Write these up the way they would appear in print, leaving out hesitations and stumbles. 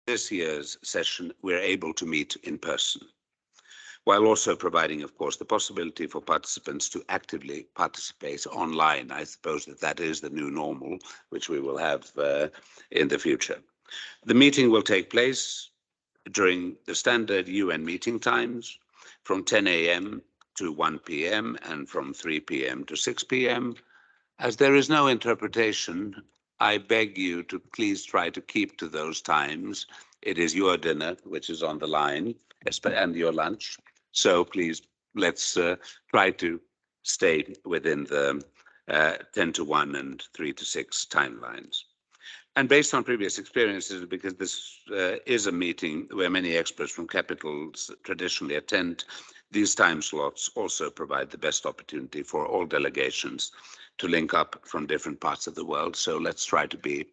this year's session, we're able to meet in person, while also providing, of course, the possibility for participants to actively participate online. I suppose that is the new normal, which we will have in the future. The meeting will take place during the standard UN meeting times from 10 a.m. to 1 p.m. and from 3 p.m. to 6 p.m. As there is no interpretation, I beg you to please try to keep to those times. It is your dinner, which is on the line, and your lunch. So please, let's try to stay within the 10 to 1 and 3 to 6 timelines. And based on previous experiences, because this is a meeting where many experts from capitals traditionally attend, these time slots also provide the best opportunity for all delegations to link up from different parts of the world. So let's try to be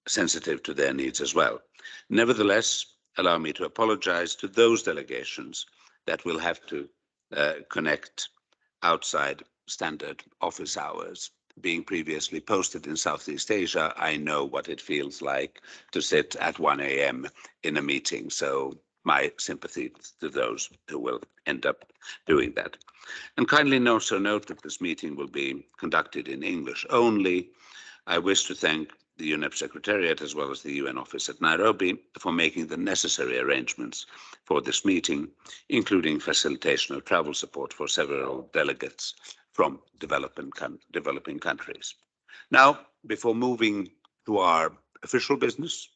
sensitive to their needs as well. Nevertheless, allow me to apologize to those delegations that will have to connect outside standard office hours. Being previously posted in Southeast Asia, I know what it feels like to sit at 1 a.m. in a meeting. So my sympathy to those who will end up doing that. And kindly also note that this meeting will be conducted in English only. I wish to thank the UNEP Secretariat as well as the UN office at Nairobi for making the necessary arrangements for this meeting, including facilitation of travel support for several delegates from developing countries. Now, before moving to our official business,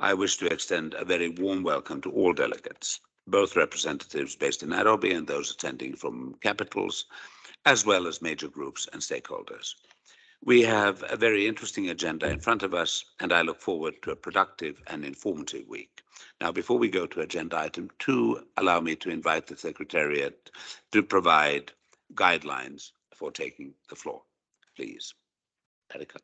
I wish to extend a very warm welcome to all delegates, both representatives based in Nairobi and those attending from capitals, as well as major groups and stakeholders. We have a very interesting agenda in front of us, and I look forward to a productive and informative week. Now, before we go to agenda item 2, allow me to invite the Secretariat to provide guidelines for taking the floor. Please, Erika.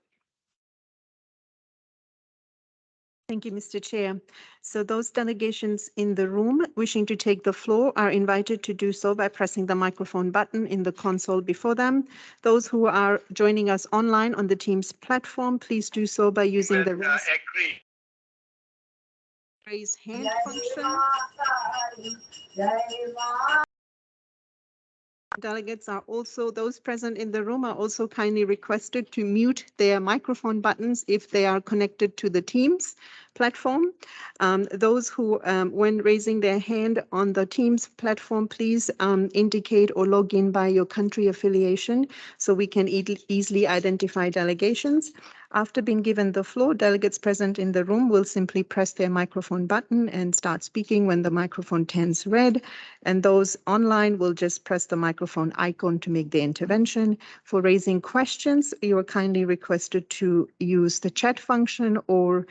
Thank you, Mr. Chair. So those delegations in the room wishing to take the floor are invited to do so by pressing the microphone button in the console before them. Those who are joining us online on the Teams platform, please do so by using the raise hand function. Delegates are also, those present in the room are also kindly requested to mute their microphone buttons if they are connected to the Teams platform. Those who, when raising their hand on the Teams platform, please indicate or log in by your country affiliation so we can easily identify delegations. After being given the floor, delegates present in the room will simply press their microphone button and start speaking when the microphone turns red. And those online will just press the microphone icon to make their intervention. For raising questions, you are kindly requested to use the chat function, or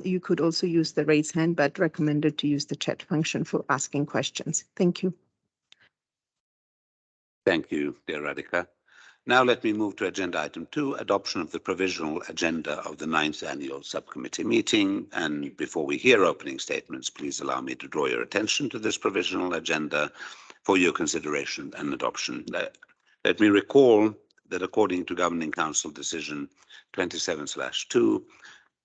you could also use the raise hand, but recommended to use the chat function for asking questions. Thank you. Thank you, dear Radhika. Now let me move to agenda item 2, adoption of the provisional agenda of the 9th annual subcommittee meeting. And before we hear opening statements, please allow me to draw your attention to this provisional agenda for your consideration and adoption. Let me recall that according to Governing Council Decision 27/2,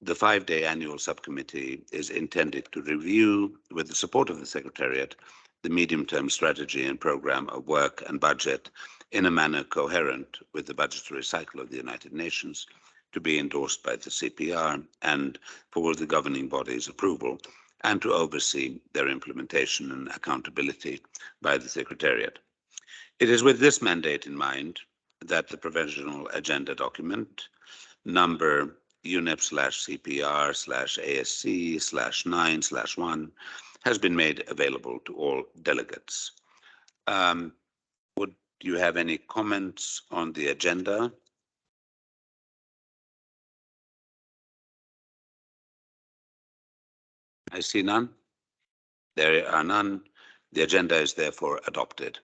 the 5-day annual subcommittee is intended to review, with the support of the Secretariat, the medium-term strategy and program of work and budget in a manner coherent with the budgetary cycle of the United Nations, to be endorsed by the CPR and for the governing body's approval, and to oversee their implementation and accountability by the Secretariat. It is with this mandate in mind that the provisional agenda document number UNEP/CPR/ASC/9/1 has been made available to all delegates. Would you have any comments on the agenda? I see none. There are none. The agenda is therefore adopted.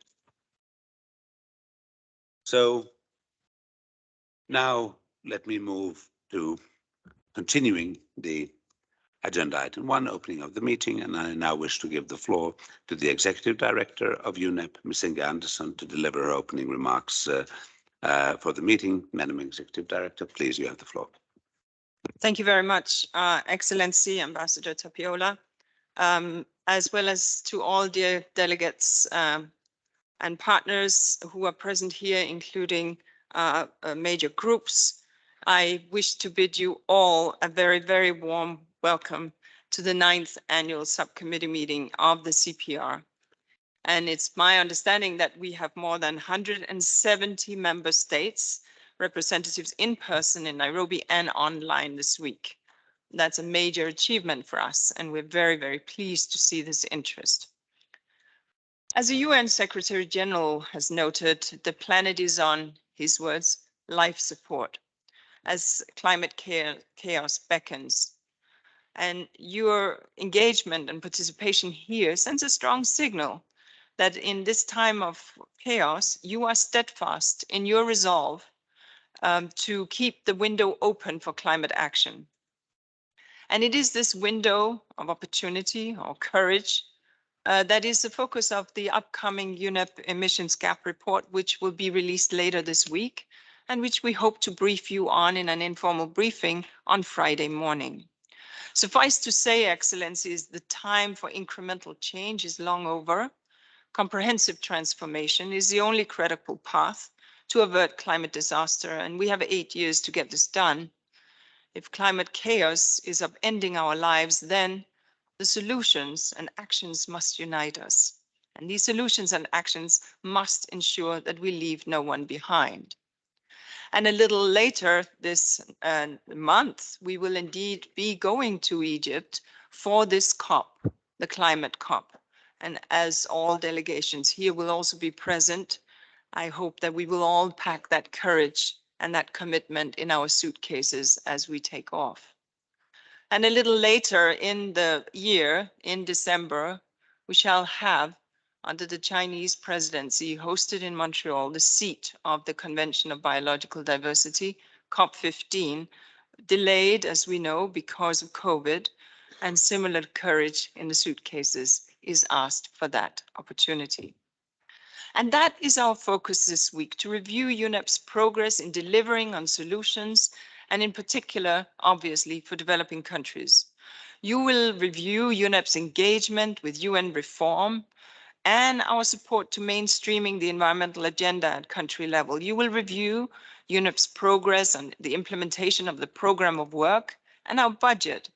So now let me move to continuing the agenda item 1, opening of the meeting, and I now wish to give the floor to the Executive Director of UNEP, Ms. Inge Andersson, to deliver her opening remarks for the meeting. Madam Executive Director, please, you have the floor. Thank you very much, Excellency Ambassador Tapiola, as well as to all dear delegates and partners who are present here, including major groups. I wish to bid you all a very, very warm welcome to the 9th annual subcommittee meeting of the CPR. And it's my understanding that we have more than 170 member states, representatives in person in Nairobi and online this week. That's a major achievement for us, and we're very, very pleased to see this interest. As the UN Secretary General has noted, the planet is on, his words, life support as climate chaos beckons. And your engagement and participation here sends a strong signal that in this time of chaos, you are steadfast in your resolve to keep the window open for climate action. And it is this window of opportunity or courage that is the focus of the upcoming UNEP emissions gap report, which will be released later this week, and which we hope to brief you on in an informal briefing on Friday morning. Suffice to say, Excellencies, the time for incremental change is long over. Comprehensive transformation is the only credible path to avert climate disaster, and we have 8 years to get this done. If climate chaos is upending our lives, then the solutions and actions must unite us. And these solutions and actions must ensure that we leave no one behind. And a little later this month, we will indeed be going to Egypt for this COP, the climate COP. And as all delegations here will also be present, I hope that we will all pack that courage and that commitment in our suitcases as we take off. And a little later in the year, in December, we shall have, under the Chinese presidency, hosted in Montreal, the seat of the Convention of Biological Diversity, COP15, delayed, as we know, because of COVID, and similar courage in the suitcases is asked for that opportunity. And that is our focus this week, to review UNEP's progress in delivering on solutions, and in particular, obviously, for developing countries. You will review UNEP's engagement with UN reform and our support to mainstreaming the environmental agenda at country level. You will review UNEP's progress on the implementation of the program of work and our budget.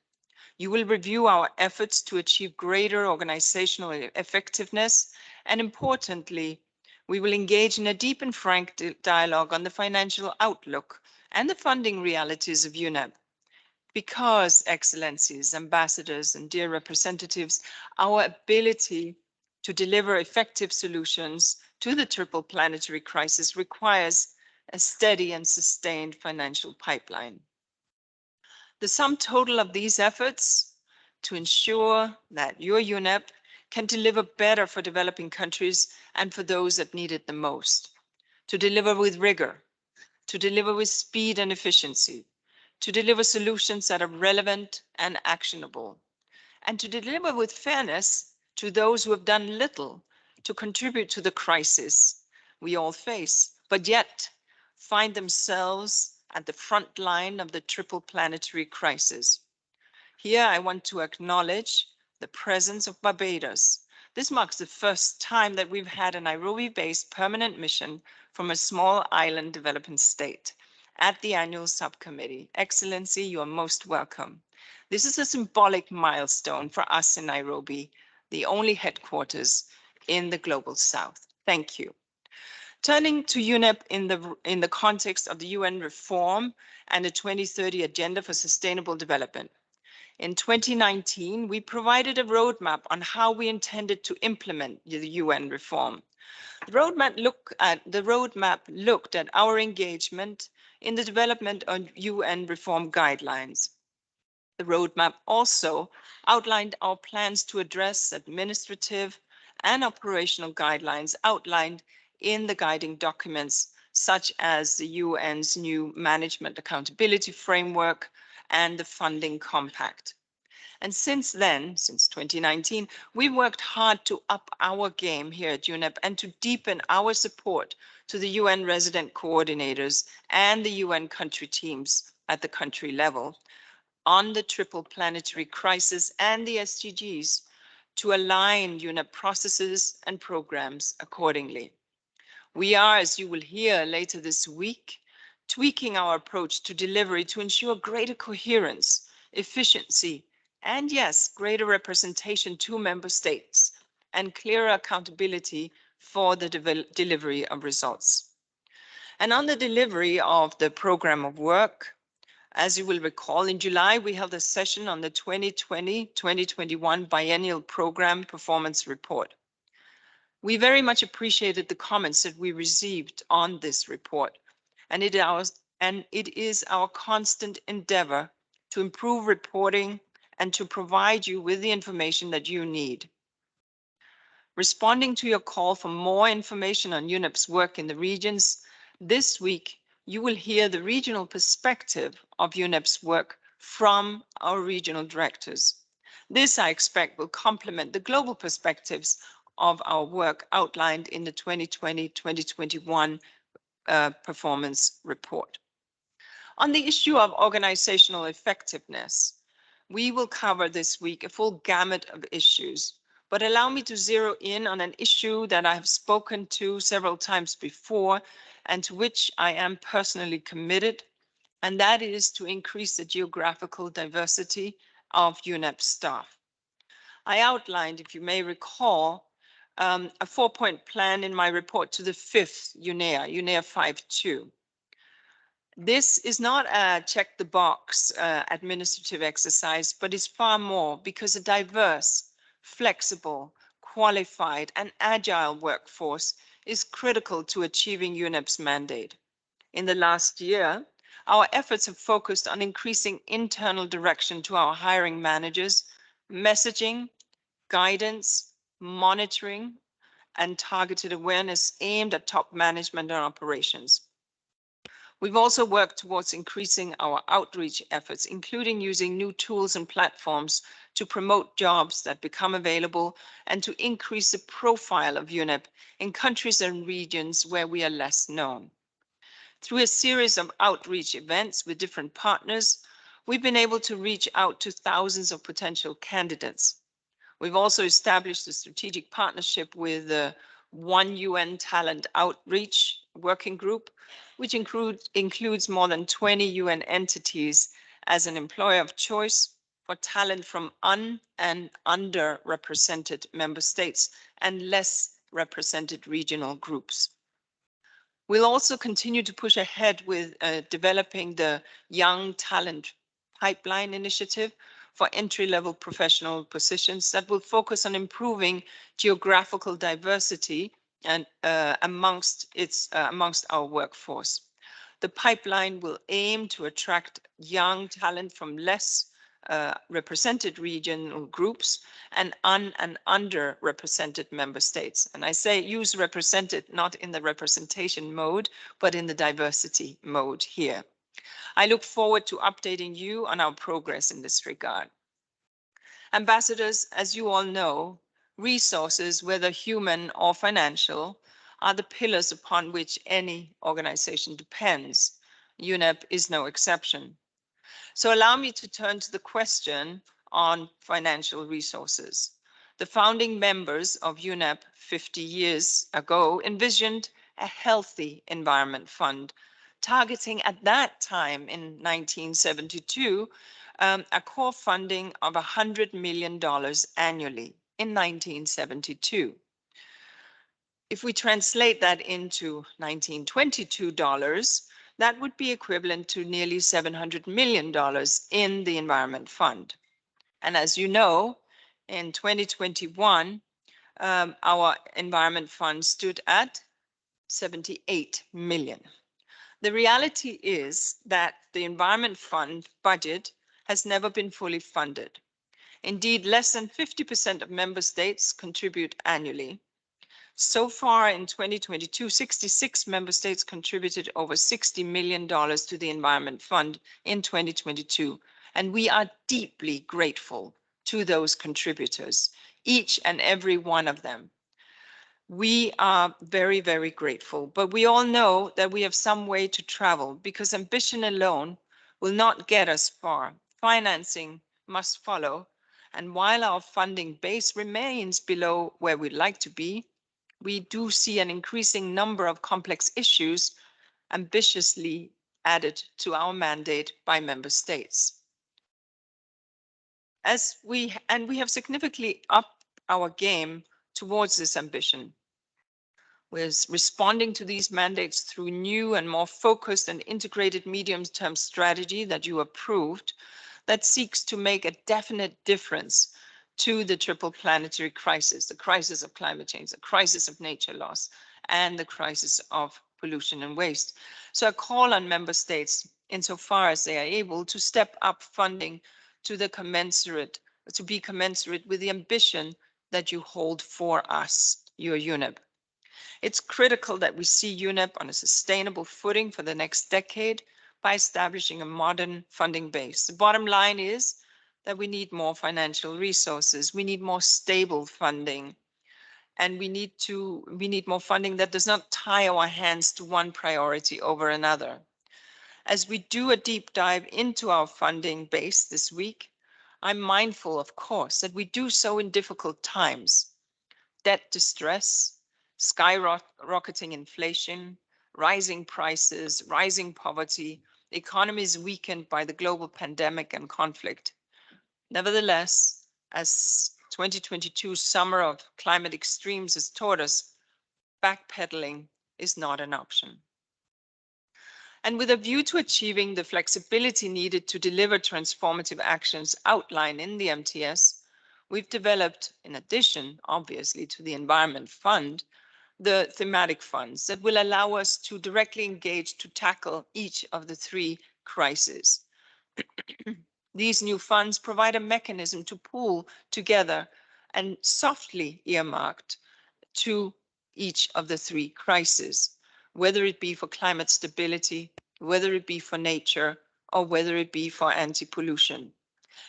You will review our efforts to achieve greater organizational effectiveness, and importantly, we will engage in a deep and frank dialogue on the financial outlook and the funding realities of UNEP. Because, Excellencies, Ambassadors, and dear representatives, our ability to deliver effective solutions to the triple planetary crisis requires a steady and sustained financial pipeline. The sum total of these efforts to ensure that your UNEP can deliver better for developing countries and for those that need it the most, to deliver with rigor, to deliver with speed and efficiency, to deliver solutions that are relevant and actionable, and to deliver with fairness to those who have done little to contribute to the crisis we all face, but yet find themselves at the front line of the triple planetary crisis. Here, I want to acknowledge the presence of Barbados. This marks the first time that we've had a Nairobi-based permanent mission from a small island developing state at the annual subcommittee. Excellency, you are most welcome. This is a symbolic milestone for us in Nairobi, the only headquarters in the Global South. Thank you. Turning to UNEP in the context of the UN reform and the 2030 Agenda for Sustainable Development. In 2019, we provided a roadmap on how we intended to implement the UN reform. The roadmap looked at our engagement in the development of UN reform guidelines. The roadmap also outlined our plans to address administrative and operational guidelines outlined in the guiding documents, such as the UN's new Management Accountability Framework and the Funding Compact. And since then, since 2019, we've worked hard to up our game here at UNEP and to deepen our support to the UN resident coordinators and the UN country teams at the country level on the triple planetary crisis and the SDGs to align UNEP processes and programs accordingly. We are, as you will hear later this week, tweaking our approach to delivery to ensure greater coherence, efficiency, and yes, greater representation to member states and clearer accountability for the delivery of results. And on the delivery of the program of work, as you will recall, in July, we held a session on the 2020-2021 biennial program performance report. We very much appreciated the comments that we received on this report, and it is our constant endeavor to improve reporting and to provide you with the information that you need. Responding to your call for more information on UNEP's work in the regions, this week you will hear the regional perspective of UNEP's work from our regional directors. This, I expect, will complement the global perspectives of our work outlined in the 2020-2021 performance report. On the issue of organizational effectiveness, we will cover this week a full gamut of issues, but allow me to zero in on an issue that I have spoken to several times before and to which I am personally committed, and that is to increase the geographical diversity of UNEP staff. I outlined, if you may recall, a 4-point plan in my report to the 5th UNEA 5.2. This is not a check the box administrative exercise, but it's far more because a diverse, flexible, qualified, and agile workforce is critical to achieving UNEP's mandate. In the last year, our efforts have focused on increasing internal direction to our hiring managers, messaging, guidance, monitoring, and targeted awareness aimed at top management and operations. We've also worked towards increasing our outreach efforts, including using new tools and platforms to promote jobs that become available and to increase the profile of UNEP in countries and regions where we are less known. Through a series of outreach events with different partners, we've been able to reach out to thousands of potential candidates. We've also established a strategic partnership with the One UN Talent Outreach Working Group, which includes more than 20 UN entities as an employer of choice for talent from and underrepresented member states and less represented regional groups. We'll also continue to push ahead with developing the Young Talent Pipeline Initiative for entry-level professional positions that will focus on improving geographical diversity and amongst our workforce. The pipeline will aim to attract young talent from less represented regional groups and underrepresented member states. And I say use represented not in the representation mode, but in the diversity mode here. I look forward to updating you on our progress in this regard. Ambassadors, as you all know, resources, whether human or financial, are the pillars upon which any organization depends. UNEP is no exception. So allow me to turn to the question on financial resources. The founding members of UNEP 50 years ago envisioned a healthy environment fund, targeting at that time in 1972, a core funding of $100 million annually in 1972. If we translate that into 1922 dollars, that would be equivalent to nearly $700 million in the Environment Fund. And as you know, in 2021, our Environment Fund stood at 78 million. The reality is that the Environment Fund budget has never been fully funded. Indeed, less than 50% of member states contribute annually. So far in 2022, 66 member states contributed over $60 million to the Environment Fund in 2022, and we are deeply grateful to those contributors, each and every one of them. We are very, very grateful, but we all know that we have some way to travel because ambition alone will not get us far. Financing must follow. And while our funding base remains below where we'd like to be, we do see an increasing number of complex issues ambitiously added to our mandate by member states. We have significantly upped our game towards this ambition. We're responding to these mandates through new and more focused and integrated medium-term strategy that you approved that seeks to make a definite difference to the triple planetary crisis, the crisis of climate change, the crisis of nature loss, and the crisis of pollution and waste. So I call on member states, insofar as they are able, to step up funding to be commensurate with the ambition that you hold for us, your UNEP. It's critical that we see UNEP on a sustainable footing for the next decade by establishing a modern funding base. The bottom line is that we need more financial resources. We need more stable funding. And we need more funding that does not tie our hands to one priority over another. As we do a deep dive into our funding base this week, I'm mindful, of course, that we do so in difficult times. Debt distress, skyrocketing inflation, rising prices, rising poverty, the economy is weakened by the global pandemic and conflict. Nevertheless, as 2022 summer of climate extremes has taught us, backpedaling is not an option. And with a view to achieving the flexibility needed to deliver transformative actions outlined in the MTS, we've developed, in addition, obviously, to the Environment Fund, the thematic funds that will allow us to directly engage to tackle each of the three crises. These new funds provide a mechanism to pool together and softly earmarked to each of the three crises, whether it be for climate stability, whether it be for nature, or whether it be for anti-pollution.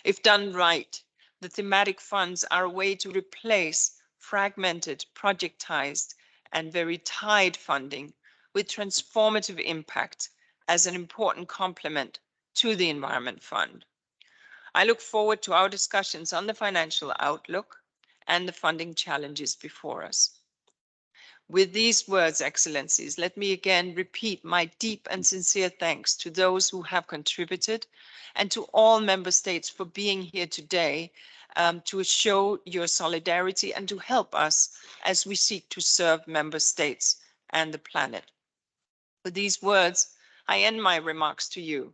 If done right, the thematic funds are a way to replace fragmented, projectized, and very tied funding with transformative impact as an important complement to the Environment Fund. I look forward to our discussions on the financial outlook and the funding challenges before us. With these words, Excellencies, let me again repeat my deep and sincere thanks to those who have contributed and to all member states for being here today to show your solidarity and to help us as we seek to serve member states and the planet. With these words, I end my remarks to you.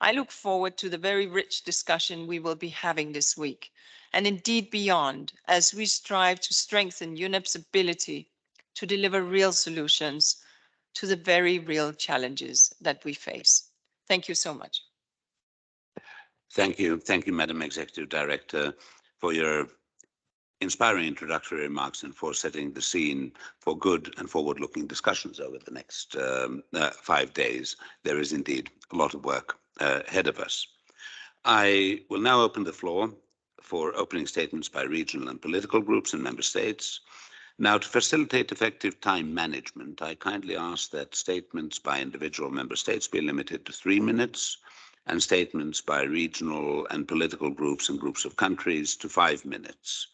I look forward to the very rich discussion we will be having this week, and indeed beyond, as we strive to strengthen UNEP's ability to deliver real solutions to the very real challenges that we face. Thank you so much. Thank you, Madam Executive Director, for your inspiring introductory remarks and for setting the scene for good and forward-looking discussions over the next 5 days. There is indeed a lot of work ahead of us. I will now open the floor for opening statements by regional and political groups and member states. Now, to facilitate effective time management, I kindly ask that statements by individual member states be limited to 3 minutes and statements by regional and political groups and groups of countries to 5 minutes.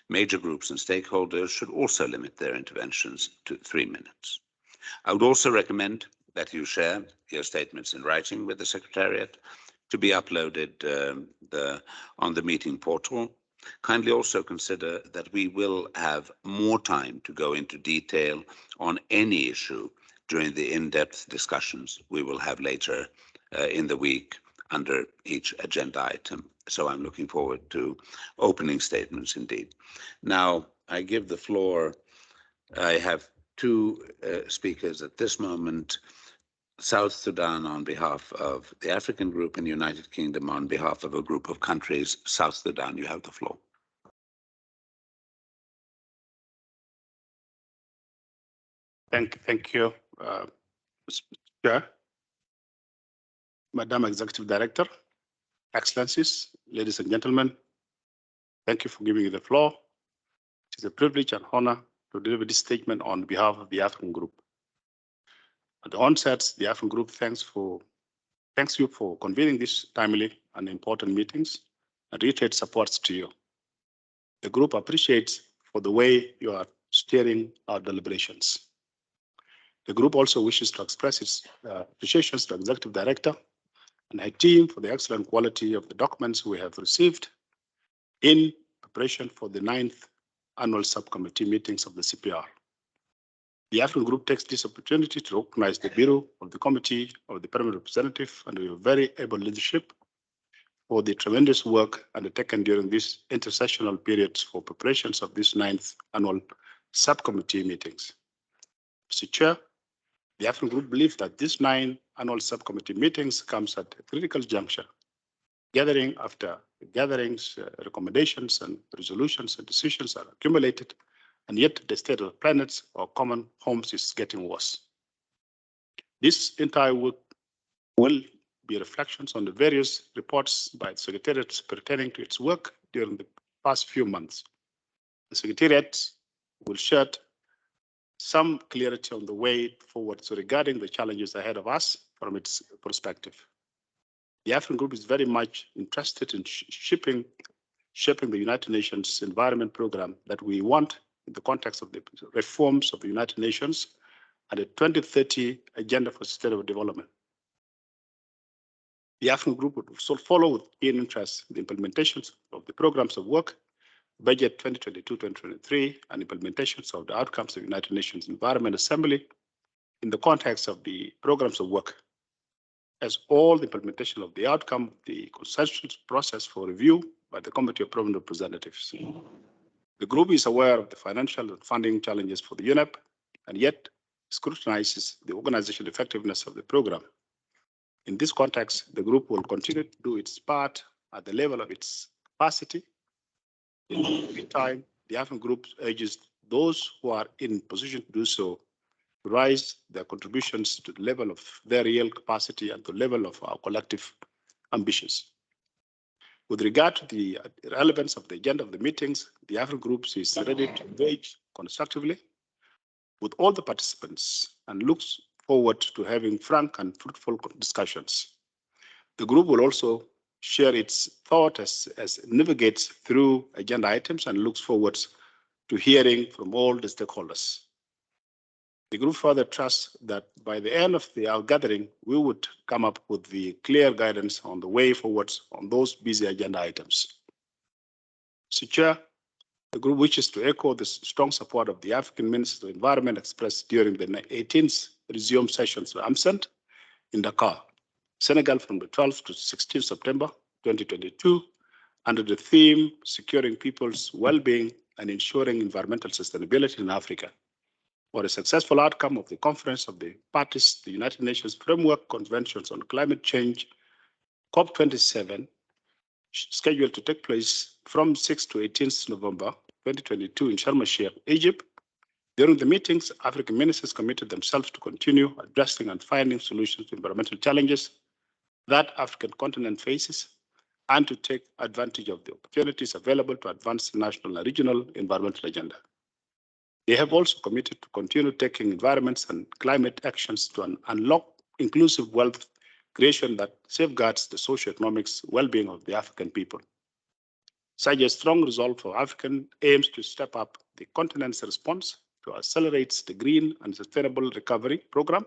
Major groups and stakeholders should also limit their interventions to 3 minutes. I would also recommend that you share your statements in writing with the Secretariat to be uploaded on the meeting portal. Kindly also consider that we will have more time to go into detail on any issue during the in-depth discussions we will have later in the week under each agenda item. So I'm looking forward to opening statements indeed. Now, I give the floor. I have 2 speakers at this moment. South Sudan on behalf of the African group and United Kingdom on behalf of a group of countries. South Sudan, you have the floor. Thank you, Mr. Chair. Madam Executive Director, Excellencies, ladies and gentlemen, thank you for giving me the floor. It is a privilege and honor to deliver this statement on behalf of the African Group. At the onset, the African Group thanks thanks you for convening these timely and important meetings and reiterate supports to you. The group appreciates for the way you are steering our deliberations. The group also wishes to express its appreciation to the Executive Director and her team for the excellent quality of the documents we have received in preparation for the 9th annual subcommittee meetings of the CPR. The African Group takes this opportunity to recognize the Bureau of the Committee of the Permanent Representative and your very able leadership for the tremendous work undertaken during these intersessional periods for preparations of this 9th annual subcommittee meetings. Mr. Chair, the African Group believes that these 9 annual subcommittee meetings comes at a critical juncture, gathering after gatherings, recommendations and resolutions and decisions are accumulated, and yet the state of the planets or common homes is getting worse. This entire work will be reflections on the various reports by the Secretariat pertaining to its work during the past few months. The Secretariat will shed some clarity on the way forward regarding the challenges ahead of us from its perspective. The African Group is very much interested in shaping the United Nations Environment Programme that we want in the context of the reforms of the United Nations and the 2030 Agenda for Sustainable Development. The African Group would also follow with keen interest the implementations of the programs of work, budget 2022-2023, and implementations of the outcomes of the United Nations Environment Assembly in the context of the programs of work, as all the implementation of the outcome of the consensus process for review by the Committee of Permanent Representatives. The group is aware of the financial and funding challenges for the UNEP, and yet scrutinizes the organizational effectiveness of the program. In this context, the group will continue to do its part at the level of its capacity. In the meantime, the African Group urges those who are in position to do so to raise their contributions to the level of their real capacity and the level of our collective ambitions. With regard to the relevance of the agenda of the meetings, the African Group is ready to engage constructively with all the participants and looks forward to having frank and fruitful discussions. The group will also share its thought as it navigates through agenda items and looks forward to hearing from all the stakeholders. The group further trusts that by the end of our gathering, we would come up with the clear guidance on the way forward on those busy agenda items. Mr. Chair, the group wishes to echo the strong support of the African Minister of Environment expressed during the 18th resumed sessions of AMCENT in Dakar, Senegal from the 12th to 16th September 2022, under the theme Securing People's Well-Being and Ensuring Environmental Sustainability in Africa, for a successful outcome of the Conference of the Parties to the United Nations Framework Conventions on Climate Change, COP27, scheduled to take place from 6 to 18th November 2022 in Sharm el-Sheikh, Egypt. During the meetings, African ministers committed themselves to continue addressing and finding solutions to environmental challenges that African continent faces and to take advantage of the opportunities available to advance the national and regional environmental agenda. They have also committed to continue taking environments and climate actions to unlock inclusive wealth creation that safeguards the socio-economic well-being of the African people. Such a strong resolve for Africa aims to step up the continent's response to accelerate the green and sustainable recovery program,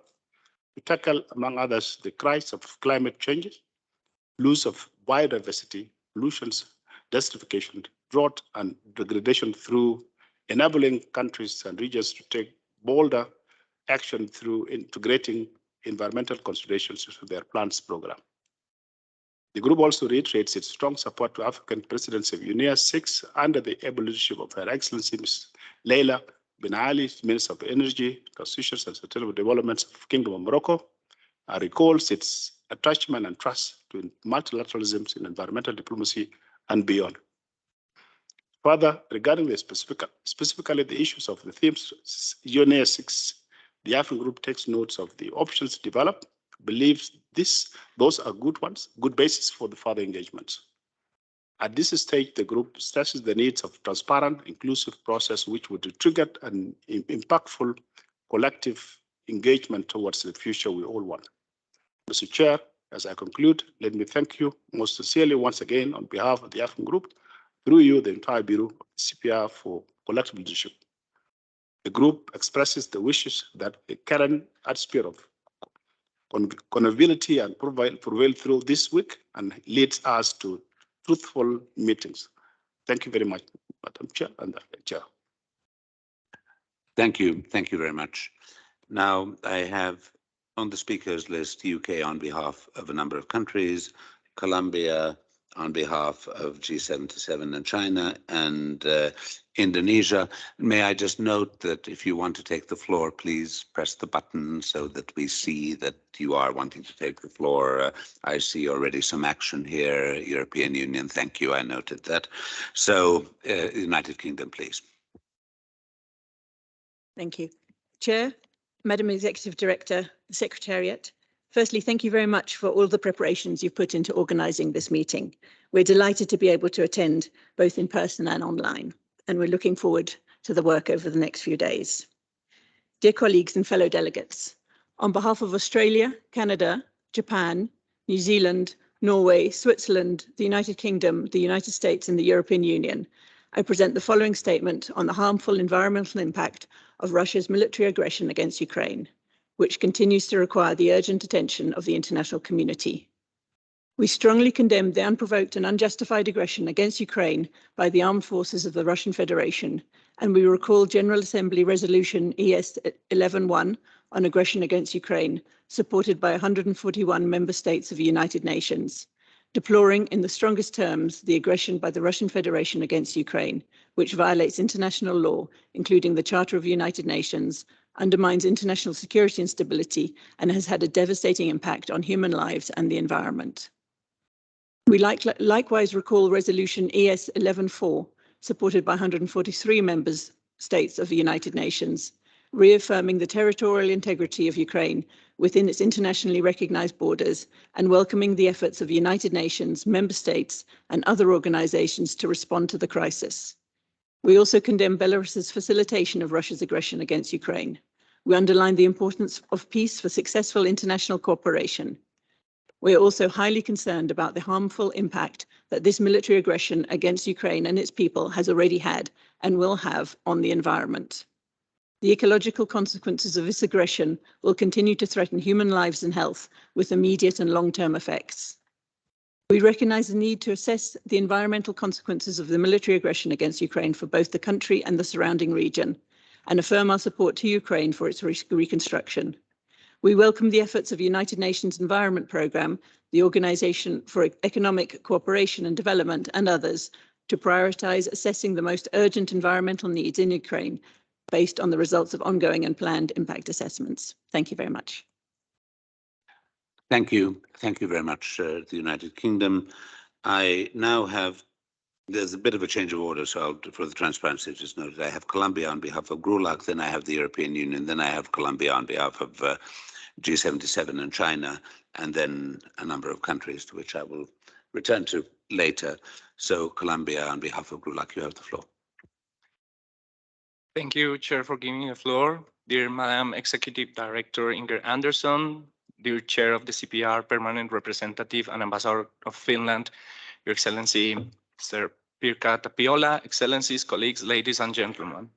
to tackle, among others, the crisis of climate change, loss of biodiversity, pollutions, desertification, drought, and degradation through enabling countries and regions to take bolder action through integrating environmental considerations into their plans program. The group also reiterates its strong support to African presidency of UNEA 6 under the able leadership of Her Excellency Ms. Leila Ben Ali, Minister of Energy, Transition and Sustainable Development of Kingdom of Morocco, and recalls its attachment and trust to multilateralism in environmental diplomacy and beyond. Further, regarding the specifically the issues of the themes UNEA 6, the African Group takes notes of the options developed, believes those are good ones, good basis for the further engagements. At this stage, the group stresses the needs of transparent, inclusive process which would trigger an impactful collective engagement towards the future we all want. Mr. Chair, As I conclude, let me thank you most sincerely once again on behalf of the AFCON Group, through you, the entire Bureau of CPR, for collective leadership. The group expresses the wishes that the current atmosphere of conviviality and prevail through this week and leads us to truthful meetings. Thank you very much, Madam Chair and Chair. Thank you. Thank you very much. Now I have on the speakers list UK on behalf of a number of countries, Colombia on behalf of G77 and China, and Indonesia. May I just note that if you want to take the floor, please press the button so that we see that you are wanting to take the floor. I see already some action here. European Union, thank you. I noted that. So United Kingdom, please. Thank you. Chair, Madam Executive Director, the Secretariat. Firstly, thank you very much for all the preparations you've put into organising this meeting. We're delighted to be able to attend both in person and online, and we're looking forward to the work over the next few days. Dear colleagues and fellow delegates, on behalf of Australia, Canada, Japan, New Zealand, Norway, Switzerland, the United Kingdom, the United States and the European Union, I present the following statement on the harmful environmental impact of Russia's military aggression against Ukraine, which continues to require the urgent attention of the international community. We strongly condemn the unprovoked and unjustified aggression against Ukraine by the armed forces of the Russian Federation, and we recall General Assembly Resolution ES 11.1 on aggression against Ukraine, supported by 141 member states of the United Nations, deploring in the strongest terms the aggression by the Russian Federation against Ukraine, which violates international law, including the Charter of the United Nations, undermines international security and stability, and has had a devastating impact on human lives and the environment. We likewise recall Resolution ES 11.4, supported by 143 member states of the United Nations, reaffirming the territorial integrity of Ukraine within its internationally recognized borders and welcoming the efforts of the United Nations, member states, and other organizations to respond to the crisis. We also condemn Belarus's facilitation of Russia's aggression against Ukraine. We underline the importance of peace for successful international cooperation. We are also highly concerned about the harmful impact that this military aggression against Ukraine and its people has already had and will have on the environment. The ecological consequences of this aggression will continue to threaten human lives and health with immediate and long-term effects. We recognize the need to assess the environmental consequences of the military aggression against Ukraine for both the country and the surrounding region, and affirm our support to Ukraine for its reconstruction. We welcome the efforts of the United Nations Environment Programme, the Organization for Economic Cooperation and Development, and others to prioritize assessing the most urgent environmental needs in Ukraine based on the results of ongoing and planned impact assessments. Thank you very much. Thank you. Thank you very much, the United Kingdom. I now have, there's a bit of a change of order, so for the transparency, just noted I have Colombia on behalf of GRULAC, then I have the European Union, then I have Colombia on behalf of G77 and China, and then a number of countries to which I will return to later. So Colombia on behalf of GRULAC, you have the floor. Thank you, Chair, for giving me the floor. Dear Madam Executive Director Inger Andersson, dear Chair of the CPR, Permanent Representative and Ambassador of Finland, Your Excellency, Sir Pirkka Tapiola, Excellencies, colleagues, ladies and gentlemen.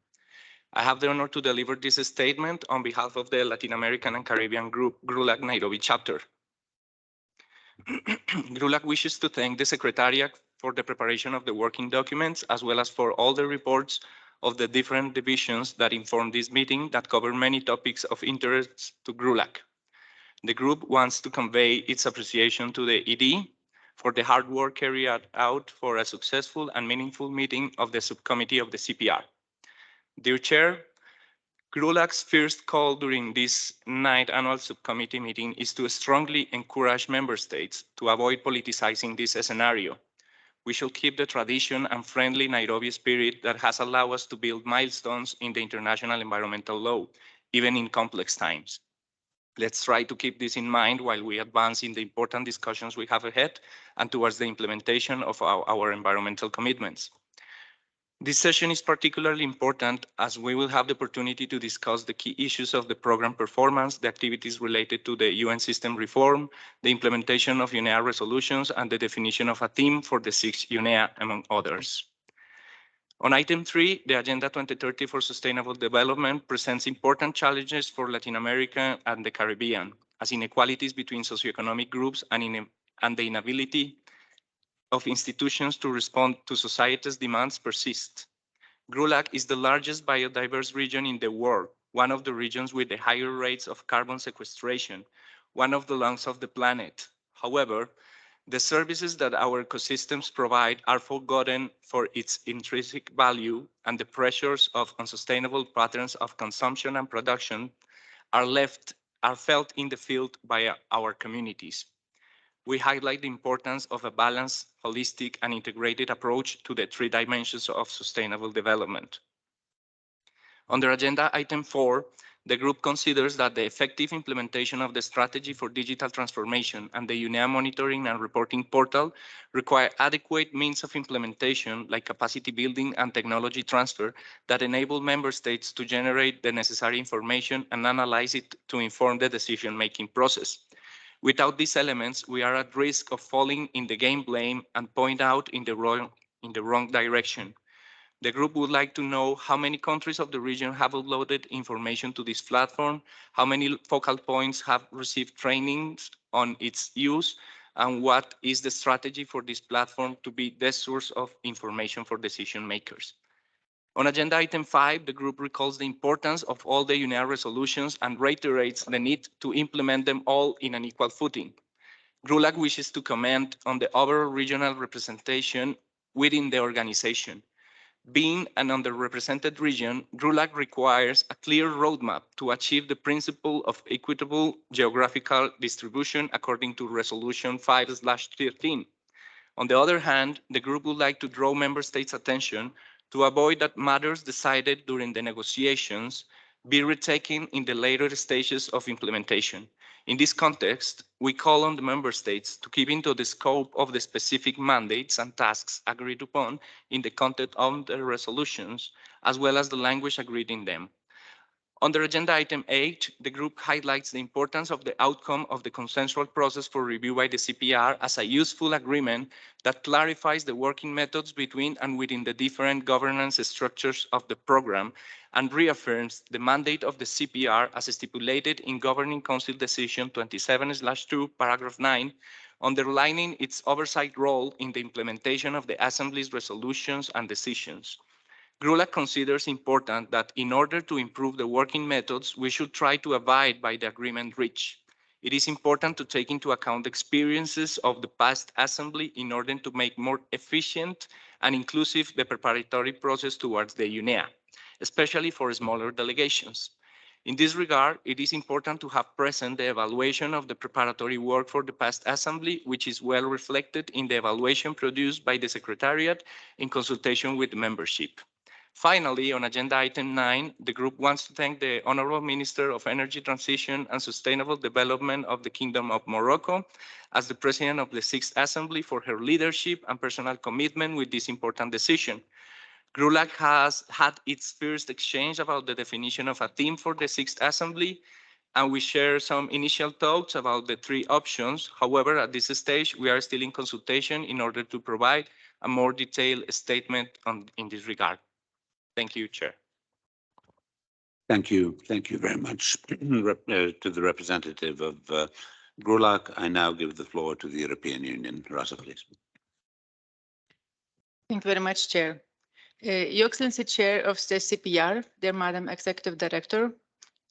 I have the honor to deliver this statement on behalf of the Latin American and Caribbean Group, GRULAC Nairobi chapter. GRULAC wishes to thank the Secretariat for the preparation of the working documents, as well as for all the reports of the different divisions that inform this meeting that cover many topics of interest to GRULAC. The group wants to convey its appreciation to the ED for the hard work carried out for a successful and meaningful meeting of the subcommittee of the CPR. Dear Chair, GRULAC's first call during this 9th annual subcommittee meeting is to strongly encourage member states to avoid politicizing this scenario. We should keep the tradition and friendly Nairobi spirit that has allowed us to build milestones in the international environmental law, even in complex times. Let's try to keep this in mind while we advance in the important discussions we have ahead and towards the implementation of our environmental commitments. This session is particularly important as we will have the opportunity to discuss the key issues of the program performance, the activities related to the UN system reform, the implementation of UNEA resolutions, and the definition of a theme for the 6th UNEA, among others. On item 3, the Agenda 2030 for Sustainable Development presents important challenges for Latin America and the Caribbean, as inequalities between socioeconomic groups and the inability of institutions to respond to society's demands persist. GRULAC is the largest biodiverse region in the world, one of the regions with the higher rates of carbon sequestration, one of the lungs of the planet. However, the services that our ecosystems provide are forgotten for its intrinsic value, and the pressures of unsustainable patterns of consumption and production are felt in the field by our communities. We highlight the importance of a balanced, holistic, and integrated approach to the 3 dimensions of sustainable development. Under agenda item 4, the group considers that the effective implementation of the strategy for digital transformation and the UNEA monitoring and reporting portal require adequate means of implementation like capacity building and technology transfer that enable member states to generate the necessary information and analyze it to inform the decision-making process. Without these elements, we are at risk of falling in the game blame and point out in the wrong direction. The group would like to know how many countries of the region have uploaded information to this platform, how many focal points have received trainings on its use, and what is the strategy for this platform to be the source of information for decision makers. On agenda item 5, the group recalls the importance of all the UNEA resolutions and reiterates the need to implement them all in an equal footing. GRULAC wishes to comment on the overall regional representation within the organization. Being an underrepresented region, GRULAC requires a clear roadmap to achieve the principle of equitable geographical distribution according to Resolution 5/13. On the other hand, the group would like to draw member states' attention to avoid that matters decided during the negotiations be retaken in the later stages of implementation. In this context, we call on the member states to keep into the scope of the specific mandates and tasks agreed upon in the content of the resolutions, as well as the language agreed in them. Under agenda item 8, the group highlights the importance of the outcome of the consensual process for review by the CPR as a useful agreement that clarifies the working methods between and within the different governance structures of the program and reaffirms the mandate of the CPR as stipulated in Governing Council Decision 27/2, paragraph 9, underlining its oversight role in the implementation of the Assembly's resolutions and decisions. GRULAC considers important that in order to improve the working methods, we should try to abide by the agreement reached. It is important to take into account the experiences of the past Assembly in order to make more efficient and inclusive the preparatory process towards the UNEA, especially for smaller delegations. In this regard, it is important to have present the evaluation of the preparatory work for the past Assembly, which is well reflected in the evaluation produced by the Secretariat in consultation with the membership. Finally, on agenda item 9, the group wants to thank the Honorable Minister of Energy Transition and Sustainable Development of the Kingdom of Morocco as the President of the 6th Assembly for her leadership and personal commitment with this important decision. GRULAC has had its first exchange about the definition of a theme for the 6th Assembly, and we share some initial thoughts about the 3 options. However, at this stage, we are still in consultation in order to provide a more detailed statement in this regard. Thank you, Chair. Thank you. Thank you very much to the representative of GRULAC. I now give the floor to the European Union. Rasa, please. Thank you very much, Chair. Your Excellency, Chair of the CPR, dear Madam Executive Director,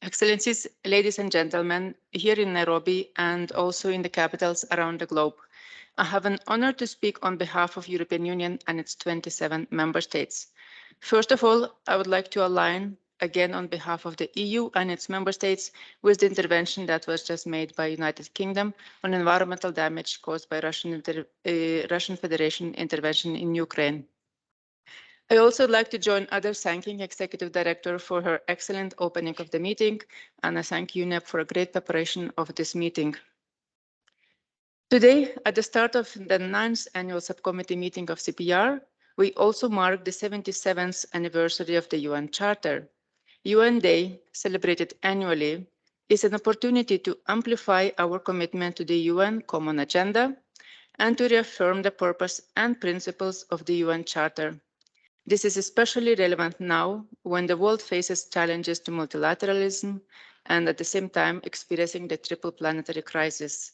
Excellencies, ladies and gentlemen, here in Nairobi and also in the capitals around the globe, I have an honor to speak on behalf of European Union and its 27 member states. First of all, I would like to align again on behalf of the EU and its member states with the intervention that was just made by United Kingdom on environmental damage caused by Russian Federation intervention in Ukraine. I also would like to join others thanking Executive Director for her excellent opening of the meeting, and I thank UNEP for a great preparation of this meeting. Today, at the start of the 9th annual subcommittee meeting of CPR, We also mark the 77th anniversary of the UN Charter. UN Day, celebrated annually, is an opportunity to amplify our commitment to the UN Common Agenda and to reaffirm the purpose and principles of the UN Charter. This is especially relevant now when the world faces challenges to multilateralism and at the same time experiencing the triple planetary crisis.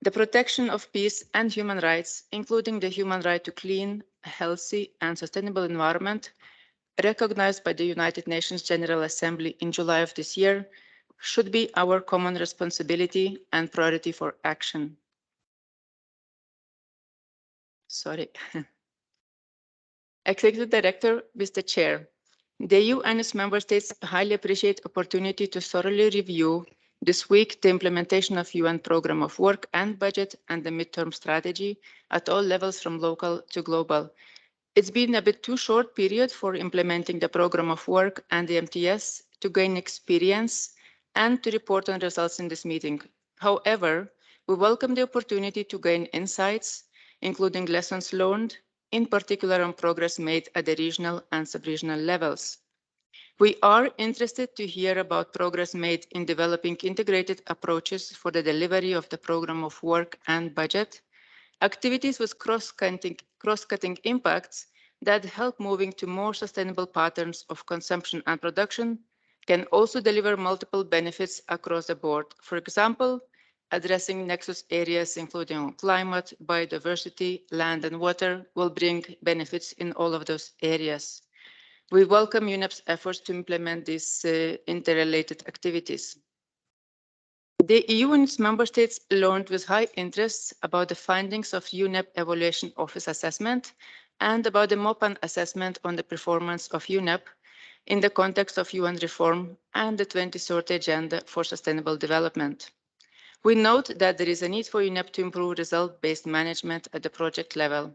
The protection of peace and human rights, including the human right to clean, healthy, and sustainable environment, recognized by the United Nations General Assembly in July of this year, should be our common responsibility and priority for action. Sorry. Executive Director, Mr. Chair, the EU and its member states highly appreciate the opportunity to thoroughly review this week the implementation of UN program of work and budget and the midterm strategy at all levels from local to global. It's been a bit too short period for implementing the program of work and the MTS to gain experience and to report on results in this meeting. However, we welcome the opportunity to gain insights, including lessons learned, in particular on progress made at the regional and sub-regional levels. We are interested to hear about progress made in developing integrated approaches for the delivery of the program of work and budget, activities with cross-cutting impacts that help moving to more sustainable patterns of consumption and production can also deliver multiple benefits across the board. For example, addressing nexus areas including climate, biodiversity, land and water will bring benefits in all of those areas. We welcome UNEP's efforts to implement these interrelated activities. The EU and its member states learned with high interest about the findings of UNEP Evaluation Office Assessment and about the MOPAN assessment on the performance of UNEP in the context of UN reform and the 2030 Agenda for Sustainable Development. We note that there is a need for UNEP to improve result-based management at the project level.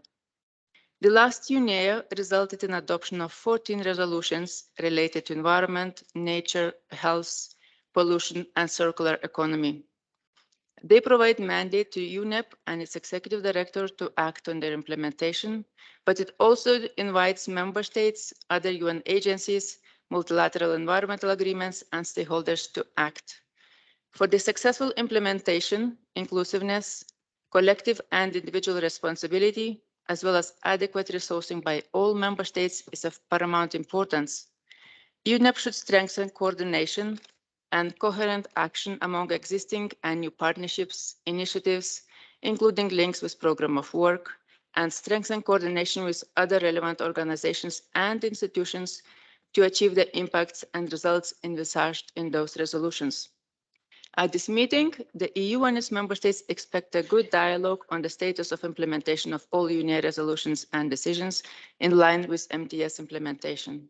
The last UNEA resulted in adoption of 14 resolutions related to environment, nature, health, pollution, and circular economy. They provide mandate to UNEP and its executive director to act on their implementation, but it also invites member states, other UN agencies, multilateral environmental agreements, and stakeholders to act. For the successful implementation, inclusiveness, collective and individual responsibility, as well as adequate resourcing by all member states is of paramount importance. UNEP should strengthen coordination and coherent action among existing and new partnerships, initiatives, including links with program of work, and strengthen coordination with other relevant organizations and institutions to achieve the impacts and results envisaged in those resolutions. At this meeting, the EU and its member states expect a good dialogue on the status of implementation of all UNEA resolutions and decisions in line with MTS implementation.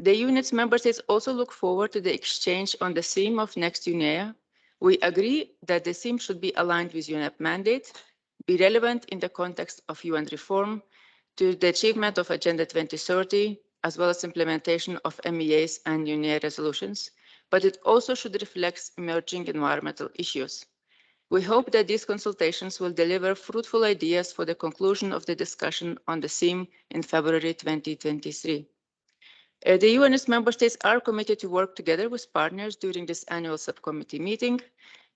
The EU and its member states also look forward to the exchange on the theme of next UNEA. We agree that the theme should be aligned with UNEP mandate, be relevant in the context of UN reform, to the achievement of Agenda 2030, as well as implementation of MEAs and UNEA resolutions, but it also should reflect emerging environmental issues. We hope that these consultations will deliver fruitful ideas for the conclusion of the discussion on the theme in February 2023. The EU and its member states are committed to work together with partners during this annual subcommittee meeting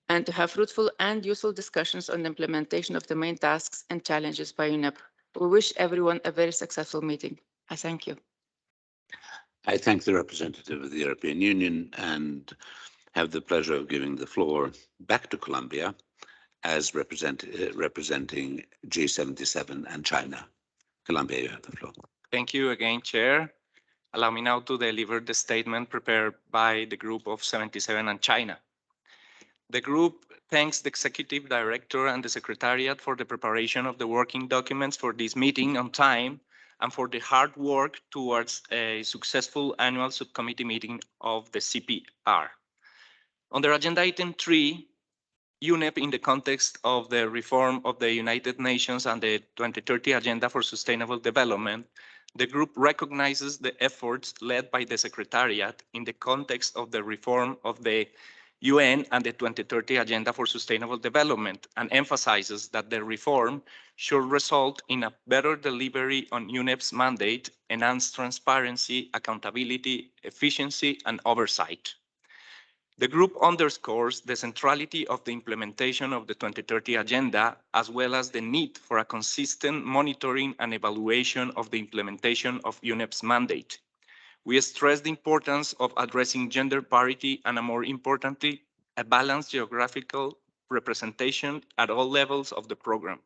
and to have fruitful and useful discussions on the implementation of the main tasks and challenges by UNEP. We wish everyone a very successful meeting. I thank you. I thank the representative of the European Union and have the pleasure of giving the floor back to Colombia as representing G77 and China. Colombia, you have the floor. Thank you again, Chair. Allow me now to deliver the statement prepared by the Group of 77 and China. The group thanks the Executive Director and the Secretariat for the preparation of the working documents for this meeting on time and for the hard work towards a successful annual subcommittee meeting of the CPR. Under Agenda Item 3, UNEP in the context of the reform of the United Nations and the 2030 Agenda for Sustainable Development, the group recognizes the efforts led by the Secretariat in the context of the reform of the UN and the 2030 Agenda for Sustainable Development, and emphasizes that the reform should result in a better delivery on UNEP's mandate, enhanced transparency, accountability, efficiency, and oversight. The group underscores the centrality of the implementation of the 2030 Agenda, as well as the need for a consistent monitoring and evaluation of the implementation of UNEP's mandate. We stress the importance of addressing gender parity and, more importantly, a balanced geographical representation at all levels of the program.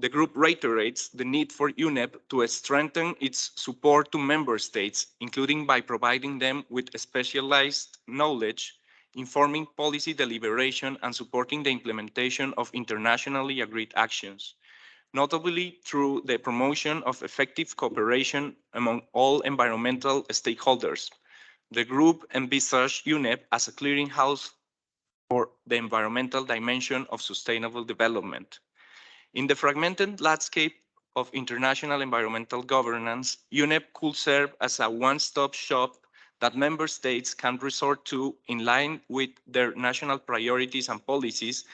The group reiterates the need for UNEP to strengthen its support to member states, including by providing them with specialized knowledge, informing policy deliberation, and supporting the implementation of internationally agreed actions, notably through the promotion of effective cooperation among all environmental stakeholders. The group envisaged UNEP as a clearinghouse for the environmental dimension of sustainable development. In the fragmented landscape of international environmental governance, UNEP could serve as a one-stop shop that member states can resort to in line with their national priorities and policies,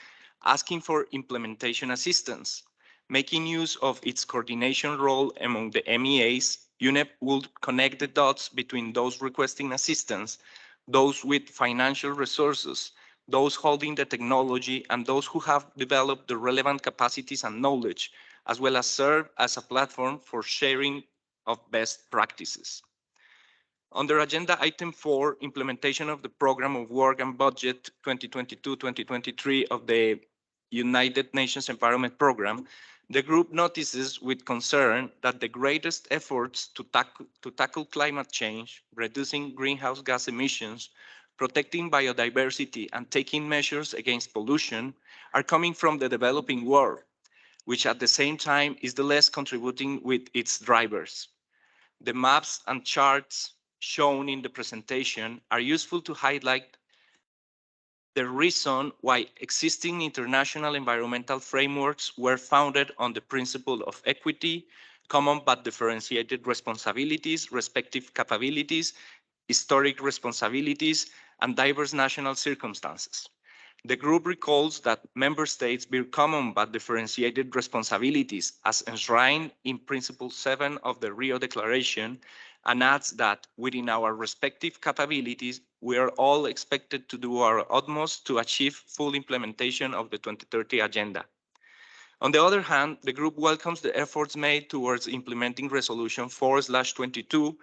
asking for implementation assistance. Making use of its coordination role among the MEAs, UNEP would connect the dots between those requesting assistance, those with financial resources, those holding the technology, and those who have developed the relevant capacities and knowledge, as well as serve as a platform for sharing of best practices. Under Agenda Item 4, implementation of the Program of Work and Budget 2022-2023 of the United Nations Environment Program, the group notices with concern that the greatest efforts to tackle climate change, reducing greenhouse gas emissions, protecting biodiversity, and taking measures against pollution are coming from the developing world, which at the same time is the less contributing with its drivers. The maps and charts shown in the presentation are useful to highlight the reason why existing international environmental frameworks were founded on the principle of equity, common but differentiated responsibilities, respective capabilities, historic responsibilities, and diverse national circumstances. The group recalls that member states bear common but differentiated responsibilities as enshrined in Principle 7 of the Rio Declaration, and adds that within our respective capabilities, we are all expected to do our utmost to achieve full implementation of the 2030 Agenda. On the other hand, the group welcomes the efforts made towards implementing Resolution 4/22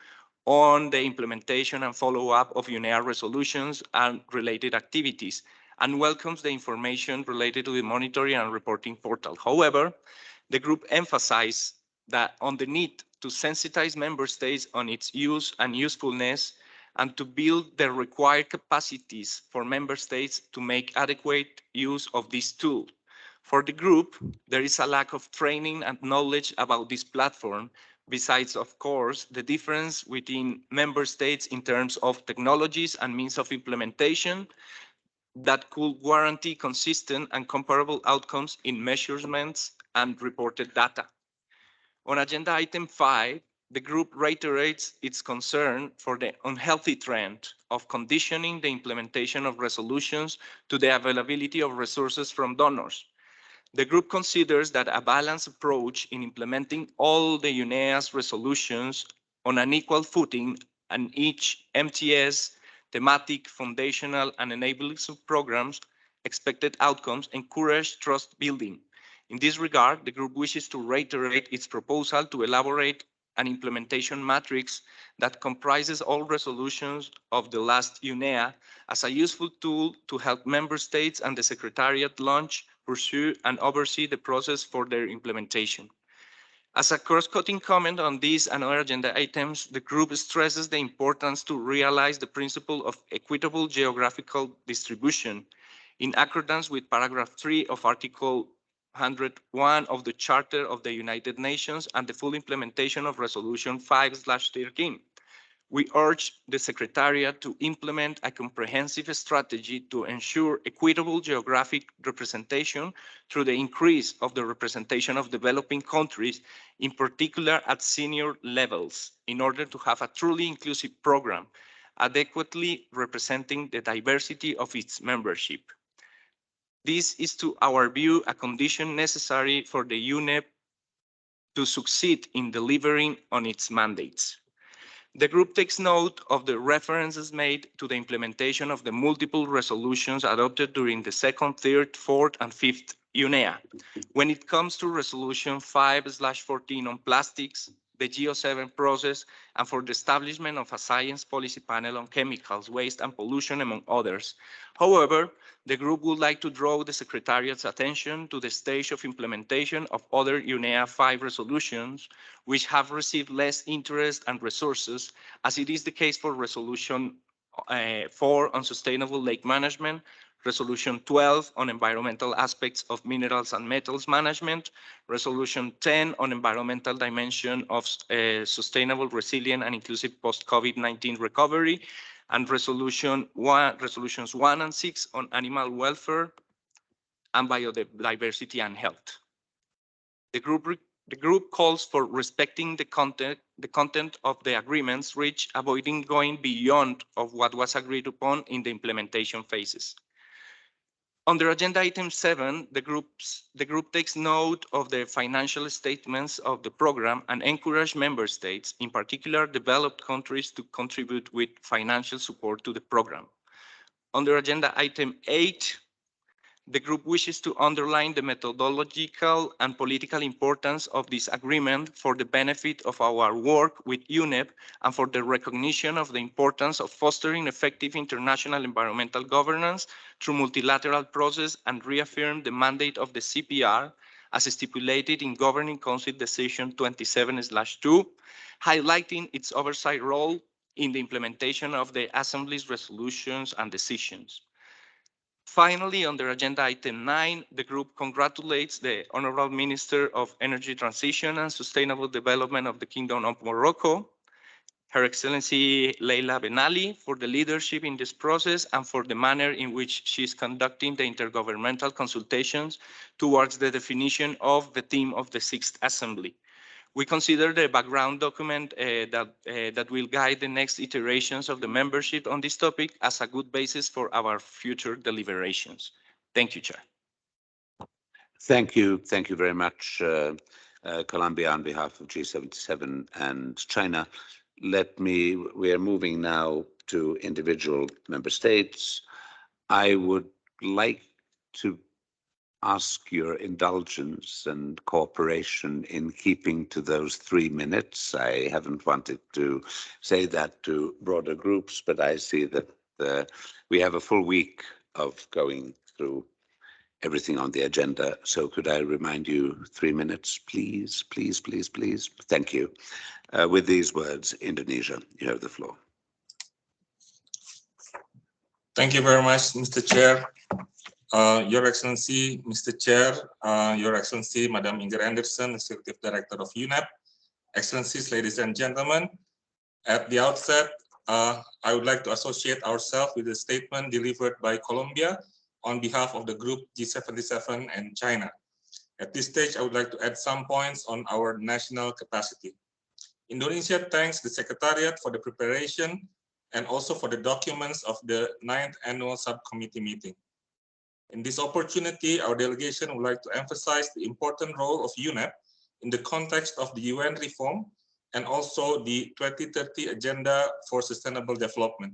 on the implementation and follow-up of UNEA resolutions and related activities, and welcomes the information related to the monitoring and reporting portal. However, the group emphasized that on the need to sensitize member states on its use and usefulness, and to build the required capacities for member states to make adequate use of this tool. For the group, there is a lack of training and knowledge about this platform, besides, of course, the difference within member states in terms of technologies and means of implementation that could guarantee consistent and comparable outcomes in measurements and reported data. On Agenda Item 5, the group reiterates its concern for the unhealthy trend of conditioning the implementation of resolutions to the availability of resources from donors. The group considers that a balanced approach in implementing all the UNEA's resolutions on an equal footing and each MTS, thematic, foundational, and enabling programs, expected outcomes encourage trust building. In this regard, the group wishes to reiterate its proposal to elaborate an implementation matrix that comprises all resolutions of the last UNEA as a useful tool to help member states and the Secretariat launch, pursue, and oversee the process for their implementation. As a cross-cutting comment on these and other agenda items, the group stresses the importance to realize the principle of equitable geographical distribution in accordance with paragraph 3 of Article 101 of the Charter of the United Nations and the full implementation of Resolution 5/13. We urge the Secretariat to implement a comprehensive strategy to ensure equitable geographic representation through the increase of the representation of developing countries, in particular at senior levels, in order to have a truly inclusive program, adequately representing the diversity of its membership. This is, to our view, a condition necessary for the UNEP to succeed in delivering on its mandates. The group takes note of the references made to the implementation of the multiple resolutions adopted during the second, third, fourth, and fifth UNEA. When it comes to resolution 5/14 on plastics, the GEO7 process, and for the establishment of a science policy panel on chemicals, waste, and pollution, among others. However, the group would like to draw the Secretariat's attention to the stage of implementation of other UNEA 5 resolutions, which have received less interest and resources, as it is the case for Resolution 4 on sustainable lake management, Resolution 12 on environmental aspects of minerals and metals management, Resolution 10 on environmental dimension of sustainable, resilient, and inclusive post-COVID-19 recovery, and resolutions 1 and 6 on animal welfare and biodiversity and health. The group calls for respecting the content of the agreements reached, avoiding going beyond of what was agreed upon in the implementation phases. Under agenda item 7, the group takes note of the financial statements of the program and encourage member states, in particular developed countries, to contribute with financial support to the program. Under agenda item 8, the group wishes to underline the methodological and political importance of this agreement for the benefit of our work with UNEP and for the recognition of the importance of fostering effective international environmental governance through multilateral process, and reaffirm the mandate of the CPR as stipulated in Governing Council Decision 27/2, highlighting its oversight role in the implementation of the Assembly's resolutions and decisions. Finally, under agenda item 9, the group congratulates the Honorable Minister of Energy Transition and Sustainable Development of the Kingdom of Morocco, Her Excellency Leila Ben Ali, for the leadership in this process and for the manner in which she is conducting the intergovernmental consultations towards the definition of the theme of the 6th Assembly. We consider the background document that will guide the next iterations of the membership on this topic as a good basis for our future deliberations. Thank you, Chair. Thank you. Thank you very much, Colombia, on behalf of G77 and China. We are moving now to individual member states. I would like to ask your indulgence and cooperation in keeping to those 3 minutes. I haven't wanted to say that to broader groups, but I see that we have a full week of going through everything on the agenda. So could I remind you 3 minutes, please, please, please, please? Thank you. With these words, Indonesia, you have the floor. Thank you very much, Mr. Chair. Your Excellency, Mr. Chair, Your Excellency, Madam Inger Anderson, Executive Director of UNEP, Excellencies, ladies and gentlemen, at the outset, I would like to associate ourselves with the statement delivered by Colombia on behalf of the group G77 and China. At this stage, I would like to add some points on our national capacity. Indonesia thanks the Secretariat for the preparation and also for the documents of the 9th Annual Subcommittee meeting. In this opportunity, our delegation would like to emphasize the important role of UNEP in the context of the UN reform and also the 2030 Agenda for Sustainable Development.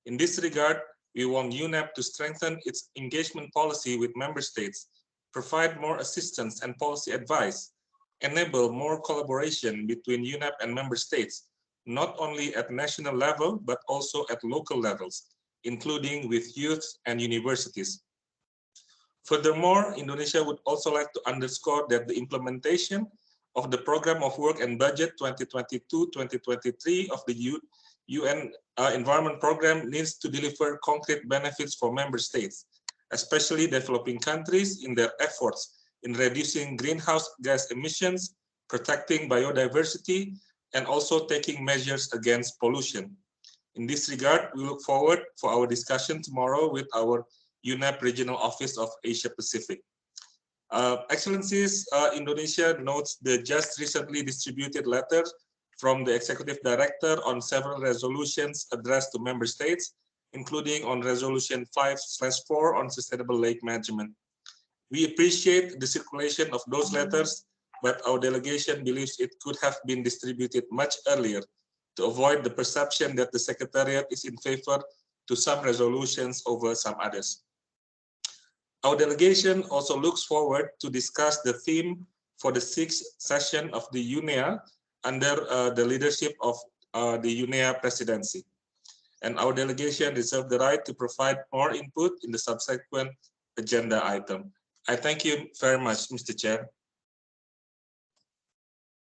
In this regard, we want UNEP to strengthen its engagement policy with member states, provide more assistance and policy advice, enable more collaboration between UNEP and member states, not only at national level, but also at local levels, including with youth and universities. Furthermore, Indonesia would also like to underscore that the implementation of the Program of Work and Budget 2022-2023 of the UN Environment Program needs to deliver concrete benefits for member states, especially developing countries in their efforts in reducing greenhouse gas emissions, protecting biodiversity, and also taking measures against pollution. In this regard, we look forward for our discussion tomorrow with our UNEP Regional Office of Asia Pacific. Excellencies, Indonesia notes the just recently distributed letter from the Executive Director on several resolutions addressed to Member States, including on Resolution 5/4 on sustainable lake management. We appreciate the circulation of those letters, but our delegation believes it could have been distributed much earlier to avoid the perception that the Secretariat is in favor to some resolutions over some others. Our delegation also looks forward to discuss the theme for the 6th session of the UNEA under the leadership of the UNEA presidency. And our delegation reserves the right to provide more input in the subsequent agenda item. I thank you very much, Mr. Chair.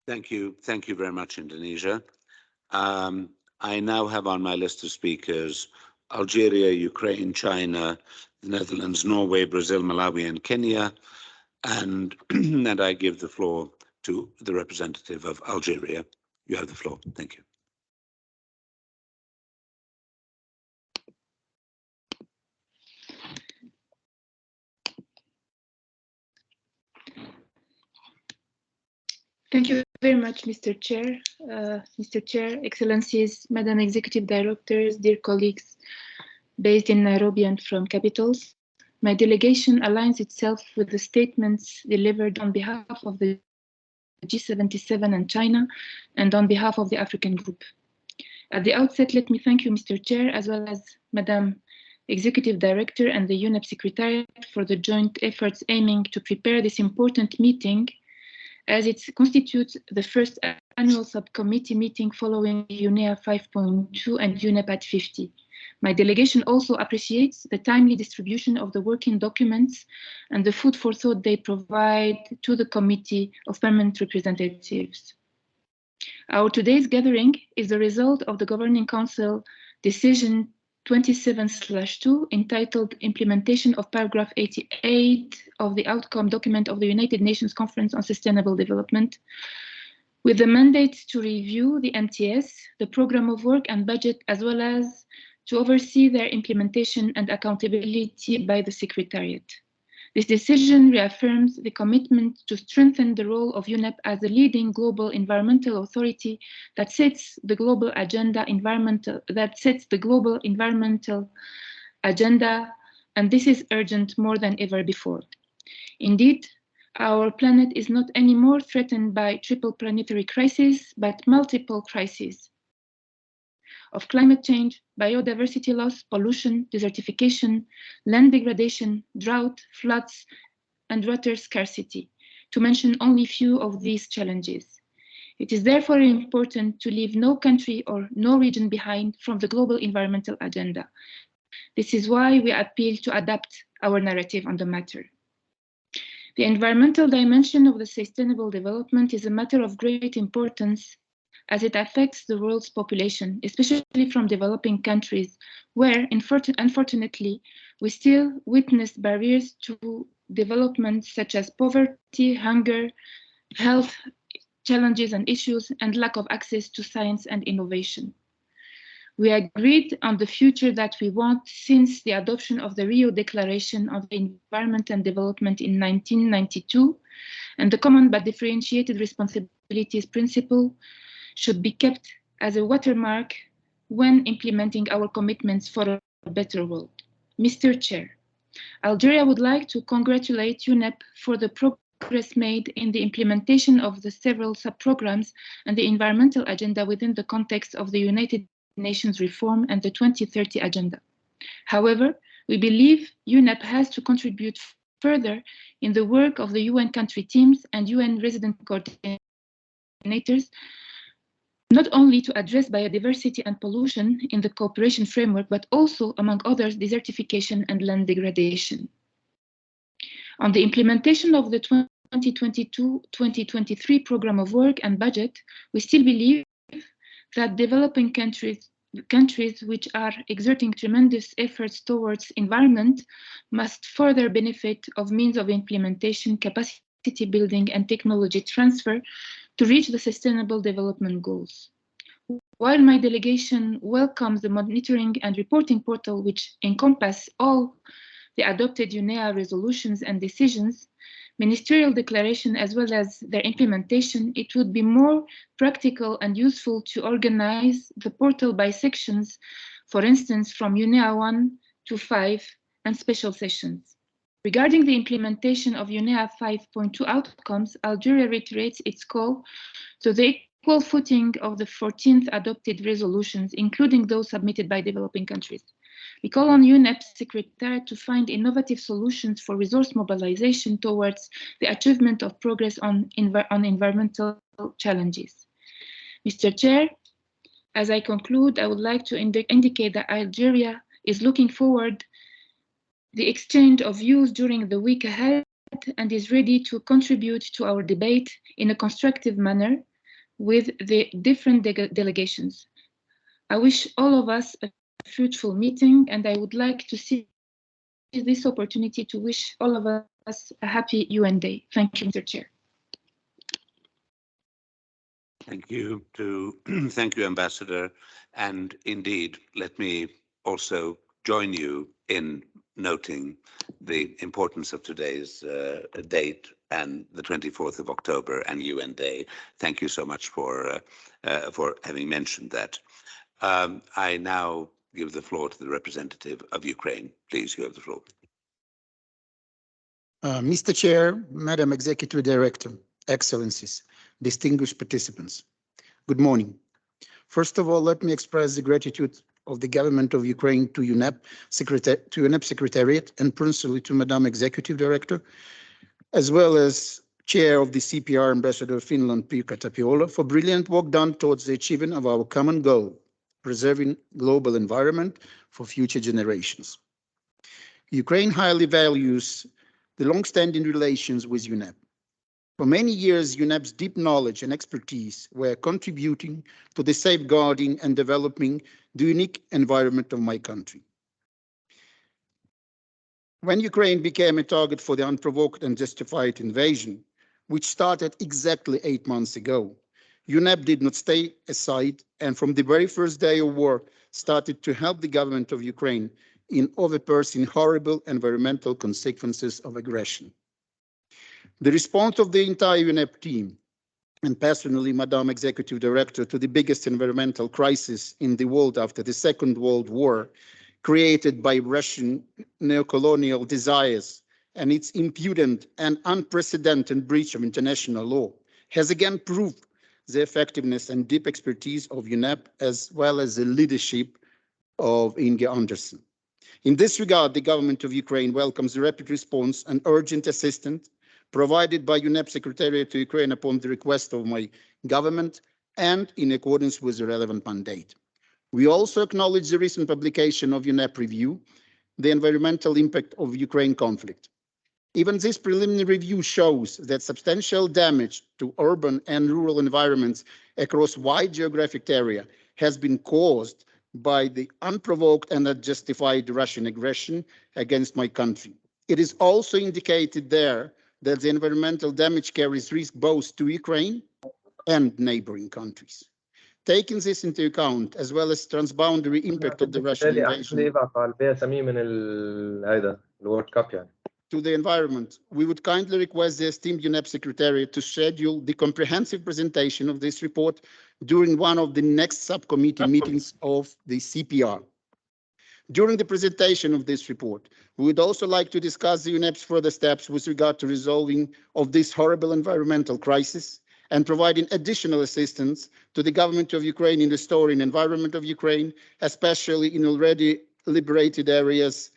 Thank you. Thank you very much, Indonesia. I now have on my list of speakers Algeria, Ukraine, China, the Netherlands, Norway, Brazil, Malawi, and Kenya. And I give the floor to the representative of Algeria. You have the floor. Thank you. Thank you very much, Mr. Chair. Mr. Chair, Excellencies, Madam Executive Directors, dear colleagues based in Nairobi and from capitals. My delegation aligns itself with the statements delivered on behalf of the G77 and China and on behalf of the African Group. At the outset, let me thank you, Mr. Chair, as well as Madam Executive Director and the UNEP Secretariat for the joint efforts aiming to prepare this important meeting, as it constitutes the first annual subcommittee meeting following UNEA 5.2 and UNEP at 50. My delegation also appreciates the timely distribution of the working documents and the food for thought they provide to the Committee of Permanent Representatives. Our today's gathering is the result of the Governing Council Decision 27/2 entitled Implementation of Paragraph 88 of the Outcome Document of the United Nations Conference on Sustainable Development, with the mandate to review the MTS, the program of work and budget, as well as to oversee their implementation and accountability by the Secretariat. This decision reaffirms the commitment to strengthen the role of UNEP as a leading global environmental authority that sets the global environmental agenda, and this is urgent more than ever before. Indeed, our planet is not anymore threatened by triple planetary crises, but multiple crises of climate change, biodiversity loss, pollution, desertification, land degradation, drought, floods, and water scarcity, to mention only a few of these challenges. It is therefore important to leave no country or no region behind from the global environmental agenda. This is why we appeal to adapt our narrative on the matter. The environmental dimension of the sustainable development is a matter of great importance as it affects the world's population, especially from developing countries, where, unfortunately, we still witness barriers to development such as poverty, hunger, health challenges and issues, and lack of access to science and innovation. We agreed on the future that we want since the adoption of the Rio Declaration on Environment and Development in 1992, and the common but differentiated responsibilities principle should be kept as a watermark when implementing our commitments for a better world. Mr. Chair, Algeria would like to congratulate UNEP for the progress made in the implementation of the several sub-programs and the environmental agenda within the context of the United Nations reform and the 2030 agenda. However, we believe UNEP has to contribute further in the work of the UN country teams and UN resident coordinators, not only to address biodiversity and pollution in the cooperation framework, but also, among others, desertification and land degradation. On the implementation of the 2022-2023 program of work and budget, we still believe that developing countries which are exerting tremendous efforts towards environment must further benefit of means of implementation, capacity building, and technology transfer to reach the Sustainable Development Goals. While my delegation welcomes the monitoring and reporting portal, which encompass all the adopted UNEA resolutions and decisions, ministerial declaration as well as their implementation, it would be more practical and useful to organize the portal by sections, for instance, from UNEA 1 to 5 and special sessions. Regarding the implementation of UNEA 5.2 outcomes, Algeria reiterates its call to the equal footing of the 14th adopted resolutions, including those submitted by developing countries. We call on UNEP Secretariat to find innovative solutions for resource mobilization towards the achievement of progress on environmental challenges. Mr. Chair, as I conclude, I would like to indicate that Algeria is looking forward the exchange of views during the week ahead and is ready to contribute to our debate in a constructive manner with the different delegations. I wish all of us a fruitful meeting, and I would like to see this opportunity to wish all of us a happy UN Day. Thank you, Mr. Chair. Thank you, Ambassador. And indeed, let me also join you in noting the importance of today's date and the 24th of October and UN Day. Thank you so much for having mentioned that. I now give the floor to the representative of Ukraine. Please, you have the floor. Mr. Chair, Madam Executive Director, Excellencies, distinguished participants, good morning. First of all, let me express the gratitude of the government of Ukraine to UNEP Secretariat and personally to Madam Executive Director, as well as Chair of the CPR Ambassador of Finland, Pirkka Tapiola, for brilliant work done towards the achievement of our common goal, preserving global environment for future generations. Ukraine highly values the long-standing relations with UNEP. For many years, UNEP's deep knowledge and expertise were contributing to the safeguarding and developing the unique environment of my country. When Ukraine became a target for the unprovoked and justified invasion, which started exactly 8 months ago, UNEP did not stay aside and from the very first day of war started to help the government of Ukraine in overseeing horrible environmental consequences of aggression. The response of the entire UNEP team, and personally Madam Executive Director, to the biggest environmental crisis in the world after the Second World War, created by Russian neocolonial desires and its impudent and unprecedented breach of international law, has again proved the effectiveness and deep expertise of UNEP, as well as the leadership of Inge Andersen. In this regard, the government of Ukraine welcomes the rapid response and urgent assistance provided by UNEP Secretariat to Ukraine upon the request of my government and in accordance with the relevant mandate. We also acknowledge the recent publication of UNEP review, the environmental impact of Ukraine conflict. Even this preliminary review shows that substantial damage to urban and rural environments across wide geographic area has been caused by the unprovoked and unjustified Russian aggression against my country. It is also indicated there that the environmental damage carries risk both to Ukraine and neighboring countries. Taking this into account, as well as transboundary impact of the Russian invasion to the environment, we would kindly request the esteemed UNEP Secretariat to schedule the comprehensive presentation of this report during one of the next subcommittee meetings of the CPR. During the presentation of this report, we would also like to discuss the UNEP's further steps with regard to resolving of this horrible environmental crisis and providing additional assistance to the government of Ukraine in restoring environment of Ukraine, especially in already liberated areas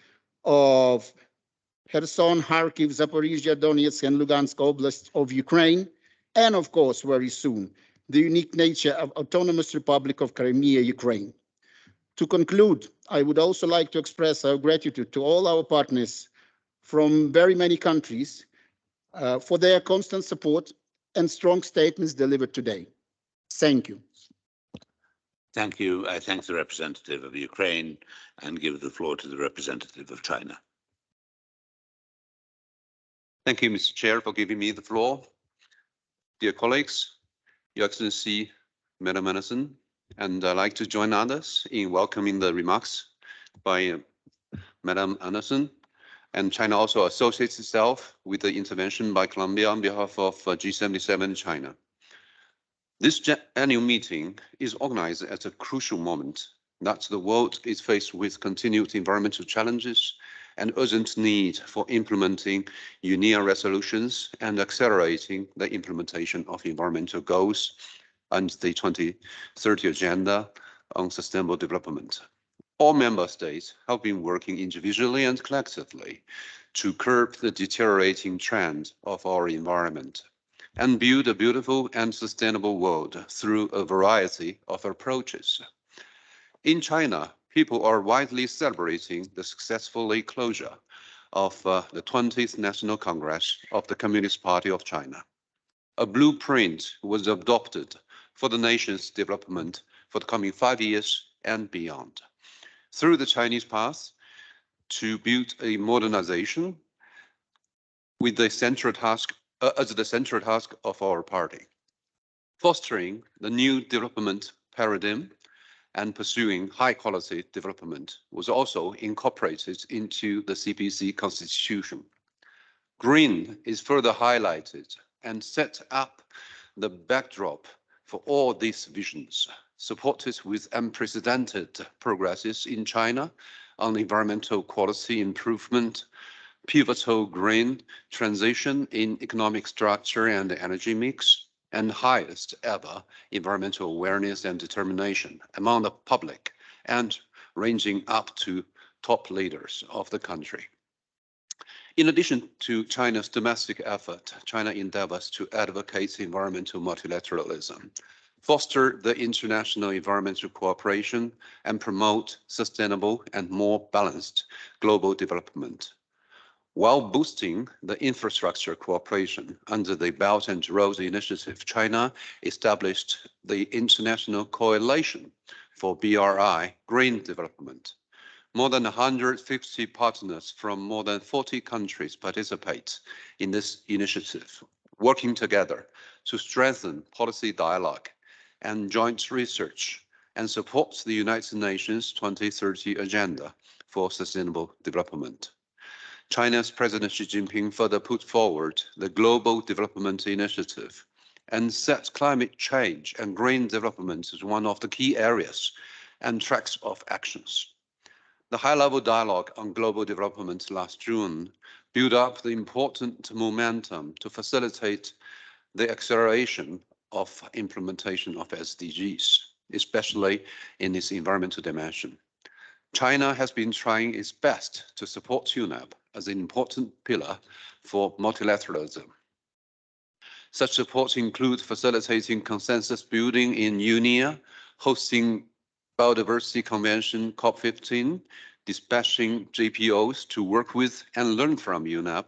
of Kherson, Kharkiv, Zaporizhia, Donetsk, and Lugansk Oblast of Ukraine, and of course, very soon, the unique nature of Autonomous Republic of Crimea, Ukraine. To conclude, I would also like to express our gratitude to all our partners from very many countries for their constant support and strong statements delivered today. Thank you. Thank you. I thank the representative of Ukraine and give the floor to the representative of China. Thank you, Mr. Chair, for giving me the floor. Dear colleagues, Your Excellency, Madam Andersen, and I'd like to join others in welcoming the remarks by Madam Andersen. And China also associates itself with the intervention by Colombia on behalf of G77 China. This annual meeting is organized at a crucial moment that the world is faced with continued environmental challenges and urgent need for implementing UNEA resolutions and accelerating the implementation of environmental goals and the 2030 Agenda on Sustainable Development. All member states have been working individually and collectively to curb the deteriorating trend of our environment and build a beautiful and sustainable world through a variety of approaches. In China, people are widely celebrating the successful closure of the 20th National Congress of the Communist Party of China. A blueprint was adopted for the nation's development for the coming 5 years and beyond, through the Chinese path to build a modernization with the central task as the central task of our party, fostering the new development paradigm and pursuing high-quality development was also incorporated into the CPC constitution. Green is further highlighted and set up the backdrop for all these visions, supported with unprecedented progresses in China on environmental quality improvement, pivotal green transition in economic structure and energy mix, and highest ever environmental awareness and determination among the public and ranging up to top leaders of the country. In addition to China's domestic effort, China endeavors to advocate environmental multilateralism, foster the international environmental cooperation, and promote sustainable and more balanced global development. While boosting the infrastructure cooperation under the Belt and Road Initiative, China established the International Coalition for BRI Green Development. More than 150 partners from more than 40 countries participate in this initiative, working together to strengthen policy dialogue and joint research and support the United Nations 2030 Agenda for Sustainable Development. China's President Xi Jinping further put forward the Global Development Initiative and set climate change and green development as one of the key areas and tracks of actions. The high-level dialogue on global development last June built up the important momentum to facilitate the acceleration of implementation of SDGs, especially in its environmental dimension. China has been trying its best to support UNEP as an important pillar for multilateralism. Such support includes facilitating consensus building in UNEA, hosting Biodiversity Convention COP15, dispatching JPOs to work with and learn from UNEP,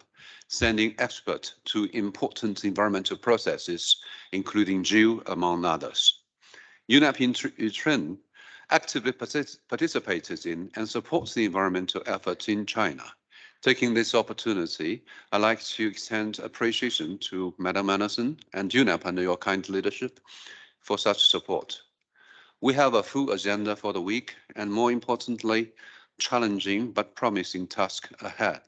sending experts to important environmental processes, including GEO, among others. UNEP in turn actively participated in and supports the environmental efforts in China. Taking this opportunity, I'd like to extend appreciation to Madam Anderson and UNEP under your kind leadership for such support. We have a full agenda for the week and, more importantly, challenging but promising task ahead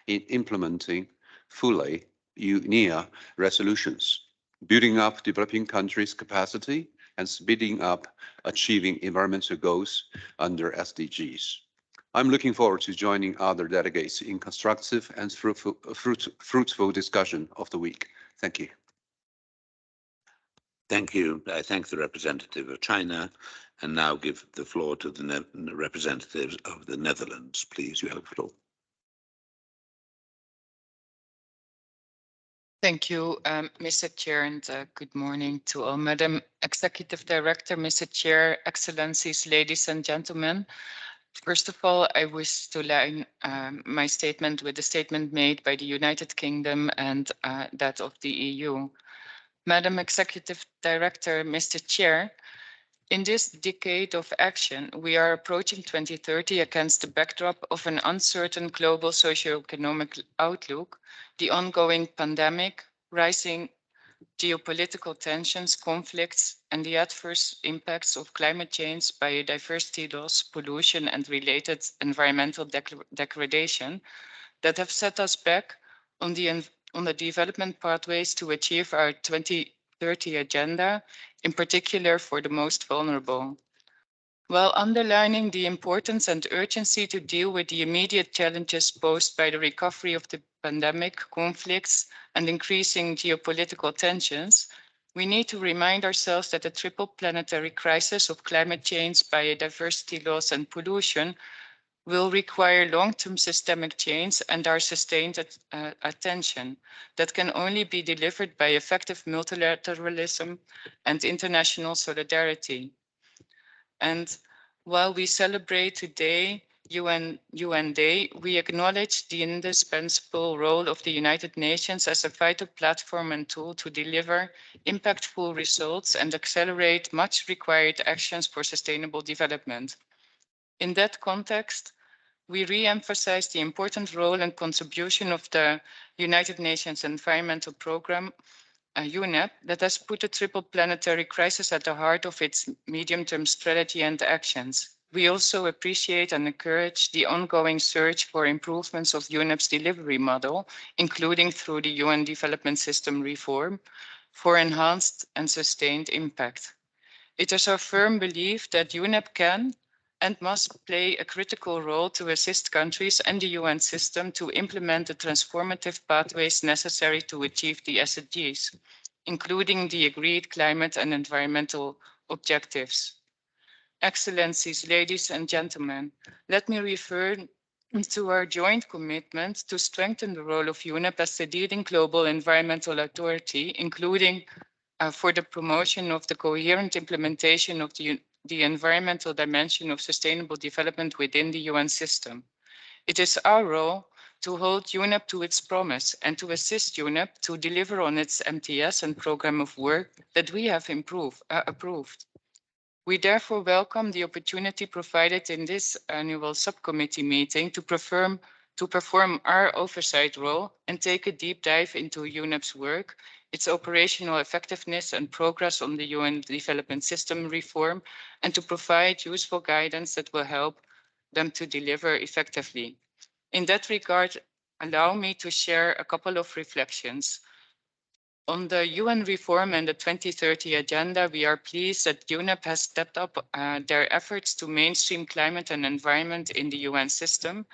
in implementing fully UNEA resolutions, building up developing countries' capacity and speeding up achieving environmental goals under SDGs. I'm looking forward to joining other delegates in constructive and fruitful discussion of the week. Thank you. Thank you. I thank the representative of China and now give the floor to the representatives of the Netherlands. Please, you have the floor. Thank you, Mr. Chair, and good morning to all. Madam Executive Director, Mr. Chair, Excellencies, ladies and gentlemen. First of all, I wish to align my statement with the statement made by the United Kingdom and that of the EU. Madam Executive Director, Mr. Chair, in this decade of action, we are approaching 2030 against the backdrop of an uncertain global socio-economic outlook, the ongoing pandemic, rising geopolitical tensions, conflicts, and the adverse impacts of climate change, biodiversity loss, pollution, and related environmental degradation that have set us back on the development pathways to achieve our 2030 agenda, in particular for the most vulnerable. While underlining the importance and urgency to deal with the immediate challenges posed by the recovery of the pandemic, conflicts, and increasing geopolitical tensions, we need to remind ourselves that the triple planetary crisis of climate change, biodiversity loss, and pollution will require long-term systemic change and our sustained attention that can only be delivered by effective multilateralism and international solidarity. And while we celebrate today UN Day, we acknowledge the indispensable role of the United Nations as a vital platform and tool to deliver impactful results and accelerate much required actions for sustainable development. In that context, we re-emphasize the important role and contribution of the United Nations Environmental Programme, UNEP, that has put the triple planetary crisis at the heart of its medium-term strategy and actions. We also appreciate and encourage the ongoing search for improvements of UNEP's delivery model, including through the UN Development System reform, for enhanced and sustained impact. It is our firm belief that UNEP can and must play a critical role to assist countries and the UN system to implement the transformative pathways necessary to achieve the SDGs, including the agreed climate and environmental objectives. Excellencies, ladies and gentlemen, let me refer to our joint commitment to strengthen the role of UNEP as the leading global environmental authority, including for the promotion of the coherent implementation of the environmental dimension of sustainable development within the UN system. It is our role to hold UNEP to its promise and to assist UNEP to deliver on its MTS and program of work that we have approved. We therefore welcome the opportunity provided in this annual subcommittee meeting to perform our oversight role and take a deep dive into UNEP's work, its operational effectiveness and progress on the UN Development System reform, and to provide useful guidance that will help them to deliver effectively. In that regard, allow me to share a couple of reflections. On the UN reform and the 2030 agenda, we are pleased that UNEP has stepped up their efforts to mainstream climate and environment in the UN system,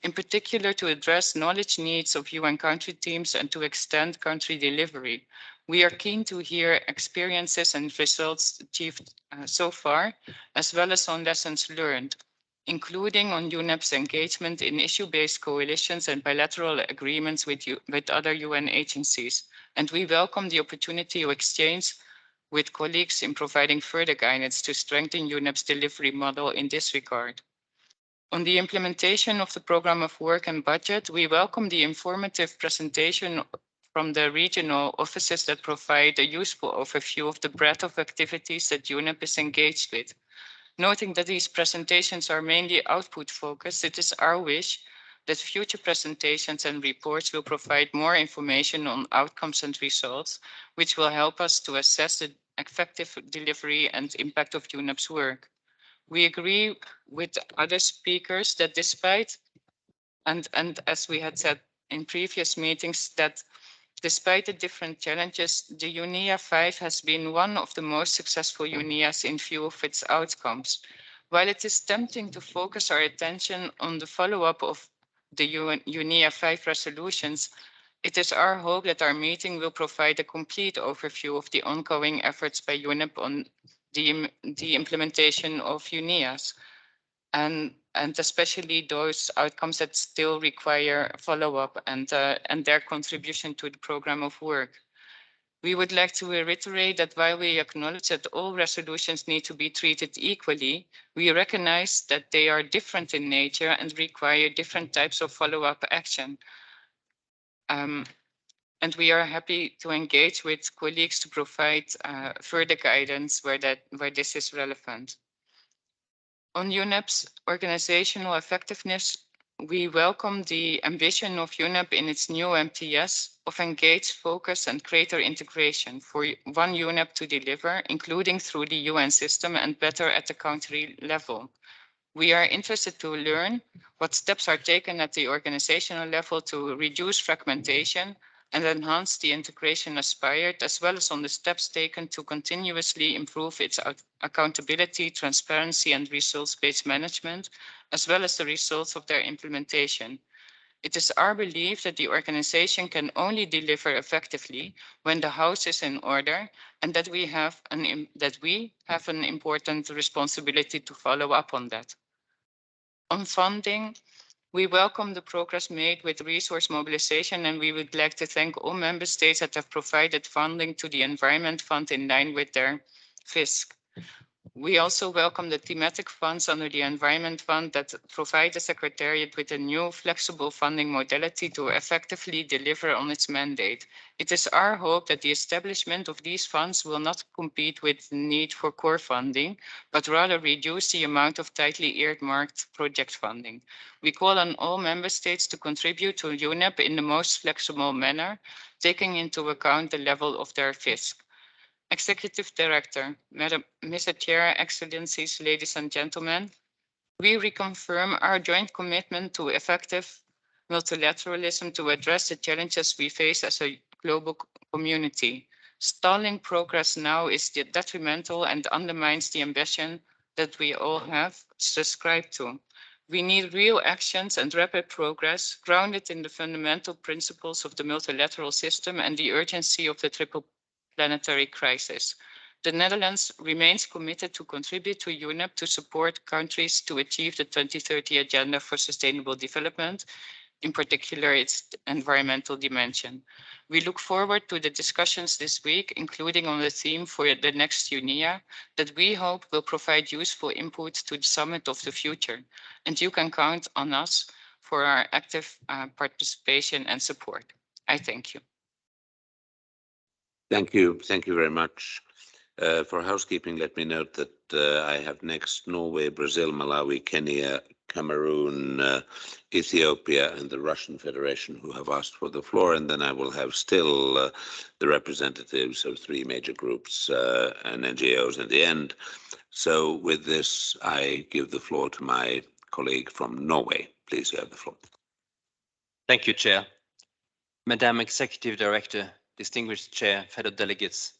in particular to address knowledge needs of UN country teams and to extend country delivery. We are keen to hear experiences and results achieved so far, as well as on lessons learned, including on UNEP's engagement in issue-based coalitions and bilateral agreements with other UN agencies. And we welcome the opportunity to exchange with colleagues in providing further guidance to strengthen UNEP's delivery model in this regard. On the implementation of the program of work and budget, we welcome the informative presentation from the regional offices that provide a useful overview of the breadth of activities that UNEP is engaged with. Noting that these presentations are mainly output focused, it is our wish that future presentations and reports will provide more information on outcomes and results, which will help us to assess the effective delivery and impact of UNEP's work. We agree with other speakers that despite, and as we had said in previous meetings, that despite the different challenges, the UNEA 5 has been one of the most successful UNEAs in view of its outcomes. While it is tempting to focus our attention on the follow-up of the UNEA 5 resolutions, it is our hope that our meeting will provide a complete overview of the ongoing efforts by UNEP on the implementation of UNEAs, and especially those outcomes that still require follow-up and their contribution to the program of work. We would like to reiterate that while we acknowledge that all resolutions need to be treated equally, we recognize that they are different in nature and require different types of follow-up action. And we are happy to engage with colleagues to provide further guidance where this is relevant. On UNEP's organizational effectiveness, we welcome the ambition of UNEP in its new MTS of engaged focus and greater integration for one UNEP to deliver, including through the UN system and better at the country level. We are interested to learn what steps are taken at the organizational level to reduce fragmentation and enhance the integration aspired, as well as on the steps taken to continuously improve its accountability, transparency, and results-based management, as well as the results of their implementation. It is our belief that the organization can only deliver effectively when the house is in order, and that we have an important responsibility to follow up on that. On funding, we welcome the progress made with resource mobilization, and we would like to thank all member states that have provided funding to the Environment Fund in line with their FISC. We also welcome the thematic funds under the Environment Fund that provide the Secretariat with a new flexible funding modality to effectively deliver on its mandate. It is our hope that the establishment of these funds will not compete with the need for core funding, but rather reduce the amount of tightly earmarked project funding. We call on all member states to contribute to UNEP in the most flexible manner, taking into account the level of their FISC. Executive Director, Mr. Chair, Excellencies, ladies and gentlemen, we reconfirm our joint commitment to effective multilateralism to address the challenges we face as a global community. Stalling progress now is detrimental and undermines the ambition that we all have subscribed to. We need real actions and rapid progress grounded in the fundamental principles of the multilateral system and the urgency of the triple planetary crisis. The Netherlands remains committed to contribute to UNEP to support countries to achieve the 2030 Agenda for Sustainable Development, in particular its environmental dimension. We look forward to the discussions this week, including on the theme for the next UNEA, that we hope will provide useful input to the summit of the future. And you can count on us for our active participation and support. I thank you. Thank you. Thank you very much. For housekeeping, let me note that I have next Norway, Brazil, Malawi, Kenya, Cameroon, Ethiopia, and the Russian Federation who have asked for the floor. And then I will have still the representatives of three major groups and NGOs at the end. So with this, I give the floor to my colleague from Norway. Please, you have the floor. Thank you, Chair. Madam Executive Director, distinguished Chair, fellow delegates.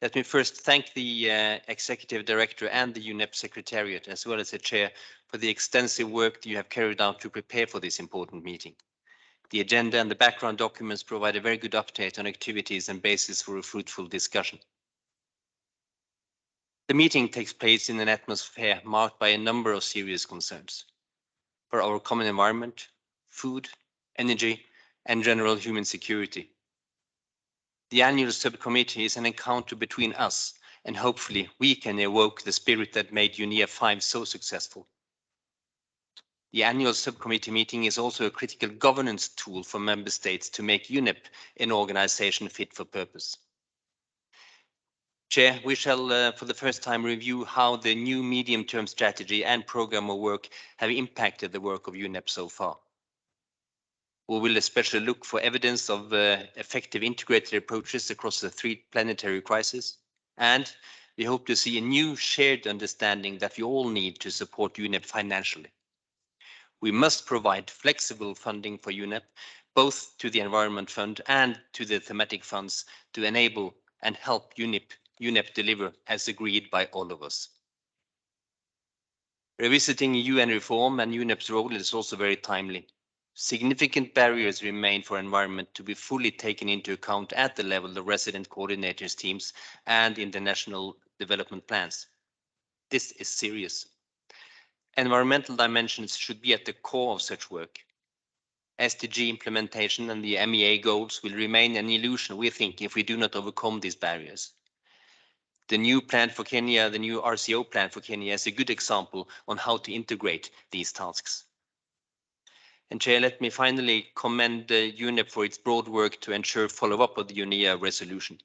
Let me first thank the Executive Director and the UNEP Secretariat, as well as the Chair, for the extensive work that you have carried out to prepare for this important meeting. The agenda and the background documents provide a very good update on activities and basis for a fruitful discussion. The meeting takes place in an atmosphere marked by a number of serious concerns for our common environment, food, energy, and general human security. The annual subcommittee is an encounter between us, and hopefully we can evoke the spirit that made UNEA 5 so successful. The annual subcommittee meeting is also a critical governance tool for member states to make UNEP an organization fit for purpose. Chair, we shall for the first time review how the new medium-term strategy and program of work have impacted the work of UNEP so far. We will especially look for evidence of effective integrated approaches across the three planetary crises, and we hope to see a new shared understanding that we all need to support UNEP financially. We must provide flexible funding for UNEP, both to the Environment Fund and to the thematic funds, to enable and help UNEP deliver as agreed by all of us. Revisiting UN reform and UNEP's role is also very timely. Significant barriers remain for environment to be fully taken into account at the level of resident coordinators teams and in the national development plans. This is serious. Environmental dimensions should be at the core of such work. SDG implementation and the MEA goals will remain an illusion, we think, if we do not overcome these barriers. The new plan for Kenya, the new RCO plan for Kenya, is a good example on how to integrate these tasks. And Chair, let me finally commend UNEP for its broad work to ensure follow-up of the UNEA resolution.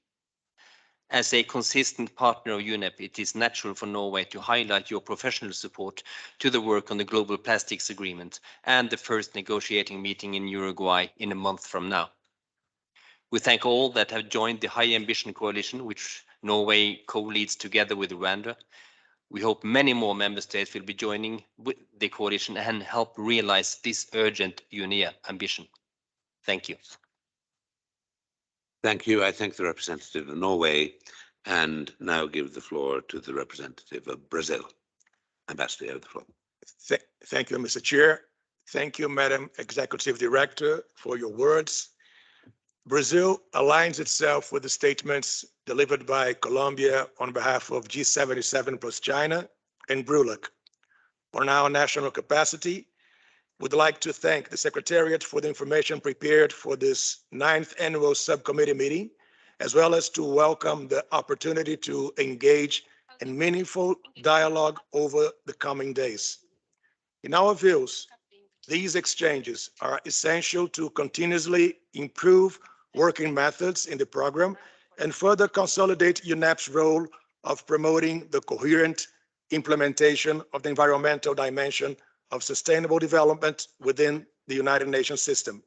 As a consistent partner of UNEP, it is natural for Norway to highlight your professional support to the work on the Global Plastics Agreement and the first negotiating meeting in Uruguay in a month from now. We thank all that have joined the High Ambition Coalition, which Norway co-leads together with Rwanda. We hope many more member states will be joining with the coalition and help realize this urgent UNEA ambition. Thank you. Thank you. I thank the representative of Norway and now give the floor to the representative of Brazil. Ambassador, you have the floor. Thank you, Mr. Chair. Thank you, Madam Executive Director, for your words. Brazil aligns itself with the statements delivered by Colombia on behalf of G77 plus China and BRULAC. On our national capacity, we'd like to thank the Secretariat for the information prepared for this 9th annual subcommittee meeting, as well as to welcome the opportunity to engage in meaningful dialogue over the coming days. In our views, these exchanges are essential to continuously improve working methods in the program and further consolidate UNEP's role of promoting the coherent implementation of the environmental dimension of sustainable development within the United Nations system.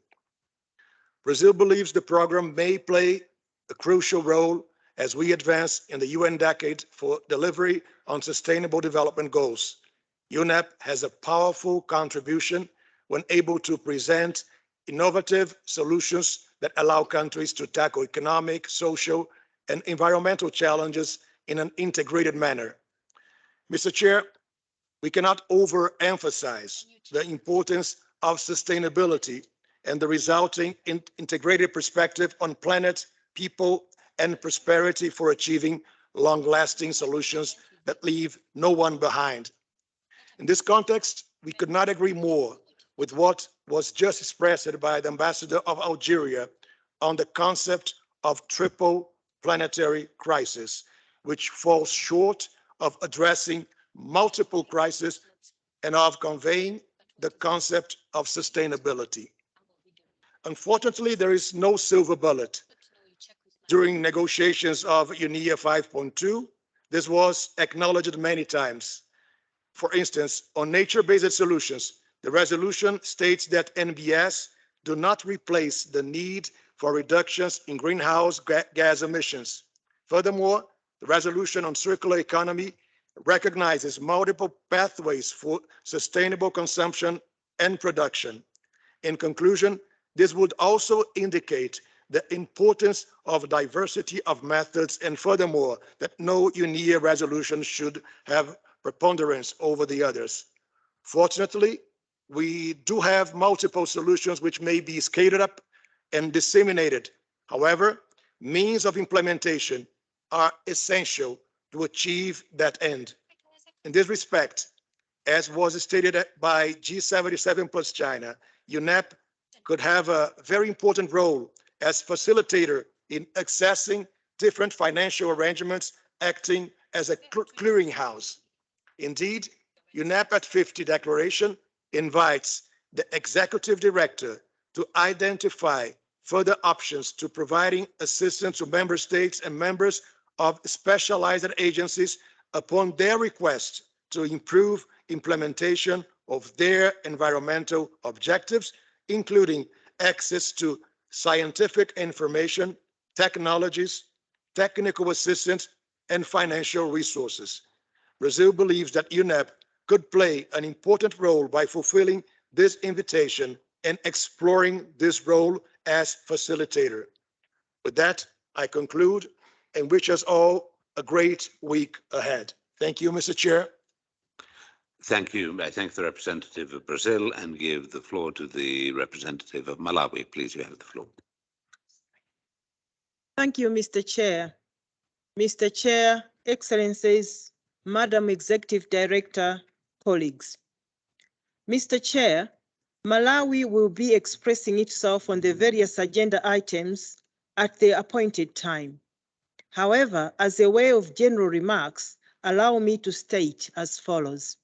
Brazil believes the program may play a crucial role as we advance in the UN decade for delivery on sustainable development goals. UNEP has a powerful contribution when able to present innovative solutions that allow countries to tackle economic, social, and environmental challenges in an integrated manner. Mr. Chair, we cannot overemphasize the importance of sustainability and the resulting integrated perspective on planet, people, and prosperity for achieving long-lasting solutions that leave no one behind. In this context, we could not agree more with what was just expressed by the Ambassador of Algeria on the concept of triple planetary crisis, which falls short of addressing multiple crises and of conveying the concept of sustainability. Unfortunately, there is no silver bullet. During negotiations of UNEA 5.2, this was acknowledged many times. For instance, on nature-based solutions, the resolution states that NBS do not replace the need for reductions in greenhouse gas emissions. Furthermore, the resolution on circular economy recognizes multiple pathways for sustainable consumption and production. In conclusion, this would also indicate the importance of diversity of methods and furthermore, that no UNEA resolution should have preponderance over the others. Fortunately, we do have multiple solutions which may be scaled up and disseminated. However, means of implementation are essential to achieve that end. In this respect, as was stated by G77 plus China, UNEP could have a very important role as facilitator in accessing different financial arrangements, acting as a clearinghouse. Indeed, UNEP at 50 declaration invites the executive director to identify further options to providing assistance to member states and members of specialized agencies upon their request to improve implementation of their environmental objectives, including access to scientific information, technologies, technical assistance, and financial resources. Brazil believes that UNEP could play an important role by fulfilling this invitation and exploring this role as facilitator. With that, I conclude and wish us all a great week ahead. Thank you, Mr. Chair. Thank you. I thank the representative of Brazil and give the floor to the representative of Malawi. Please, you have the floor. Thank you, Mr. Chair. Mr. Chair, Excellencies, Madam Executive Director, colleagues. Mr. Chair, Malawi will be expressing itself on the various agenda items at the appointed time. However, as a way of general remarks, allow me to state as follows.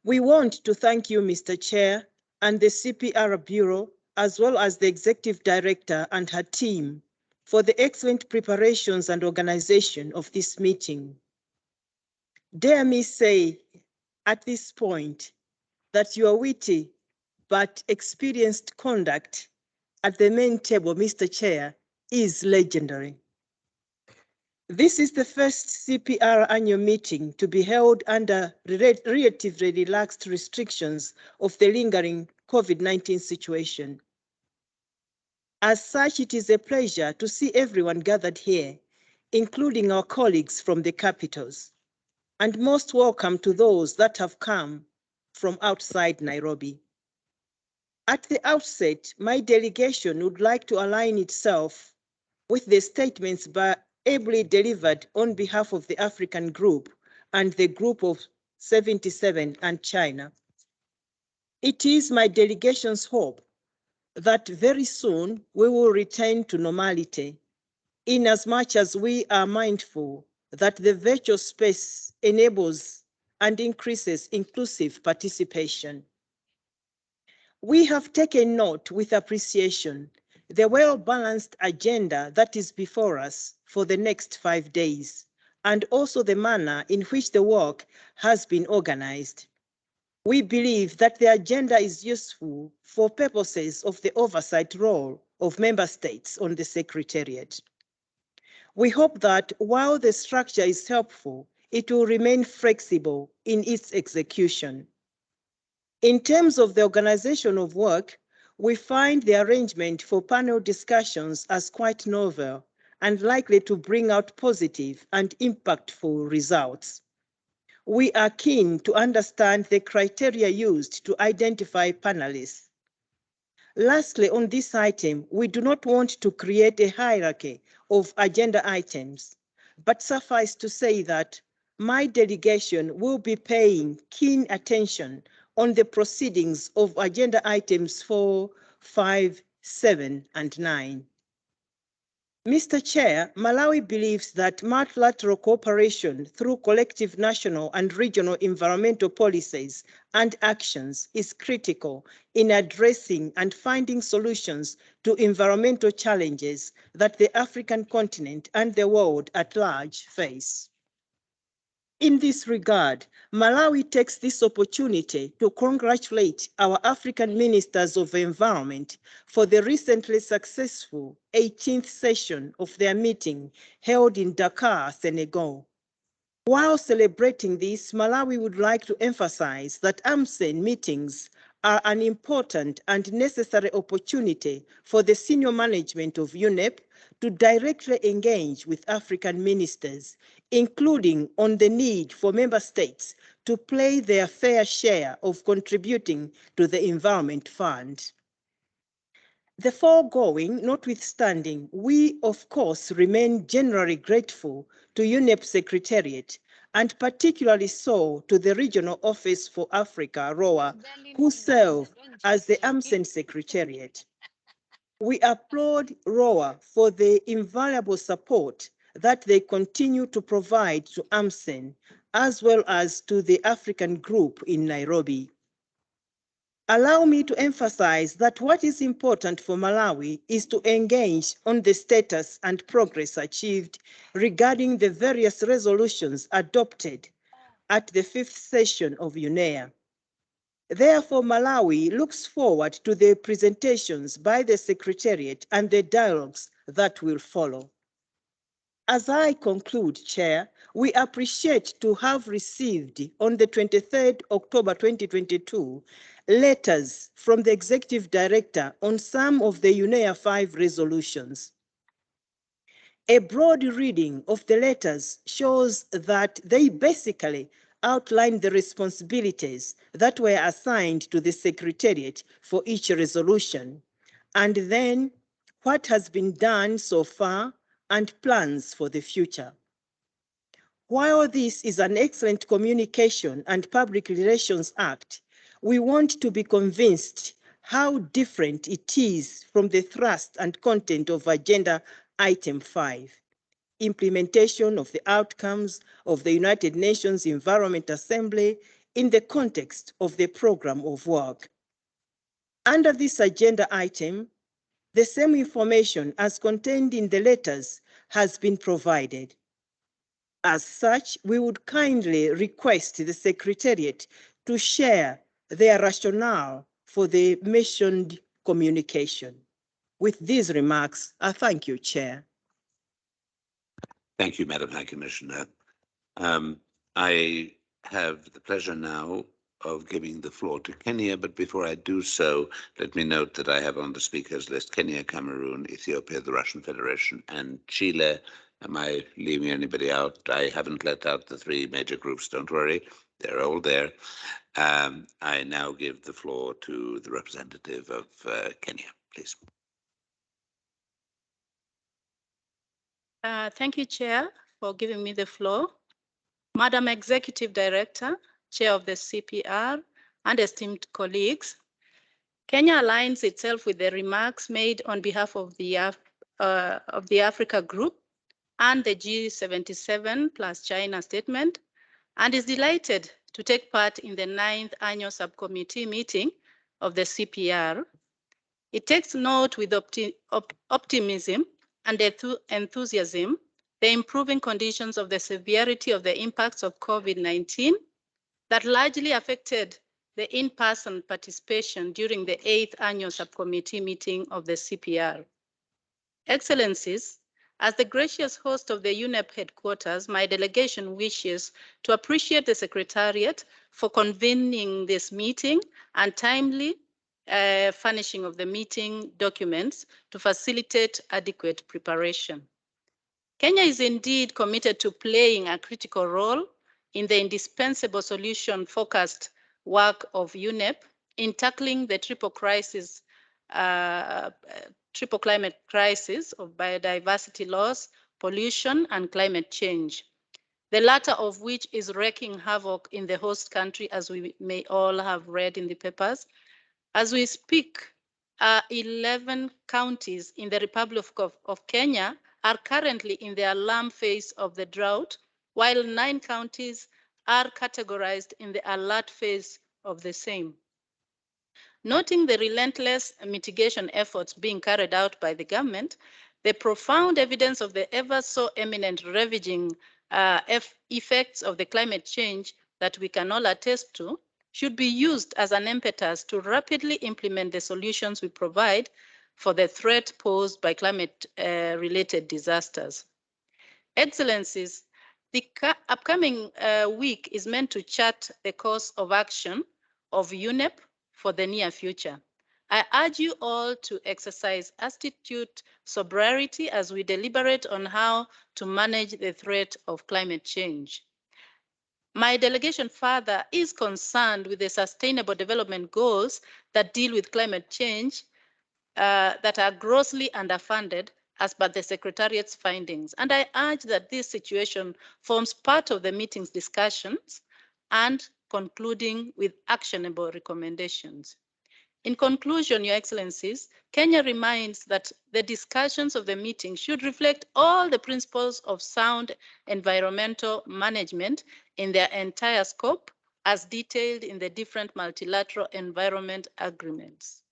We want to thank you, Mr. Chair, and the CPR Bureau, as well as the Executive Director and her team, for the excellent preparations and organization of this meeting. Dare me say at this point that your witty but experienced conduct at the main table, Mr. Chair, is legendary. This is the first CPR annual meeting to be held under relatively relaxed restrictions of the lingering COVID-19 situation. As such, it is a pleasure to see everyone gathered here, including our colleagues from the capitals, and most welcome to those that have come from outside Nairobi. At the outset, my delegation would like to align itself with the statements ably delivered on behalf of the African Group and the Group of 77 and China. It is my delegation's hope that very soon we will return to normality, inasmuch as we are mindful that the virtual space enables and increases inclusive participation. We have taken note with appreciation the well-balanced agenda that is before us for the next 5 days, and also the manner in which the work has been organized. We believe that the agenda is useful for purposes of the oversight role of member states on the Secretariat. We hope that while the structure is helpful, it will remain flexible in its execution. In terms of the organization of work, we find the arrangement for panel discussions as quite novel and likely to bring out positive and impactful results. We are keen to understand the criteria used to identify panelists. Lastly, on this item, we do not want to create a hierarchy of agenda items, but suffice to say that my delegation will be paying keen attention on the proceedings of agenda items 4, 5, 7, and 9. Mr. Chair, Malawi believes that multilateral cooperation through collective national and regional environmental policies and actions is critical in addressing and finding solutions to environmental challenges that the African continent and the world at large face. In this regard, Malawi takes this opportunity to congratulate our African Ministers of Environment for the recently successful 18th session of their meeting held in Dakar, Senegal. While celebrating this, Malawi would like to emphasize that AMCEN meetings are an important and necessary opportunity for the senior management of UNEP to directly engage with African ministers, including on the need for member states to play their fair share of contributing to the Environment Fund. The foregoing notwithstanding, we of course remain generally grateful to UNEP Secretariat, and particularly so to the Regional Office for Africa, ROA, who serve as the AMCEN Secretariat. We applaud ROA for the invaluable support that they continue to provide to AMCEN, as well as to the African Group in Nairobi. Allow me to emphasize that what is important for Malawi is to engage on the status and progress achieved regarding the various resolutions adopted at the 5th session of UNEA. Therefore, Malawi looks forward to the presentations by the Secretariat and the dialogues that will follow. As I conclude, Chair, we appreciate to have received on the 23rd October 2022 letters from the Executive Director on some of the UNEA 5 resolutions. A broad reading of the letters shows that they basically outline the responsibilities that were assigned to the Secretariat for each resolution, and then what has been done so far and plans for the future. While this is an excellent communication and public relations act, we want to be convinced how different it is from the thrust and content of Agenda Item 5, implementation of the outcomes of the United Nations Environment Assembly in the context of the program of work. Under this agenda item, the same information as contained in the letters has been provided. As such, we would kindly request the Secretariat to share their rationale for the mentioned communication. With these remarks, I thank you, Chair. Thank you, Madam High Commissioner. I have the pleasure now of giving the floor to Kenya, but before I do so, let me note that I have on the speakers list Kenya, Cameroon, Ethiopia, the Russian Federation, and Chile. Am I leaving anybody out? I haven't let out the three major groups, don't worry, they're all there. I now give the floor to the representative of Kenya, please. Thank you, Chair, for giving me the floor. Madam Executive Director, Chair of the CPR, and esteemed colleagues, Kenya aligns itself with the remarks made on behalf of the Africa Group and the G77 plus China statement, and is delighted to take part in the 9th annual subcommittee meeting of the CPR. It takes note with optimism and enthusiasm the improving conditions of the severity of the impacts of COVID-19 that largely affected the in-person participation during the 8th annual subcommittee meeting of the CPR. Excellencies, as the gracious host of the UNEP headquarters, my delegation wishes to appreciate the Secretariat for convening this meeting and timely furnishing of the meeting documents to facilitate adequate preparation. Kenya is indeed committed to playing a critical role in the indispensable solution-focused work of UNEP in tackling the triple climate crisis of biodiversity loss, pollution, and climate change, the latter of which is wreaking havoc in the host country, as we may all have read in the papers. As we speak, 11 counties in the Republic of Kenya are currently in the alarm phase of the drought, while 9 counties are categorized in the alert phase of the same. Noting the relentless mitigation efforts being carried out by the government, the profound evidence of the ever so eminent ravaging effects of the climate change that we can all attest to, should be used as an impetus to rapidly implement the solutions we provide for the threat posed by climate-related disasters. Excellencies, the upcoming week is meant to chart the course of action of UNEP for the near future. I urge you all to exercise astute sobriety as we deliberate on how to manage the threat of climate change. My delegation further is concerned with the sustainable development goals that deal with climate change that are grossly underfunded as per the Secretariat's findings. And I urge that this situation forms part of the meeting's discussions and concluding with actionable recommendations. In conclusion, Your Excellencies, Kenya reminds that the discussions of the meeting should reflect all the principles of sound environmental management in their entire scope, as detailed in the different multilateral environment agreements.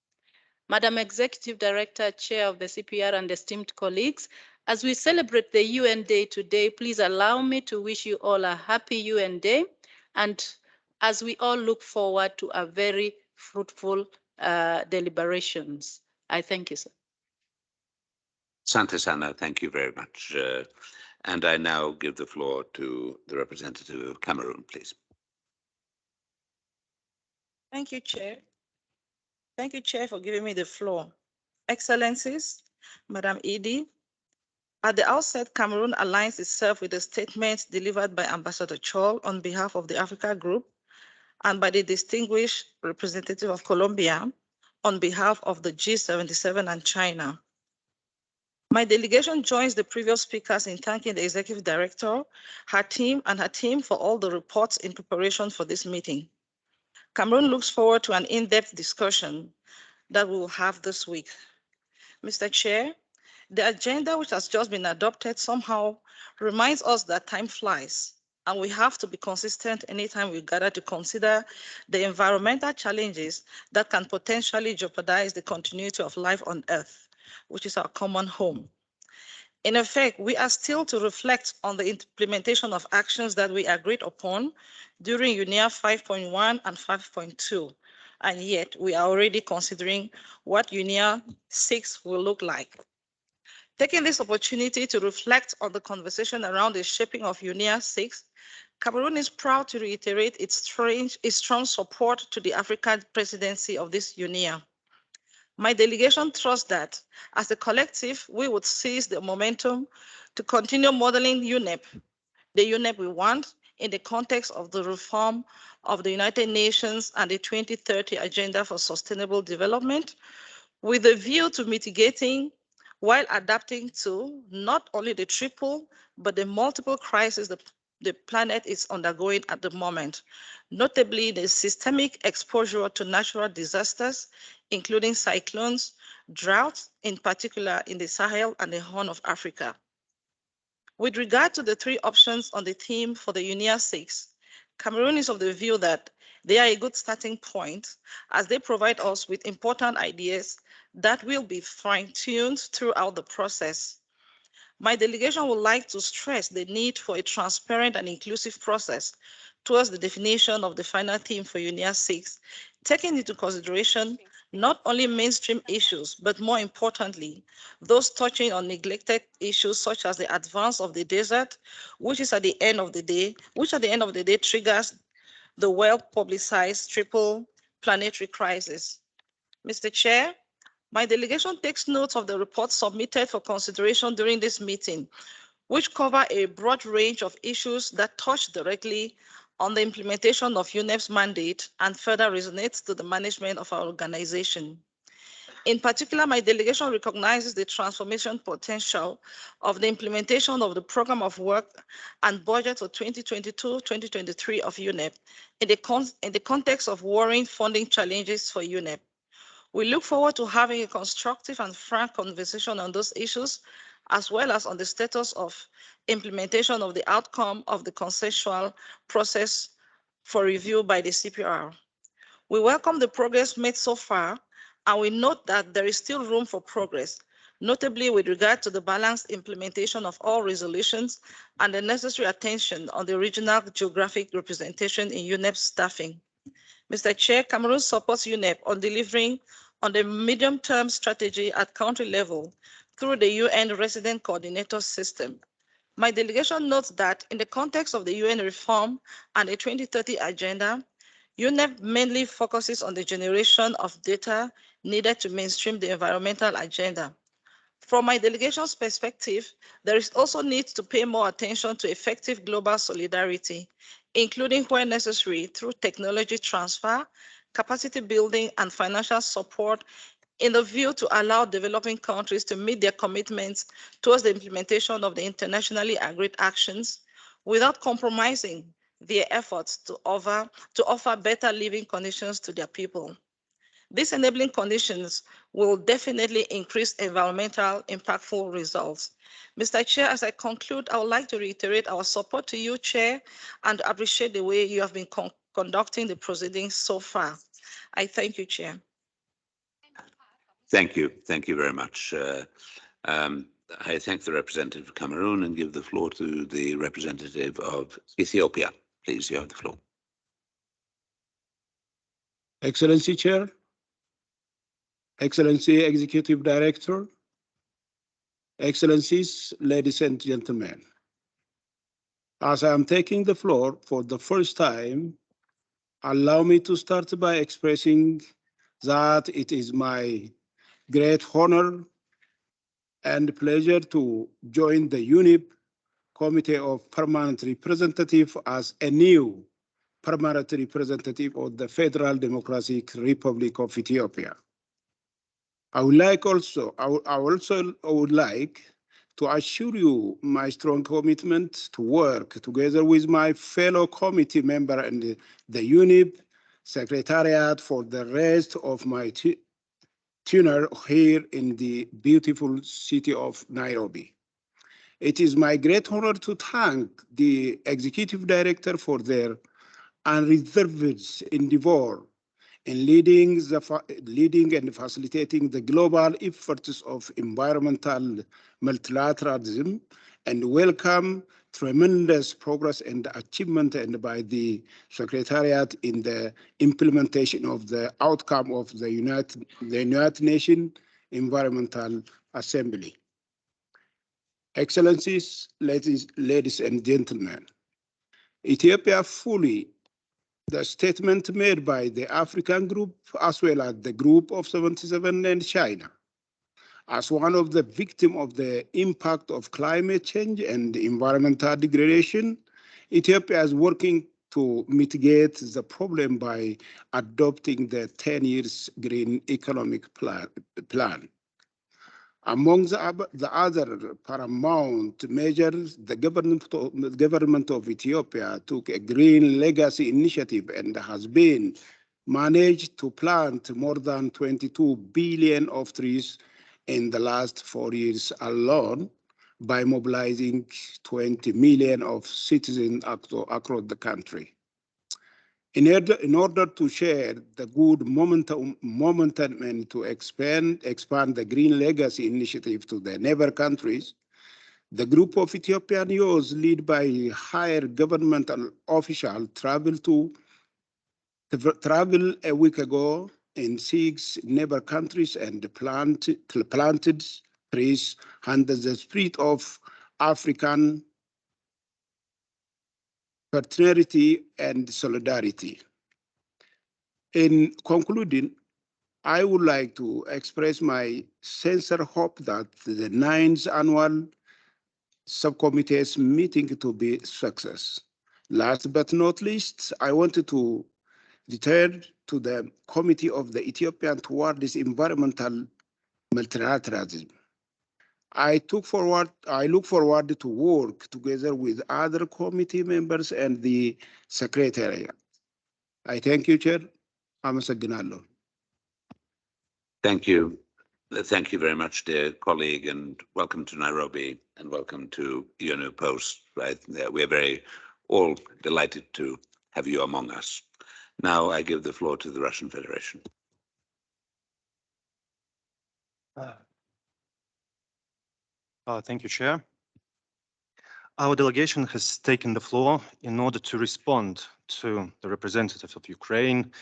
Madam Executive Director, Chair of the CPR, and esteemed colleagues, as we celebrate the UN Day today, please allow me to wish you all a happy UN Day, and as we all look forward to a very fruitful deliberations. I thank you, sir. Asante Sana, thank you very much. And I now give the floor to the representative of Cameroon, please. Thank you, Chair. Thank you, Chair, for giving me the floor. Excellencies, Madam Edie, at the outset, Cameroon aligns itself with the statement delivered by Ambassador Chol on behalf of the Africa Group and by the distinguished representative of Colombia on behalf of the G77 and China. My delegation joins the previous speakers in thanking the Executive Director, her team, and her team for all the reports in preparation for this meeting. Cameroon looks forward to an in-depth discussion that we will have this week. Mr. Chair, the agenda which has just been adopted somehow reminds us that time flies, and we have to be consistent anytime we gather to consider the environmental challenges that can potentially jeopardize the continuity of life on Earth, which is our common home. In effect, we are still to reflect on the implementation of actions that we agreed upon during UNEA 5.1 and 5.2, and yet we are already considering what UNEA 6 will look like. Taking this opportunity to reflect on the conversation around the shaping of UNEA 6, Cameroon is proud to reiterate its strong support to the African presidency of this UNEA. My delegation trusts that, as a collective, we would seize the momentum to continue modeling UNEP, the UNEP we want, in the context of the reform of the United Nations and the 2030 Agenda for Sustainable Development, with a view to mitigating while adapting to not only the triple, but the multiple crises the planet is undergoing at the moment, notably the systemic exposure to natural disasters, including cyclones, droughts, in particular in the Sahel and the Horn of Africa. With regard to the three options on the theme for the UNEA 6, Cameroon is of the view that they are a good starting point as they provide us with important ideas that will be fine-tuned throughout the process. My delegation would like to stress the need for a transparent and inclusive process towards the definition of the final theme for UNEA 6, taking into consideration not only mainstream issues, but more importantly, those touching on neglected issues such as the advance of the desert, which at the end of the day triggers the well-publicized triple planetary crisis. Mr. Chair, my delegation takes note of the report submitted for consideration during this meeting, which cover a broad range of issues that touch directly on the implementation of UNEP's mandate and further resonates to the management of our organization. In particular, my delegation recognizes the transformation potential of the implementation of the program of work and budget for 2022-2023 of UNEP in the context of worrying funding challenges for UNEP. We look forward to having a constructive and frank conversation on those issues, as well as on the status of implementation of the outcome of the consensual process for review by the CPR. We welcome the progress made so far, and we note that there is still room for progress, notably with regard to the balanced implementation of all resolutions and the necessary attention on the regional geographic representation in UNEP staffing. Mr. Chair, Cameroon supports UNEP on delivering on the medium-term strategy at country level through the UN Resident Coordinator System. My delegation notes that in the context of the UN reform and the 2030 Agenda, UNEP mainly focuses on the generation of data needed to mainstream the environmental agenda. From my delegation's perspective, there is also need to pay more attention to effective global solidarity, including where necessary through technology transfer, capacity building, and financial support in the view to allow developing countries to meet their commitments towards the implementation of the internationally agreed actions without compromising their efforts to offer better living conditions to their people. These enabling conditions will definitely increase environmental impactful results. Mr. Chair, as I conclude, I would like to reiterate our support to you, Chair, and appreciate the way you have been conducting the proceedings so far. I thank you, Chair. Thank you. Thank you very much. I thank the representative of Cameroon and give the floor to the representative of Ethiopia. Please, you have the floor. Excellency Chair, Excellency Executive Director, Excellencies, ladies and gentlemen. As I am taking the floor for the first time, allow me to start by expressing that it is my great honor and pleasure to join the UNEP Committee of Permanent Representative as a new permanent representative of the Federal Democratic Republic of Ethiopia. I would like to assure you my strong commitment to work together with my fellow committee member and the UNEP Secretariat for the rest of my tenure here in the beautiful city of Nairobi. It is my great honor to thank the Executive Director for their unreserved endeavor in leading and facilitating the global efforts of environmental multilateralism, and welcome tremendous progress and achievement and by the Secretariat in the implementation of the outcome of the United Nations Environmental Assembly. Excellencies, ladies and gentlemen, Ethiopia fully the statement made by the African group as well as the group of 77 and China. As one of the victims of the impact of climate change and environmental degradation, Ethiopia is working to mitigate the problem by adopting the 10 years green economic plan. Among the other paramount measures, the government of Ethiopia took a green legacy initiative and has been managed to plant more than 22 billion of trees in the last 4 years alone by mobilizing 20 million of citizens across the country. In order to share the good momentum and to expand the Green Legacy Initiative to the neighbor countries, the group of Ethiopian youths led by higher governmental officials traveled a week ago in 6 neighbor countries and planted trees under the spirit of African fraternity and solidarity. In concluding, I would like to express my sincere hope that the 9th annual subcommittee's meeting to be a success. Last but not least, I wanted to return to the Committee of the Ethiopian towards environmental multilateralism. I look forward to work together with other committee members and the Secretariat. I thank you, Chair. Amasaginalo. Thank you. Thank you very much, dear colleague, and welcome to Nairobi and welcome to your new post. Right, we're very all delighted to have you among us. Now I give the floor to the Russian Federation. Thank you, Chair. Our delegation has taken the floor in order to respond to the representative of Ukraine,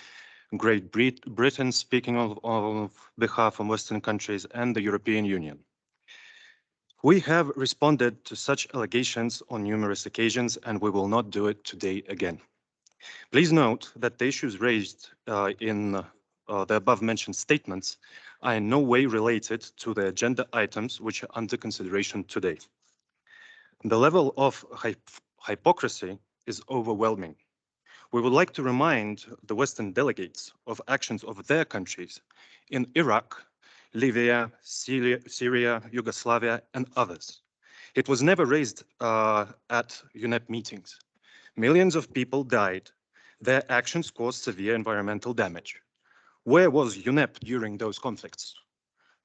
Great Britain speaking on behalf of Western countries and the European Union. We have responded to such allegations on numerous occasions, and we will not do it today again. Please note that the issues raised in the above-mentioned statements are in no way related to the agenda items which are under consideration today. The level of hypocrisy is overwhelming. We would like to remind the Western delegates of actions of their countries in Iraq, Libya, Syria, Yugoslavia, and others. It was never raised at UNEP meetings. Millions of people died. Their actions caused severe environmental damage. Where was UNEP during those conflicts?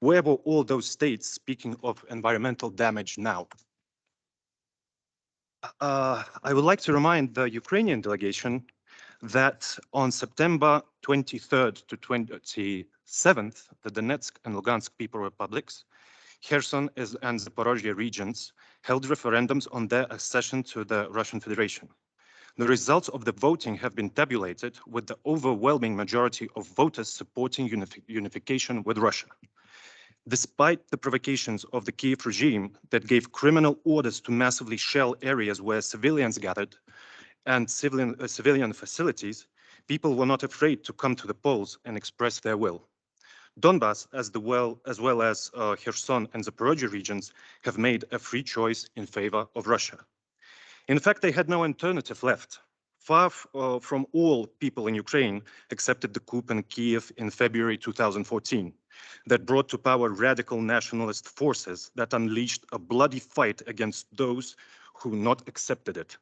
Where were all those states speaking of environmental damage now? I would like to remind the Ukrainian delegation that on September 23rd to 27th, the Donetsk and Lugansk People Republics, Kherson and Zaporozhye regions held referendums on their accession to the Russian Federation. The results of the voting have been tabulated with the overwhelming majority of voters supporting unification with Russia. Despite the provocations of the Kiev regime that gave criminal orders to massively shell areas where civilians gathered and civilian facilities, people were not afraid to come to the polls and express their will. Donbas, as well as Kherson and Zaporozhye regions, have made a free choice in favor of Russia. In fact, they had no alternative left. Far from all people in Ukraine accepted the coup in Kiev in February 2014 that brought to power radical nationalist forces that unleashed a bloody fight against those who not accepted it.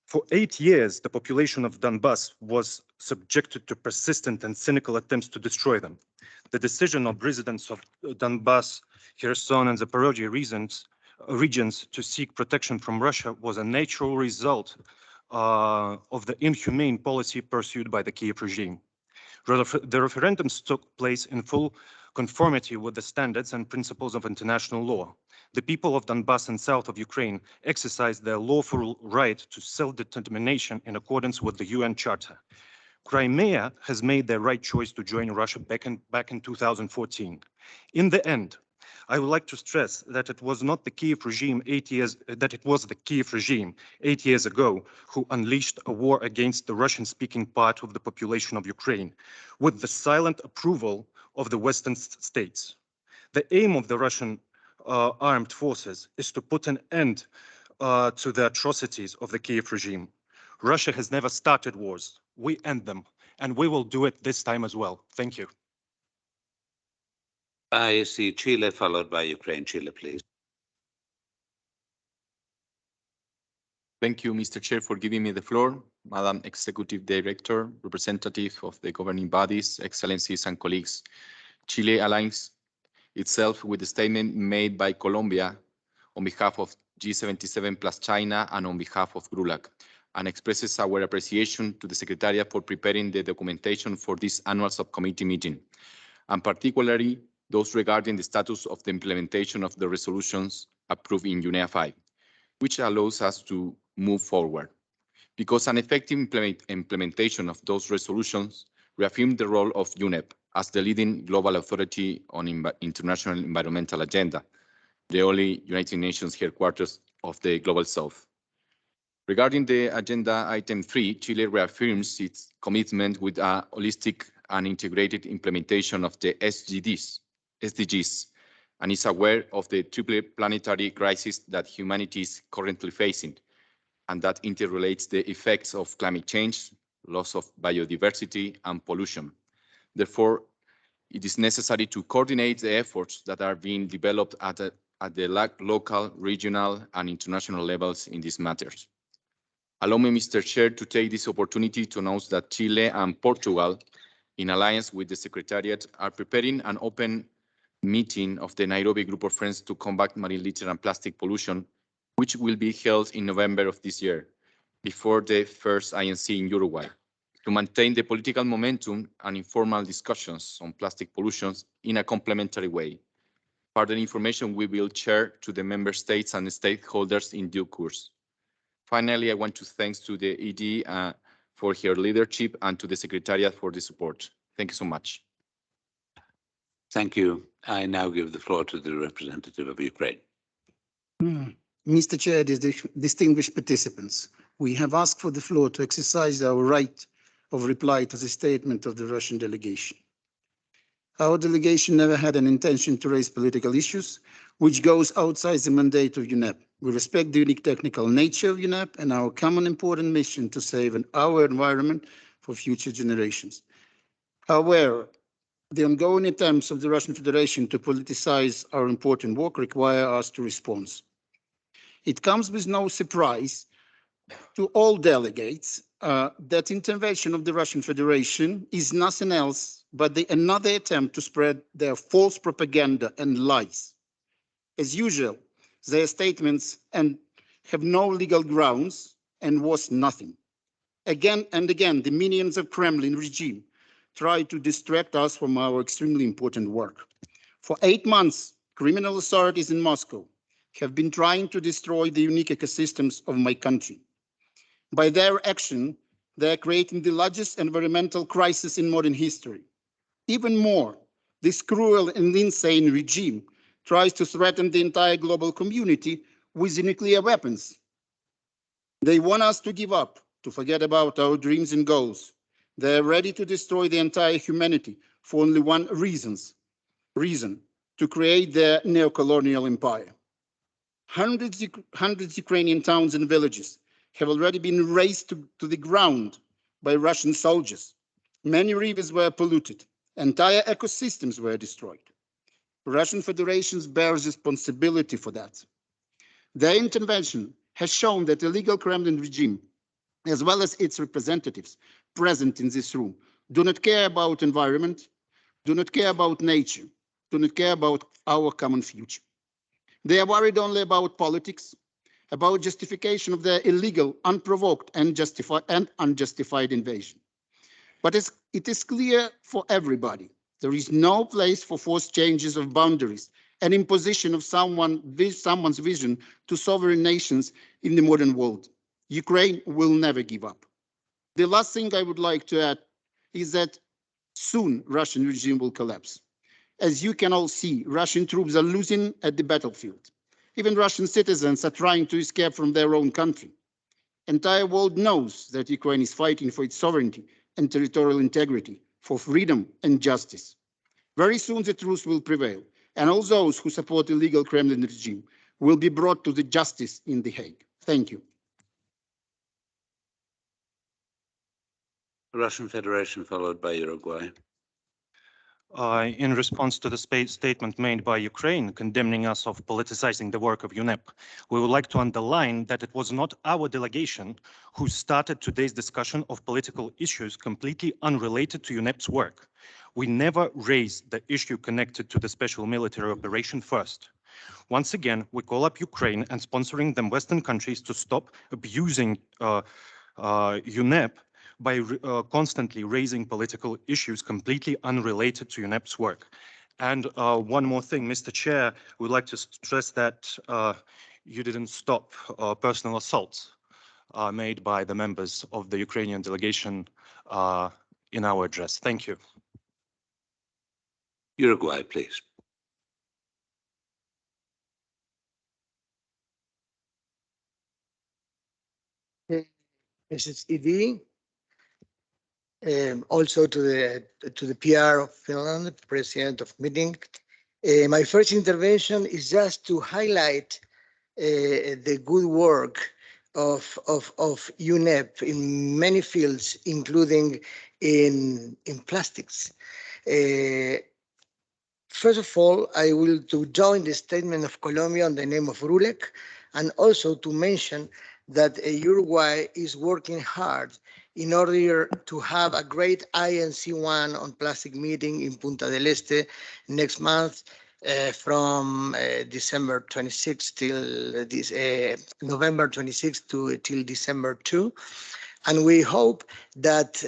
For 8 years, the population of Donbas was subjected to persistent and cynical attempts to destroy them. The decision of residents of Donbas, Kherson, and Zaporozhye regions to seek protection from Russia was a natural result of the inhumane policy pursued by the Kiev regime. The referendums took place in full conformity with the standards and principles of international law. The people of Donbas and south of Ukraine exercised their lawful right to self-determination in accordance with the UN Charter. Crimea has made their right choice to join Russia back in 2014. In the end, I would like to stress that it was not the Kiev regime 8 years, that it was the Kiev regime 8 years ago who unleashed a war against the Russian-speaking part of the population of Ukraine with the silent approval of the Western states. The aim of the Russian armed forces is to put an end to the atrocities of the Kiev regime. Russia has never started wars. We end them, and we will do it this time as well. Thank you. I see Chile followed by Ukraine. Chile, please. Thank you, Mr. Chair, for giving me the floor. Madam Executive Director, representative of the governing bodies, excellencies and colleagues. Chile aligns itself with the statement made by Colombia on behalf of G77 plus China and on behalf of GRULAC, and expresses our appreciation to the Secretariat for preparing the documentation for this annual subcommittee meeting, and particularly those regarding the status of the implementation of the resolutions approved in UNEA 5, which allows us to move forward. Because an effective implementation of those resolutions reaffirms the role of UNEP as the leading global authority on international environmental agenda, the only United Nations headquarters of the Global South. Regarding the agenda item 3, Chile reaffirms its commitment with a holistic and integrated implementation of the SDGs, and is aware of the triple planetary crisis that humanity is currently facing, and that interrelates the effects of climate change, loss of biodiversity, and pollution. Therefore, it is necessary to coordinate the efforts that are being developed at the local, regional, and international levels in these matters. Allow me, Mr. Chair, to take this opportunity to announce that Chile and Portugal, in alliance with the Secretariat, are preparing an open meeting of the Nairobi Group of Friends to combat marine litter and plastic pollution, which will be held in November of this year, before the first INC in Uruguay, to maintain the political momentum and informal discussions on plastic pollution in a complementary way. Further information we will share to the member states and stakeholders in due course. Finally, I want to thank to the ED for her leadership and to the Secretariat for the support. Thank you so much. Thank you. I now give the floor to the representative of Ukraine. Mr. Chair, distinguished participants, we have asked for the floor to exercise our right of reply to the statement of the Russian delegation. Our delegation never had an intention to raise political issues, which goes outside the mandate of UNEP. We respect the unique technical nature of UNEP and our common important mission to save our environment for future generations. However, the ongoing attempts of the Russian Federation to politicize our important work require us to respond. It comes with no surprise to all delegates that intervention of the Russian Federation is nothing else but another attempt to spread their false propaganda and lies. As usual, their statements have no legal grounds and was nothing. Again and again, the minions of Kremlin regime try to distract us from our extremely important work. For 8 months, criminal authorities in Moscow have been trying to destroy the unique ecosystems of my country. By their action, they are creating the largest environmental crisis in modern history. Even more, this cruel and insane regime tries to threaten the entire global community with nuclear weapons. They want us to give up, to forget about our dreams and goals. They are ready to destroy the entire humanity for only one reason, to create their neo-colonial empire. Hundreds of Ukrainian towns and villages have already been razed to the ground by Russian soldiers. Many rivers were polluted. Entire ecosystems were destroyed. Russian Federation bears responsibility for that. Their intervention has shown that the illegal Kremlin regime, as well as its representatives present in this room, do not care about environment, do not care about nature, do not care about our common future. They are worried only about politics, about justification of their illegal, unprovoked, and unjustified invasion. But it is clear for everybody, there is no place for forced changes of boundaries and imposition of someone's vision to sovereign nations in the modern world. Ukraine will never give up. The last thing I would like to add is that soon Russian regime will collapse. As you can all see, Russian troops are losing at the battlefield. Even Russian citizens are trying to escape from their own country. The entire world knows that Ukraine is fighting for its sovereignty and territorial integrity, for freedom and justice. Very soon the truth will prevail, and all those who support the illegal Kremlin regime will be brought to the justice in The Hague. Thank you. Russian Federation followed by Uruguay. In response to the statement made by Ukraine condemning us of politicizing the work of UNEP, we would like to underline that it was not our delegation who started today's discussion of political issues completely unrelated to UNEP's work. We never raised the issue connected to the special military operation first. Once again, we call up Ukraine and sponsoring them Western countries to stop abusing UNEP by constantly raising political issues completely unrelated to UNEP's work. And one more thing, Mr. Chair, we'd like to stress that you didn't stop personal assaults made by the members of the Ukrainian delegation in our address. Thank you. Uruguay, please. Mrs. Edi, also to the PR of Finland, President of meeting. My first intervention is just to highlight the good work of UNEP in many fields, including in plastics. First of all, I will to join the statement of Colombia on the name of RULEC, and also to mention that Uruguay is working hard in order to have a great INC1 on plastic meeting in Punta del Este next month from December 26 till this November 26 till December 2. And we hope that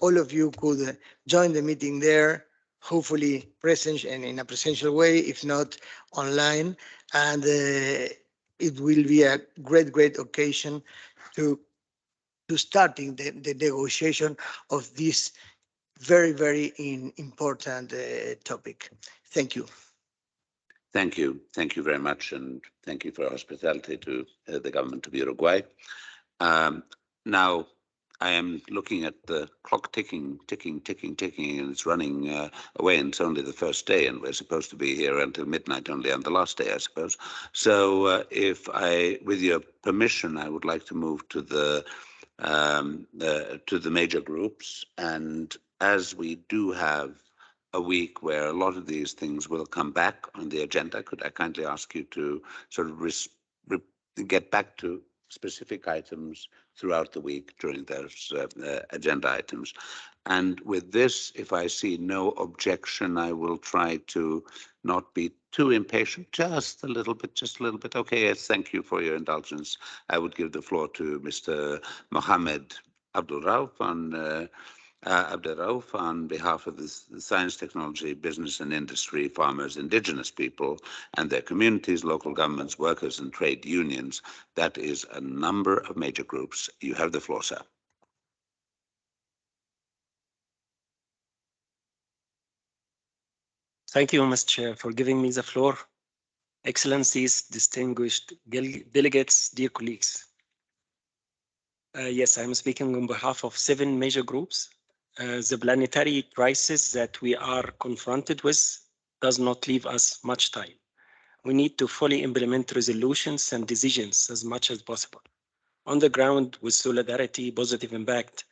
all of you could join the meeting there, hopefully present and in a presential way, if not online. And it will be a great occasion to starting the negotiation of this very important topic. Thank you. Thank you. Thank you very much. And thank you for your hospitality to the government of Uruguay. Now, I am looking at the clock ticking, and it's running away, and it's only the first day, and we're supposed to be here until midnight only on the last day, I suppose. So if I, with your permission, I would like to move to the major groups. And as we do have a week where a lot of these things will come back on the agenda, could I kindly ask you to sort of get back to specific items throughout the week during those agenda items. And with this, if I see no objection, I will try to not be too impatient, just a little bit. Okay, yes, thank you for your indulgence. I would give the floor to Mr. Mohammed Abdulrauf on behalf of the Science, Technology, Business and Industry, farmers, indigenous people and their communities, local governments, workers and trade unions. That is a number of major groups. You have the floor, sir. Thank you, Mr. Chair, for giving me the floor. Excellencies, distinguished delegates, dear colleagues. Yes, I'm speaking on behalf of 7 major groups. The planetary crisis that we are confronted with does not leave us much time. We need to fully implement resolutions and decisions as much as possible on the ground with solidarity, positive impact,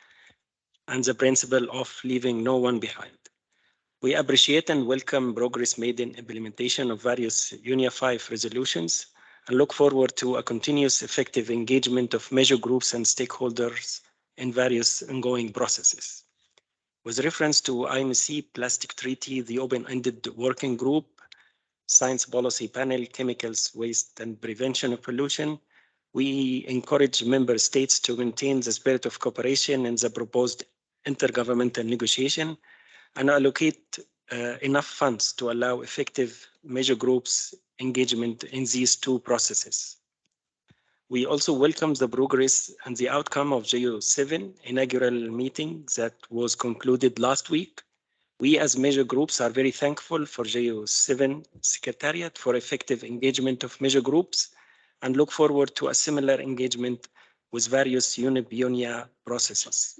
and the principle of leaving no one behind. We appreciate and welcome progress made in implementation of various UNIA 5 resolutions and look forward to a continuous effective engagement of major groups and stakeholders in various ongoing processes. With reference to IMC Plastic Treaty, the Open-Ended Working Group, Science Policy Panel, Chemicals, Waste and Prevention of Pollution, we encourage member states to maintain the spirit of cooperation in the proposed intergovernmental negotiation and allocate enough funds to allow effective major groups engagement in these 2 processes. We also welcome the progress and the outcome of GEO7 inaugural meeting that was concluded last week. We as major groups are very thankful for JO7 Secretariat for effective engagement of major groups and look forward to a similar engagement with various UNIA processes.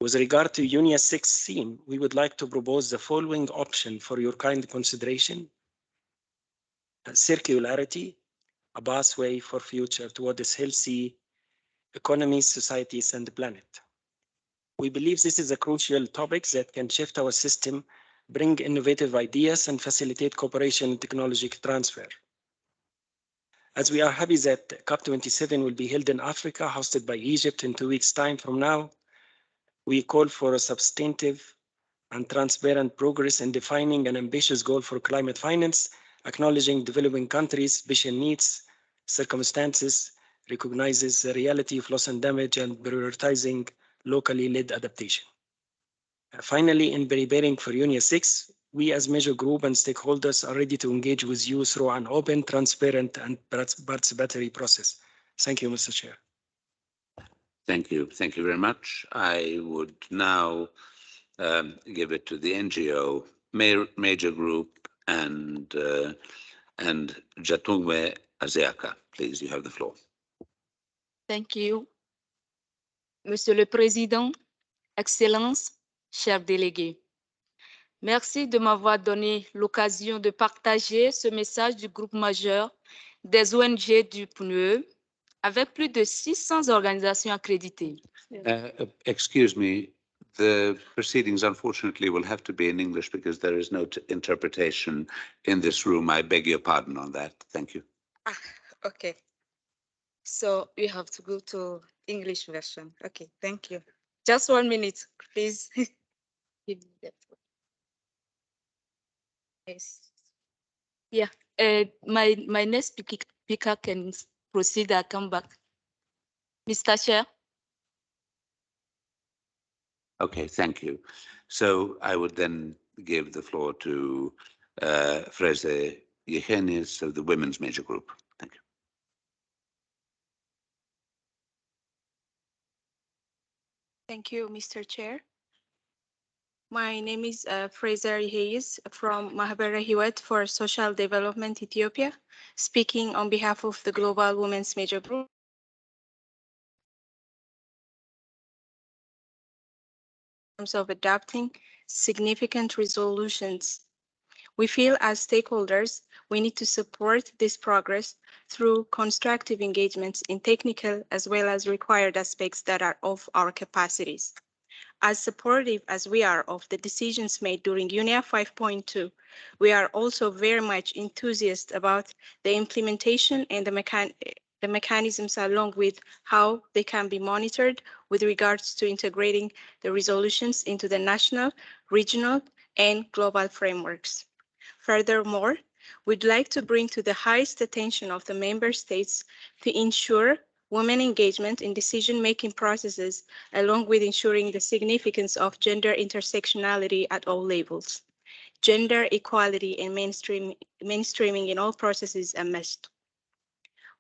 With regard to UNIA 6 theme, we would like to propose the following option for your kind consideration. Circularity, a pathway for future towards healthy economies, societies, and the planet. We believe this is a crucial topic that can shift our system, bring innovative ideas, and facilitate cooperation and technology transfer. As we are happy that COP27 will be held in Africa, hosted by Egypt in 2 weeks' time from now, we call for a substantive and transparent progress in defining an ambitious goal for climate finance, acknowledging developing countries' special needs, circumstances, recognizes the reality of loss and damage, and prioritizing locally led adaptation. Finally, in preparing for UNIA 6, we as major group and stakeholders are ready to engage with you through an open, transparent, and participatory process. Thank you, Mr. Chair. Thank you. Thank you very much. I would now give it to the NGO major group and Jatungwe Azeaka. Please, you have the floor. Thank you. Monsieur le Président, Excellences, chers délégués. Merci de m'avoir donné l'occasion de partager ce message du groupe majeur des ONG du PNUE avec plus de 600 organisations accréditées. Excuse me, the proceedings unfortunately will have to be in English because there is no interpretation in this room. I beg your pardon on that. Thank you. Okay. So we have to go to English version. Okay, thank you. Just 1 minute, please. Give me that one. Yes. Yeah, my next speaker can proceed. I'll come back. Mr. Chair. Okay, thank you. So I would then give the floor to Fraser Yehenis of the Women's Major Group. Thank you. Thank you, Mr. Chair. My name is Fraser Hayes from Mahabara Hiwat for Social Development Ethiopia, speaking on behalf of the Global Women's Major Group. In terms of adopting significant resolutions, we feel as stakeholders, we need to support this progress through constructive engagements in technical as well as required aspects that are of our capacities. As supportive as we are of the decisions made during UNIA 5.2, we are also very much enthusiastic about the implementation and the mechanisms along with how they can be monitored with regards to integrating the resolutions into the national, regional, and global frameworks. Furthermore, we'd like to bring to the highest attention of the member states to ensure women engagement in decision-making processes, along with ensuring the significance of gender intersectionality at all levels. Gender equality and mainstreaming in all processes are must.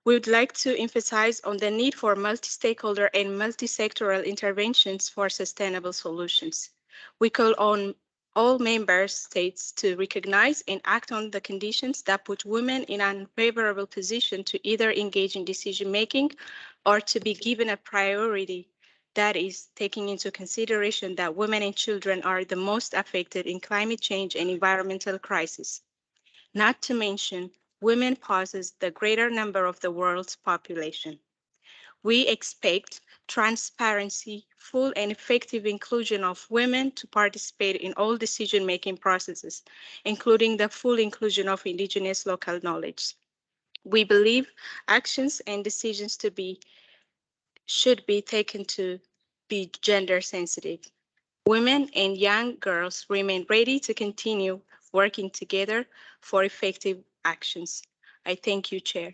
We would like to emphasize on the need for multi-stakeholder and multi-sectoral interventions for sustainable solutions. We call on all member states to recognize and act on the conditions that put women in an unfavorable position to either engage in decision-making or to be given a priority, that is, taking into consideration that women and children are the most affected in climate change and environmental crisis. Not to mention, women possess the greater number of the world's population. We expect transparency, full and effective inclusion of women to participate in all decision-making processes, including the full inclusion of indigenous local knowledge. We believe actions and decisions should be taken to be gender sensitive. Women and young girls remain ready to continue working together for effective actions. I thank you, Chair.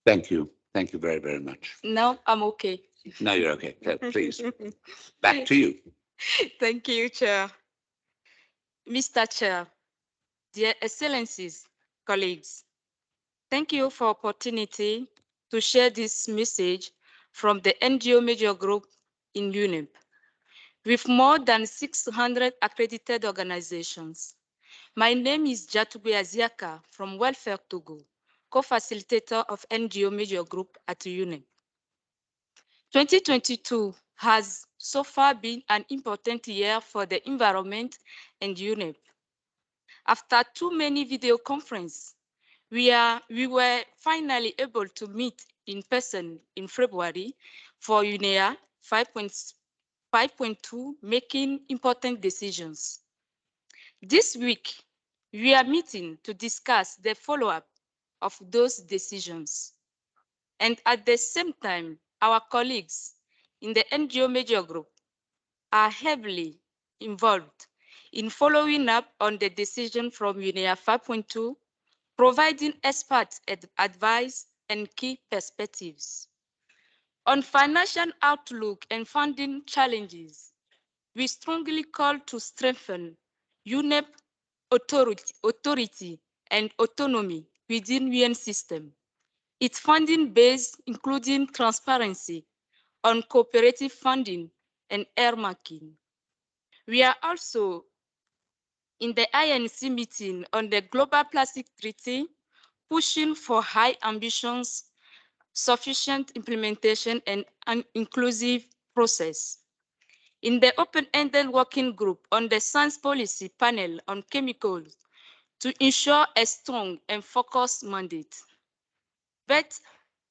Thank you. Thank you very, very much. No, I'm okay. Now you're okay. Please, back to you. Thank you, Chair. Mr. Chair, dear Excellencies, colleagues, thank you for opportunity to share this message from the NGO Major Group in UNEP. with more than 600 accredited organizations. My name is Jatugwe Aziaka from Welfare Togo, co-facilitator of NGO Major Group at UNEP. 2022 has so far been an important year for the environment and UNEP. After too many video conferences, we were finally able to meet in person in February for UNEA 5.2, making important decisions. This week, we are meeting to discuss the follow-up of those decisions. And at the same time, our colleagues in the NGO Major Group are heavily involved in following up on the decision from UNEA 5.2, providing expert advice and key perspectives. On financial outlook and funding challenges, we strongly call to strengthen UNEP authority and autonomy within UN system. Its funding base, including transparency on cooperative funding and earmarking. We are also in the INC meeting on the Global Plastic Treaty, pushing for high ambitions, sufficient implementation, and an inclusive process. In the open-ended working group on the science policy panel on chemicals to ensure a strong and focused mandate. But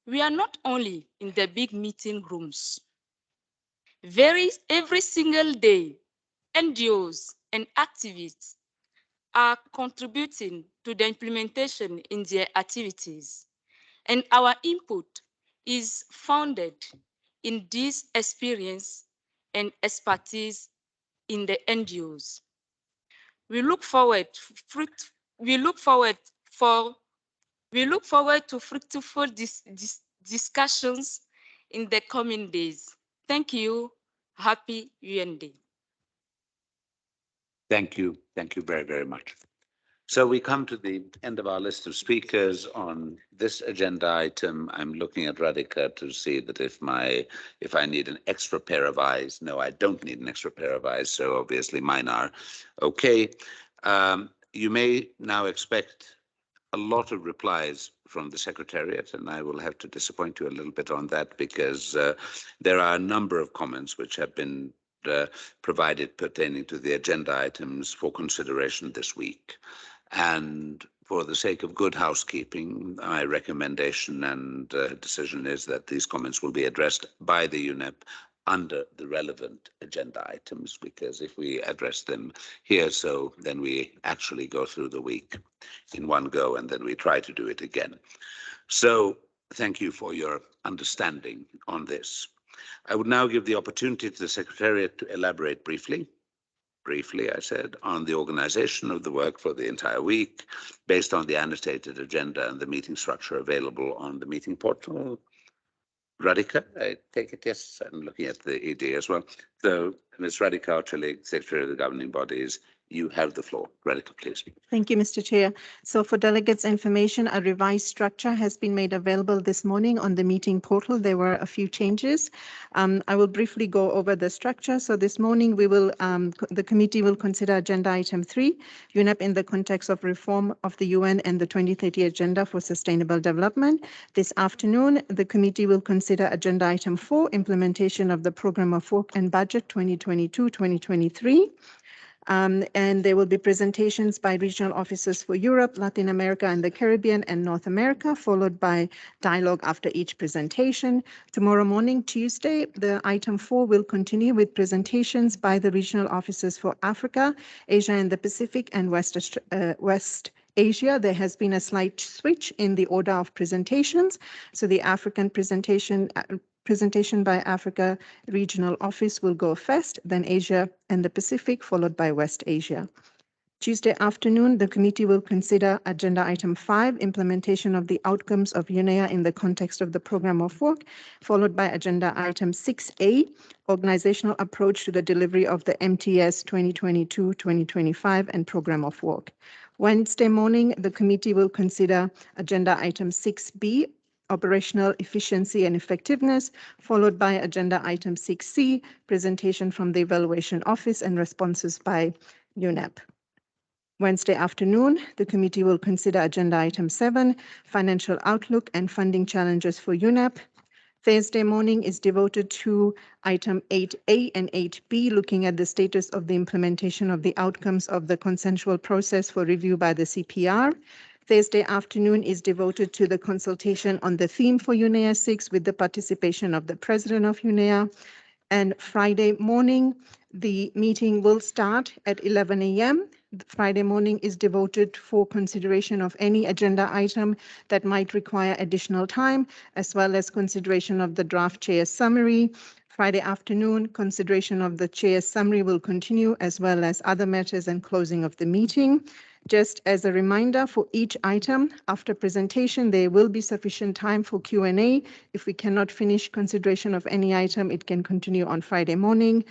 we are not only in the big meeting rooms. Every single day, NGOs and activists are contributing to the implementation in their activities. And our input is founded in this experience and expertise in the NGOs. We look forward to fruitful discussions in the coming days. Thank you. Happy UN Day. Thank you. Thank you very, very much. So we come to the end of our list of speakers on this agenda item. I'm looking at Radhika to see that if I need an extra pair of eyes. No, I don't need an extra pair of eyes. So obviously mine are okay. You may now expect a lot of replies from the Secretariat, and I will have to disappoint you a little bit on that because there are a number of comments which have been provided pertaining to the agenda items for consideration this week. And for the sake of good housekeeping, my recommendation and decision is that these comments will be addressed by the UNEP under the relevant agenda items, because if we address them here, so then we actually go through the week in one go and then we try to do it again. So thank you for your understanding on this. I would now give the opportunity to the Secretariat to elaborate briefly, I said, on the organization of the work for the entire week based on the annotated agenda and the meeting structure available on the meeting portal. Radhika, I take it, yes, I'm looking at the ED as well. So Ms. Radhika Archalik, Secretary of the Governing Bodies, you have the floor. Radhika, please. Thank you, Mr. Chair. So for delegates' information, a revised structure has been made available this morning on the meeting portal. There were a few changes. I will briefly go over the structure. So this morning, the committee will consider agenda item 3, UNEP in the context of reform of the UN and the 2030 Agenda for Sustainable Development. This afternoon, the committee will consider agenda item 4, implementation of the Program of Work and Budget 2022-2023. And there will be presentations by regional officers for Europe, Latin America, and the Caribbean and North America, followed by dialogue after each presentation. Tomorrow morning, Tuesday, the item 4 will continue with presentations by the regional officers for Africa, Asia and the Pacific, and West Asia. There has been a slight switch in the order of presentations. So the African presentation by Africa Regional Office will go first, then Asia and the Pacific, followed by West Asia. Tuesday afternoon, the committee will consider agenda item 5, implementation of the outcomes of UNEA in the context of the program of work, followed by agenda item 6A, organizational approach to the delivery of the MTS 2022-2025 and program of work. Wednesday morning, the committee will consider agenda item 6B, operational efficiency and effectiveness, followed by agenda item 6C, presentation from the Evaluation Office and responses by UNEP. Wednesday afternoon, the committee will consider agenda item 7, financial outlook and funding challenges for UNEP. Thursday morning is devoted to item 8A and 8B, looking at the status of the implementation of the outcomes of the consensual process for review by the CPR. Thursday afternoon is devoted to the consultation on the theme for UNEA 6 with the participation of the president of UNEA. And Friday morning, the meeting will start at 11 a.m. Friday morning is devoted for consideration of any agenda item that might require additional time, as well as consideration of the draft chair's summary. Friday afternoon, consideration of the chair's summary will continue, as well as other matters and closing of the meeting. Just as a reminder, for each item, after presentation, there will be sufficient time for Q&A. If we cannot finish consideration of any item, it can continue on Friday morning.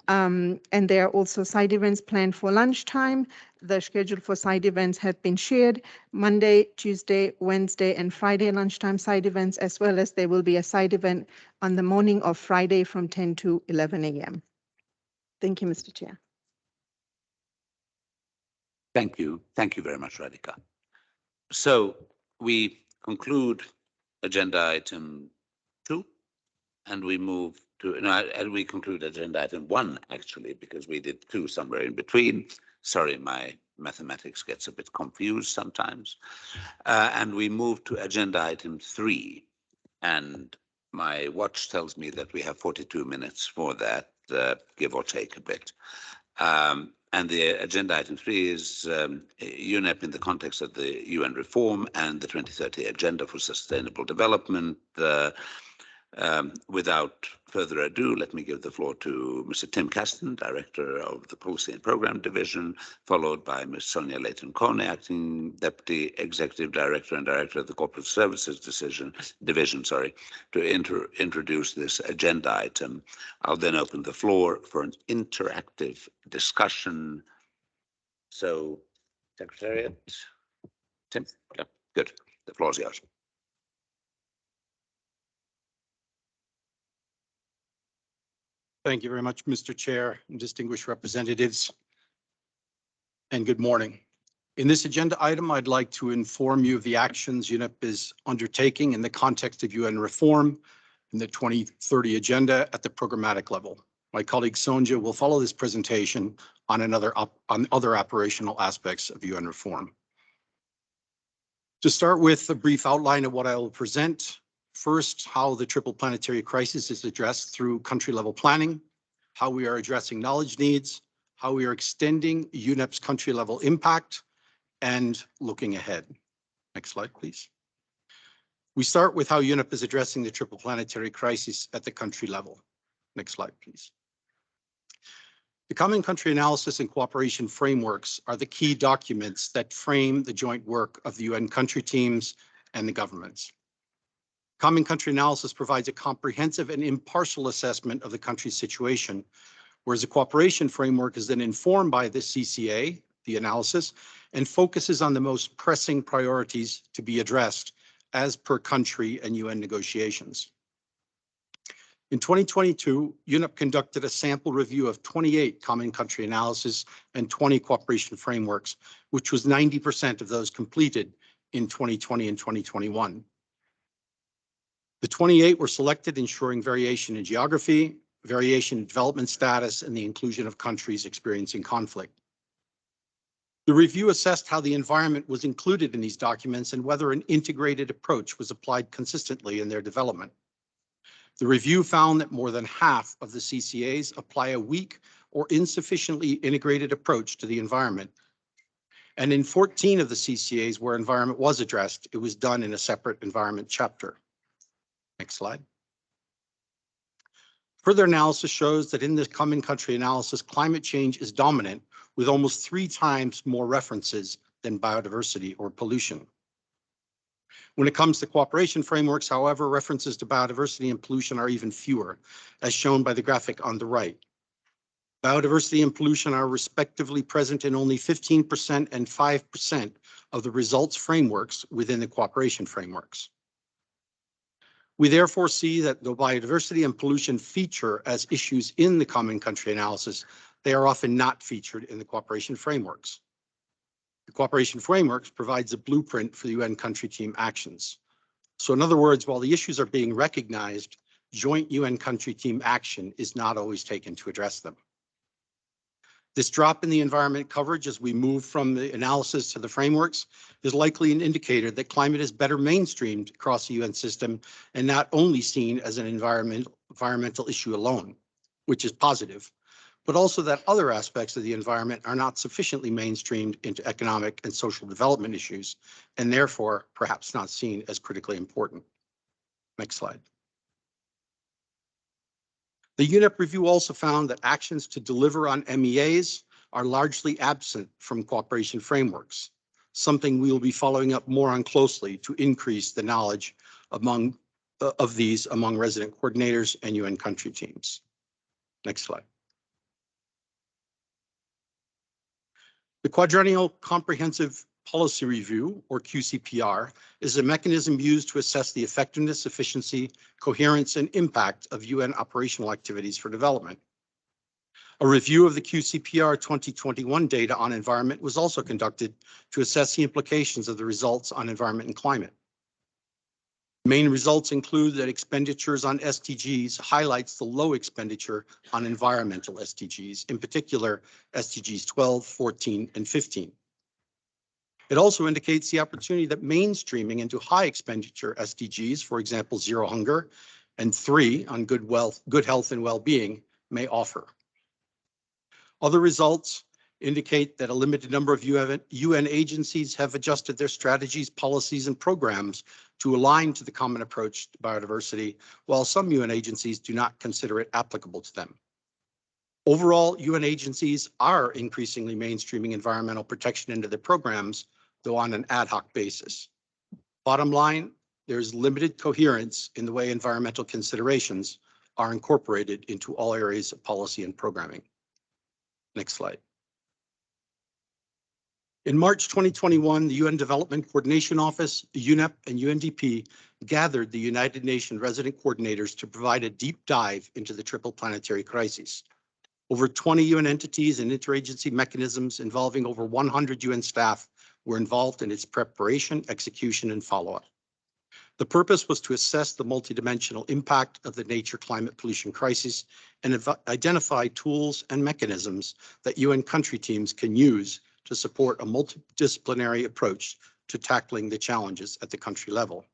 And there are also side events planned for lunchtime. The schedule for side events have been shared. Monday, Tuesday, Wednesday, and Friday lunchtime side events, as well as there will be a side event on the morning of Friday from 10 to 11 a.m. Thank you, Mr. Chair. Thank you. Thank you very much, Radhika. So we conclude agenda item 2, and we move to, and we conclude agenda item 1, actually, because we did 2 somewhere in between. Sorry, my mathematics gets a bit confused sometimes. And we move to agenda item 3, and my watch tells me that we have 42 minutes for that, give or take a bit. And the agenda item 3 is UNEP in the context of the UN reform and the 2030 Agenda for Sustainable Development. Without further ado, let me give the floor to Mr. Tim Kasten, Director of the Policy and Program Division, followed by Ms. Sonia Layton-Kone, Acting Deputy Executive Director and Director of the Corporate Services Division, to introduce this agenda item. I'll then open the floor for an interactive discussion. So, Secretariat, Tim, yeah, good. The floor is yours. Thank you very much, Mr. Chair and distinguished representatives, and good morning. In this agenda item, I'd like to inform you of the actions UNEP is undertaking in the context of UN reform and the 2030 agenda at the programmatic level. My colleague Sonja will follow this presentation on other operational aspects of UN reform. To start with a brief outline of what I will present. First, how the triple planetary crisis is addressed through country-level planning, how we are addressing knowledge needs, how we are extending UNEP's country-level impact, and looking ahead. Next slide, please. We start with how UNEP is addressing the triple planetary crisis at the country level. Next slide, please. The Common Country Analysis and Cooperation Frameworks are the key documents that frame the joint work of the UN country teams and the governments. Common Country Analysis provides a comprehensive and impartial assessment of the country's situation, whereas the Cooperation Framework is then informed by the CCA, the analysis, and focuses on the most pressing priorities to be addressed as per country and UN negotiations. In 2022, UNEP conducted a sample review of 28 Common Country Analysis and 20 Cooperation Frameworks, which was 90% of those completed in 2020 and 2021. The 28 were selected ensuring variation in geography, variation in development status, and the inclusion of countries experiencing conflict. The review assessed how the environment was included in these documents and whether an integrated approach was applied consistently in their development. The review found that more than half of the CCAs apply a weak or insufficiently integrated approach to the environment. And in 14 of the CCAs where environment was addressed, it was done in a separate environment chapter. Next slide. Further analysis shows that in this Common Country Analysis, climate change is dominant with almost 3 times more references than biodiversity or pollution. When it comes to cooperation frameworks, however, references to biodiversity and pollution are even fewer, as shown by the graphic on the right. Biodiversity and pollution are respectively present in only 15% and 5% of the results frameworks within the cooperation frameworks. We therefore see that though biodiversity and pollution feature as issues in the common country analysis, they are often not featured in the cooperation frameworks. The cooperation frameworks provides a blueprint for UN country team actions. So in other words, while the issues are being recognized, joint UN country team action is not always taken to address them. This drop in the environment coverage as we move from the analysis to the frameworks is likely an indicator that climate is better mainstreamed across the UN system and not only seen as an environmental issue alone, which is positive, but also that other aspects of the environment are not sufficiently mainstreamed into economic and social development issues, and therefore perhaps not seen as critically important. Next slide. The UNEP review also found that actions to deliver on MEAs are largely absent from cooperation frameworks, something we will be following up more on closely to increase the knowledge of these among resident coordinators and UN country teams. Next slide. The Quadrennial Comprehensive Policy Review, or QCPR, is a mechanism used to assess the effectiveness, efficiency, coherence, and impact of UN operational activities for development. A review of the QCPR 2021 data on environment was also conducted to assess the implications of the results on environment and climate. Main results include that expenditures on SDGs highlights the low expenditure on environmental SDGs, in particular SDGs 12, 14, and 15. It also indicates the opportunity that mainstreaming into high expenditure SDGs, for example, zero hunger, and 3 on good health and well-being may offer. Other results indicate that a limited number of UN agencies have adjusted their strategies, policies, and programs to align to the common approach to biodiversity, while some UN agencies do not consider it applicable to them. Overall, UN agencies are increasingly mainstreaming environmental protection into their programs, though on an ad hoc basis. Bottom line, there's limited coherence in the way environmental considerations are incorporated into all areas of policy and programming. Next slide. In March 2021, the UN Development Coordination Office, UNEP, and UNDP gathered the United Nations resident coordinators to provide a deep dive into the triple planetary crisis. Over 20 UN entities and interagency mechanisms involving over 100 UN staff were involved in its preparation, execution, and follow-up. The purpose was to assess the multidimensional impact of the nature climate pollution crisis and identify tools and mechanisms that UN country teams can use to support a multidisciplinary approach to tackling the challenges at the country level.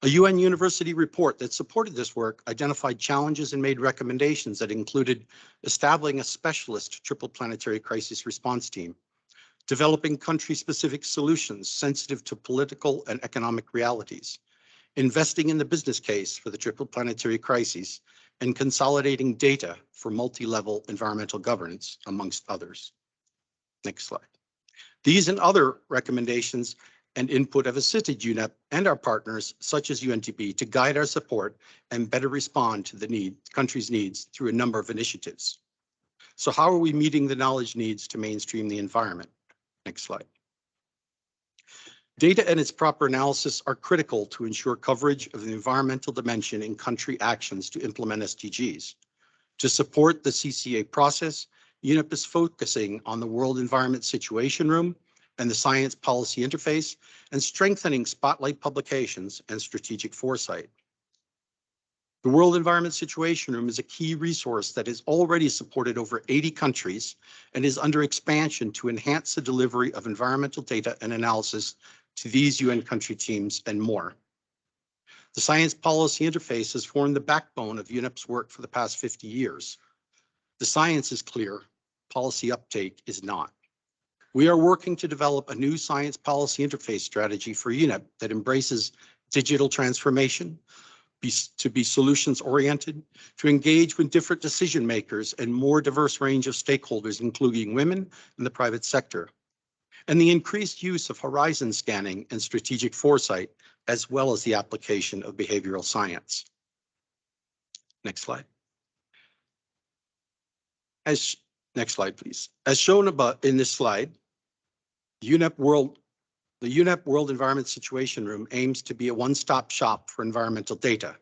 A UN university report that supported this work identified challenges and made recommendations that included establishing a specialist triple planetary crisis response team, developing country-specific solutions sensitive to political and economic realities, investing in the business case for the triple planetary crises, and consolidating data for multi-level environmental governance, amongst others. Next slide. These and other recommendations and input have assisted UNEP and our partners, such as UNDP, to guide our support and better respond to the country's needs through a number of initiatives. So how are we meeting the knowledge needs to mainstream the environment? Next slide. Data and its proper analysis are critical to ensure coverage of the environmental dimension in country actions to implement SDGs. To support the CCA process, UNEP is focusing on the World Environment Situation Room and the Science Policy Interface and strengthening spotlight publications and strategic foresight. The World Environment Situation Room is a key resource that has already supported over 80 countries and is under expansion to enhance the delivery of environmental data and analysis to these UN country teams and more. The Science Policy Interface has formed the backbone of UNEP's work for the past 50 years. The science is clear, policy uptake is not. We are working to develop a new science policy interface strategy for UNEP that embraces digital transformation, to be solutions oriented, to engage with different decision makers and more diverse range of stakeholders, including women and the private sector, and the increased use of horizon scanning and strategic foresight, as well as the application of behavioral science. Next slide. Next slide, please. As shown above in this slide, UNEP World The UNEP World Environment Situation Room aims to be a one-stop shop for environmental data.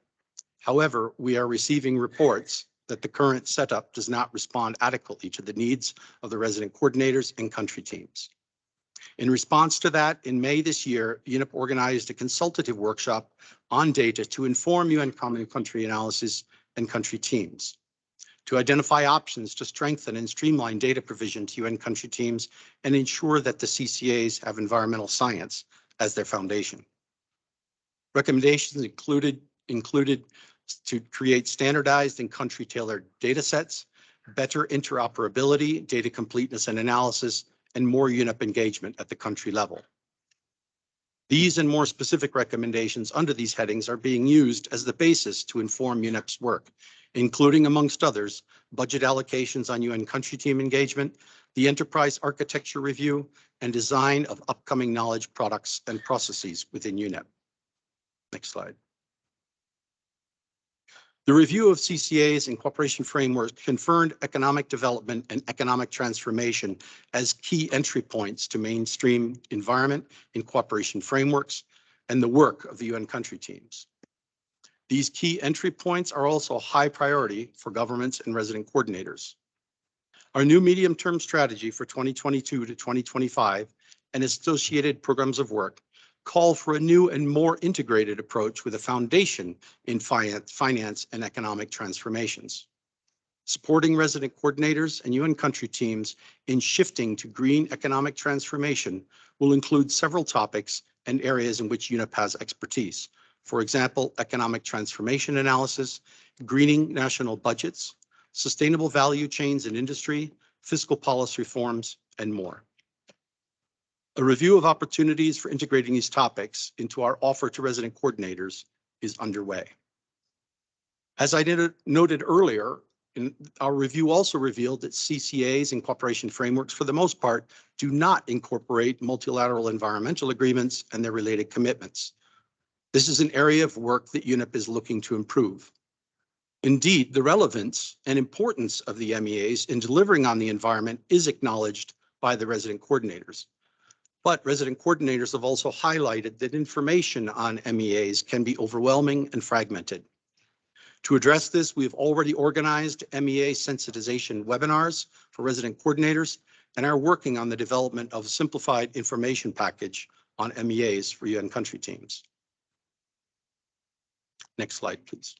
However, we are receiving reports that the current setup does not respond adequately to the needs of the resident coordinators and country teams. In response to that, in May this year, UNEP organized a consultative workshop on data to inform UN Common Country Analysis and country teams, to identify options to strengthen and streamline data provision to UN country teams and ensure that the CCAs have environmental science as their foundation. Recommendations included to create standardized and country-tailored data sets, better interoperability, data completeness and analysis, and more UNEP engagement at the country level. These and more specific recommendations under these headings are being used as the basis to inform UNEP's work, including, amongst others, budget allocations on UN country team engagement, the enterprise architecture review, and design of upcoming knowledge products and processes within UNEP. Next slide. The review of CCAs and cooperation frameworks confirmed economic development and economic transformation as key entry points to mainstream environment in cooperation frameworks and the work of the UN country teams. These key entry points are also a high priority for governments and resident coordinators. Our new medium-term strategy for 2022 to 2025 and associated programs of work call for a new and more integrated approach with a foundation in finance and economic transformations. Supporting resident coordinators and UN country teams in shifting to green economic transformation will include several topics and areas in which UNEP has expertise. For example, economic transformation analysis, greening national budgets, sustainable value chains in industry, fiscal policy reforms, and more. A review of opportunities for integrating these topics into our offer to resident coordinators is underway. As I noted earlier, our review also revealed that CCAs and cooperation frameworks, for the most part, do not incorporate multilateral environmental agreements and their related commitments. This is an area of work that UNEP is looking to improve. Indeed, the relevance and importance of the MEAs in delivering on the environment is acknowledged by the resident coordinators. But resident coordinators have also highlighted that information on MEAs can be overwhelming and fragmented. To address this, we have already organized MEA sensitization webinars for resident coordinators and are working on the development of a simplified information package on MEAs for UN country teams. Next slide, please.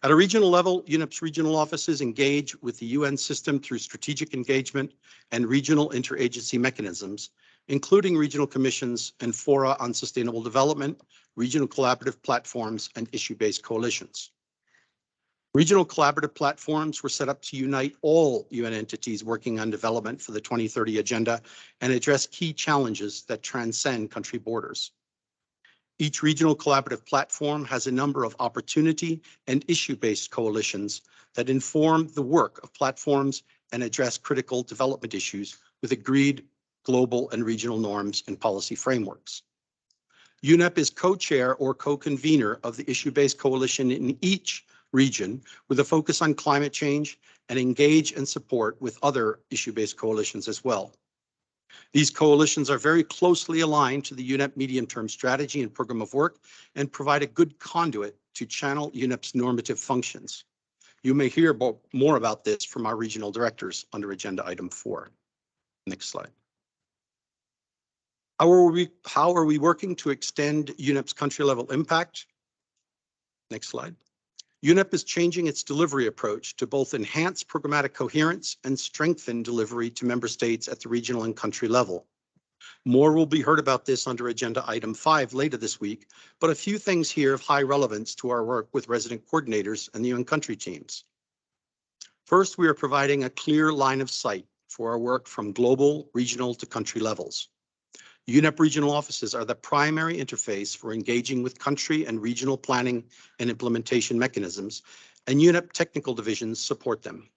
At a regional level, UNEP's regional offices engage with the UN system through strategic engagement and regional interagency mechanisms, including regional commissions and fora on sustainable development, regional collaborative platforms, and issue-based coalitions. Regional collaborative platforms were set up to unite all UN entities working on development for the 2030 Agenda and address key challenges that transcend country borders. Each regional collaborative platform has a number of opportunity and issue-based coalitions that inform the work of platforms and address critical development issues with agreed global and regional norms and policy frameworks. UNEP is co-chair or co-convener of the issue-based coalition in each region with a focus on climate change and engage and support with other issue-based coalitions as well. These coalitions are very closely aligned to the UNEP medium-term strategy and program of work and provide a good conduit to channel UNEP's normative functions. You may hear more about this from our regional directors under agenda item 4. Next slide. How are we working to extend UNEP's country-level impact? Next slide. UNEP is changing its delivery approach to both enhance programmatic coherence and strengthen delivery to member states at the regional and country level. More will be heard about this under agenda item 5 later this week, but a few things here of high relevance to our work with resident coordinators and the UN country teams. First, we are providing a clear line of sight for our work from global, regional to country levels. UNEP regional offices are the primary interface for engaging with country and regional planning and implementation mechanisms, and UNEP technical divisions support them.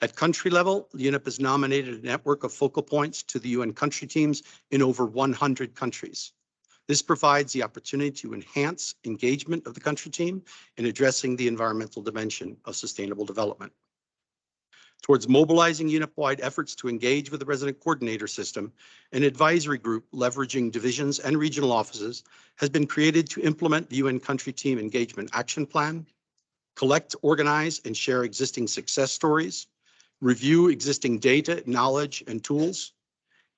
At country level, UNEP has nominated a network of focal points to the UN country teams in over 100 countries. This provides the opportunity to enhance engagement of the country team in addressing the environmental dimension of sustainable development. Towards mobilizing UNEP-wide efforts to engage with the resident coordinator system, an advisory group leveraging divisions and regional offices has been created to implement the UN Country Team Engagement Action Plan, collect, organize, and share existing success stories, review existing data, knowledge, and tools,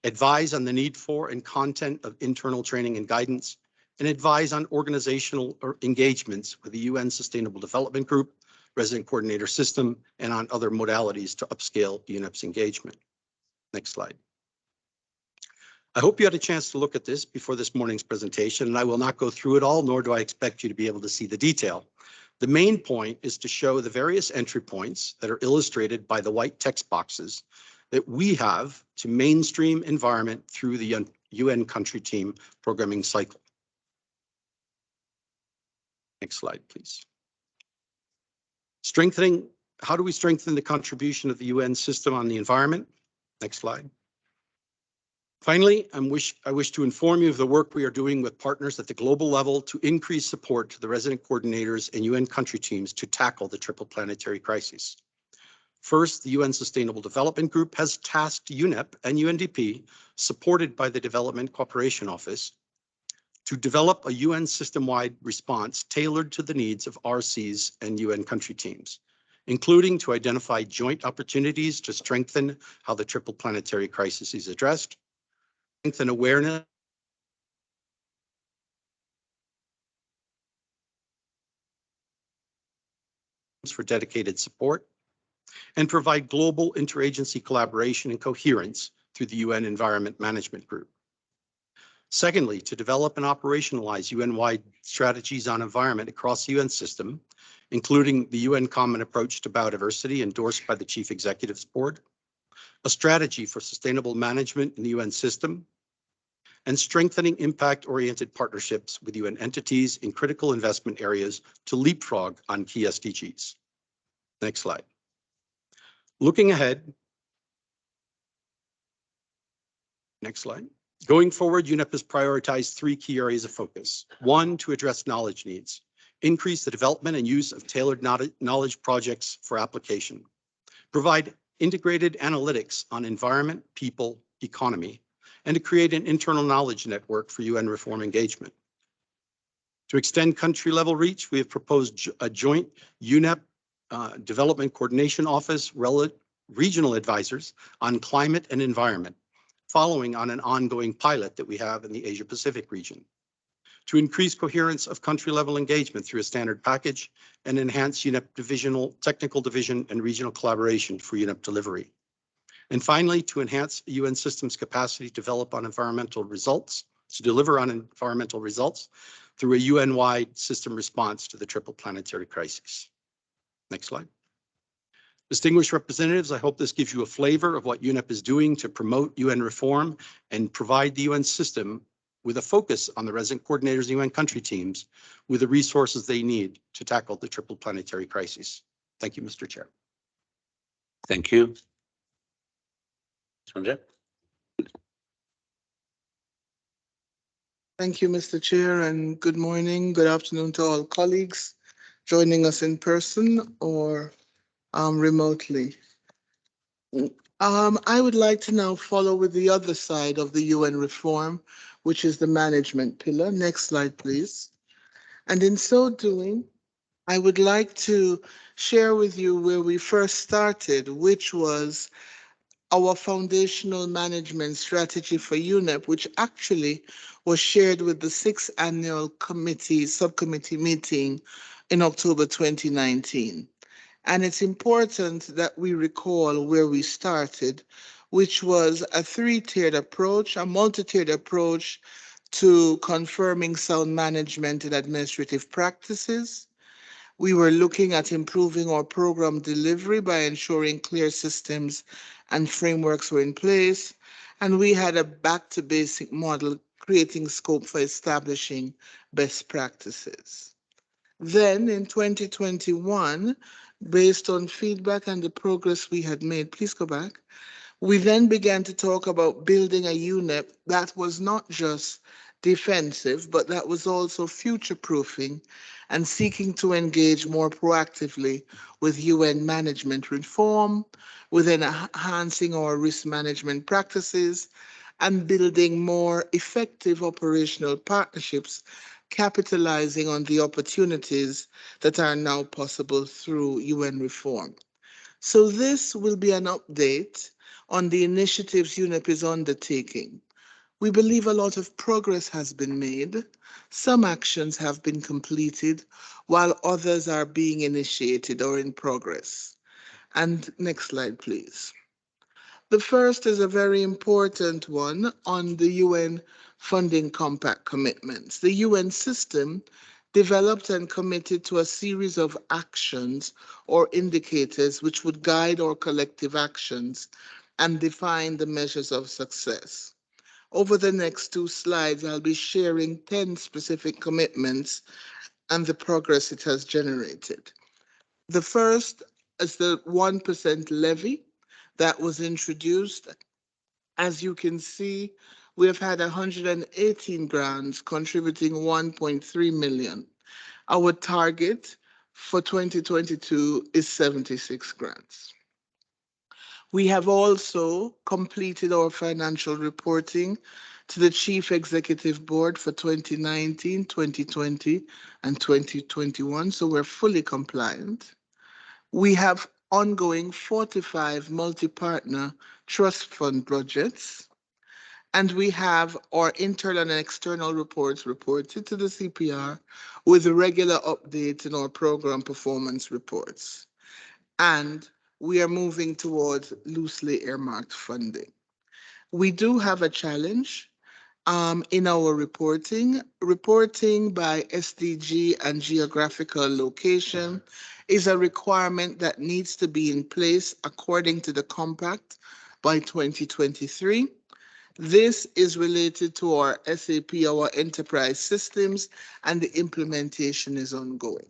advise on the need for and content of internal training and guidance, and advise on organizational engagements with the UN Sustainable Development Group, resident coordinator system, and on other modalities to upscale UNEP's engagement. Next slide. I hope you had a chance to look at this before this morning's presentation, and I will not go through it all, nor do I expect you to be able to see the detail. The main point is to show the various entry points that are illustrated by the white text boxes that we have to mainstream environment through the UN Country Team programming cycle. Next slide, please. Strengthening, how do we strengthen the contribution of the UN system on the environment? Next slide. Finally, I wish to inform you of the work we are doing with partners at the global level to increase support to the resident coordinators and UN country teams to tackle the triple planetary crisis. First, the UN Sustainable Development Group has tasked UNEP and UNDP, supported by the Development Cooperation Office, to develop a UN system-wide response tailored to the needs of RCs and UN country teams, including to identify joint opportunities to strengthen how the triple planetary crisis is addressed, strengthen awareness for dedicated support, and provide global interagency collaboration and coherence through the UN Environment Management Group. Secondly, to develop and operationalize UN-wide strategies on environment across the UN system, including the UN Common Approach to Biodiversity endorsed by the Chief Executives Board, a strategy for sustainable management in the UN system, and strengthening impact-oriented partnerships with UN entities in critical investment areas to leapfrog on key SDGs. Next slide. Looking ahead, next slide. Going forward, UNEP has prioritized three key areas of focus. One, to address knowledge needs, increase the development and use of tailored knowledge projects for application, provide integrated analytics on environment, people, economy, and to create an internal knowledge network for UN reform engagement. To extend country-level reach, we have proposed a joint UNEP Development Coordination Office regional advisors on climate and environment, following on an ongoing pilot that we have in the Asia-Pacific region. To increase coherence of country-level engagement through a standard package and enhance UNEP technical division and regional collaboration for UNEP delivery. And finally, to enhance UN systems capacity to deliver on environmental results through a UN-wide system response to the triple planetary crisis. Next slide. Distinguished representatives, I hope this gives you a flavor of what UNEP is doing to promote UN reform and provide the UN system with a focus on the resident coordinators and UN country teams with the resources they need to tackle the triple planetary crisis. Thank you, Mr. Chair. Thank you. Sanjay? Thank you, Mr. Chair, and good morning, good afternoon to all colleagues joining us in person or remotely. I would like to now follow with the other side of the UN reform, which is the management pillar. Next slide, please. And in so doing, I would like to share with you where we first started, which was our foundational management strategy for UNEP, which actually was shared with the 6th annual subcommittee meeting in October 2019. And it's important that we recall where we started, which was a three-tiered approach, a multi-tiered approach to confirming sound management and administrative practices. We were looking at improving our program delivery by ensuring clear systems and frameworks were in place. And we had a back-to-basic model, creating scope for establishing best practices. Then in 2021, based on feedback and the progress we had made, please go back, we then began to talk about building a UNEP that was not just defensive, but that was also future-proofing and seeking to engage more proactively with UN management reform, with enhancing our risk management practices, and building more effective operational partnerships, capitalizing on the opportunities that are now possible through UN reform. So this will be an update on the initiatives UNEP is undertaking. We believe a lot of progress has been made. Some actions have been completed, while others are being initiated or in progress. And next slide, please. The first is a very important one on the UN Funding Compact commitments. The UN system developed and committed to a series of actions or indicators which would guide our collective actions and define the measures of success. Over the next 2 slides, I'll be sharing 10 specific commitments and the progress it has generated. The first is the 1% levy that was introduced. As you can see, we have had 118 grants contributing 1.3 million. Our target for 2022 is 76 grants. We have also completed our financial reporting to the Chief Executive Board for 2019, 2020, and 2021, so we're fully compliant. We have ongoing 45 multi-partner trust fund projects, and we have our internal and external reports reported to the CPR with regular updates in our program performance reports. And we are moving towards loosely earmarked funding. We do have a challenge in our reporting. Reporting by SDG and geographical location is a requirement that needs to be in place according to the compact by 2023. This is related to our SAP, our enterprise systems, and the implementation is ongoing.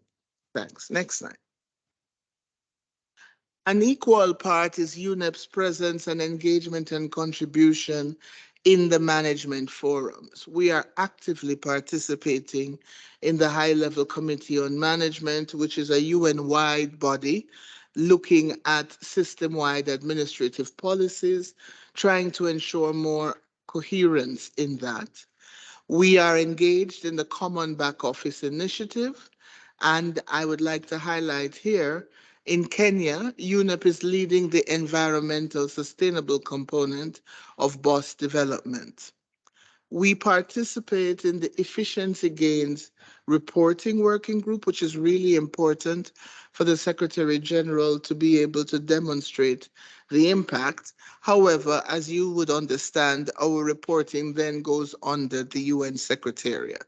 Thanks. Next slide. An equal part is UNEP's presence and engagement and contribution in the management forums. We are actively participating in the High-Level Committee on Management, which is a UN-wide body looking at system-wide administrative policies, trying to ensure more coherence in that. We are engaged in the Common Back Office Initiative, and I would like to highlight here, in Kenya, UNEP is leading the environmental sustainable component of BOS development. We participate in the efficiency gains reporting working group, which is really important for the Secretary General to be able to demonstrate the impact. However, as you would understand, our reporting then goes under the UN Secretariat.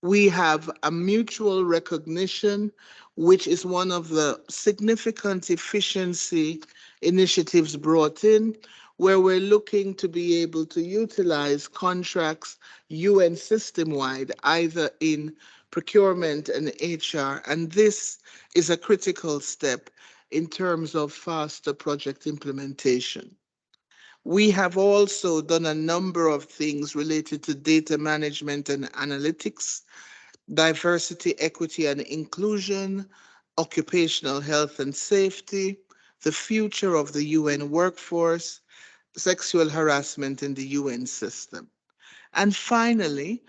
We have a mutual recognition, which is one of the significant efficiency initiatives brought in, where we're looking to be able to utilize contracts UN system-wide, either in procurement and HR, and this is a critical step in terms of faster project implementation. We have also done a number of things related to data management and analytics, diversity, equity, and inclusion, occupational health and safety, the future of the UN workforce, sexual harassment in the UN system. And finally,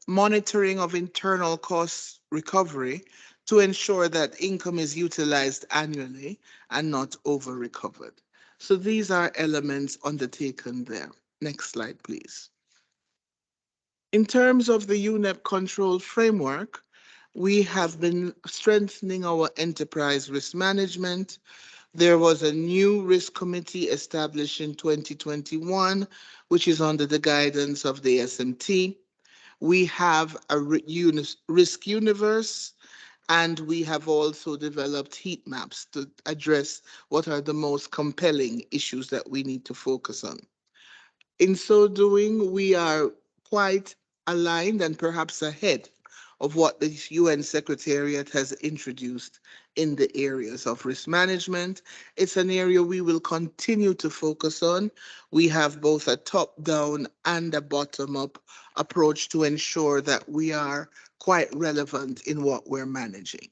monitoring of internal cost recovery to ensure that income is utilized annually and not over-recovered. So these are elements undertaken there. Next slide, please. In terms of the UNEP control framework, we have been strengthening our enterprise risk management. There was a new risk committee established in 2021, which is under the guidance of the SMT. We have a risk universe, and we have also developed heat maps to address what are the most compelling issues that we need to focus on. In so doing, we are quite aligned and perhaps ahead of what the UN Secretariat has introduced in the areas of risk management. It's an area we will continue to focus on. We have both a top-down and a bottom-up approach to ensure that we are quite relevant in what we're managing.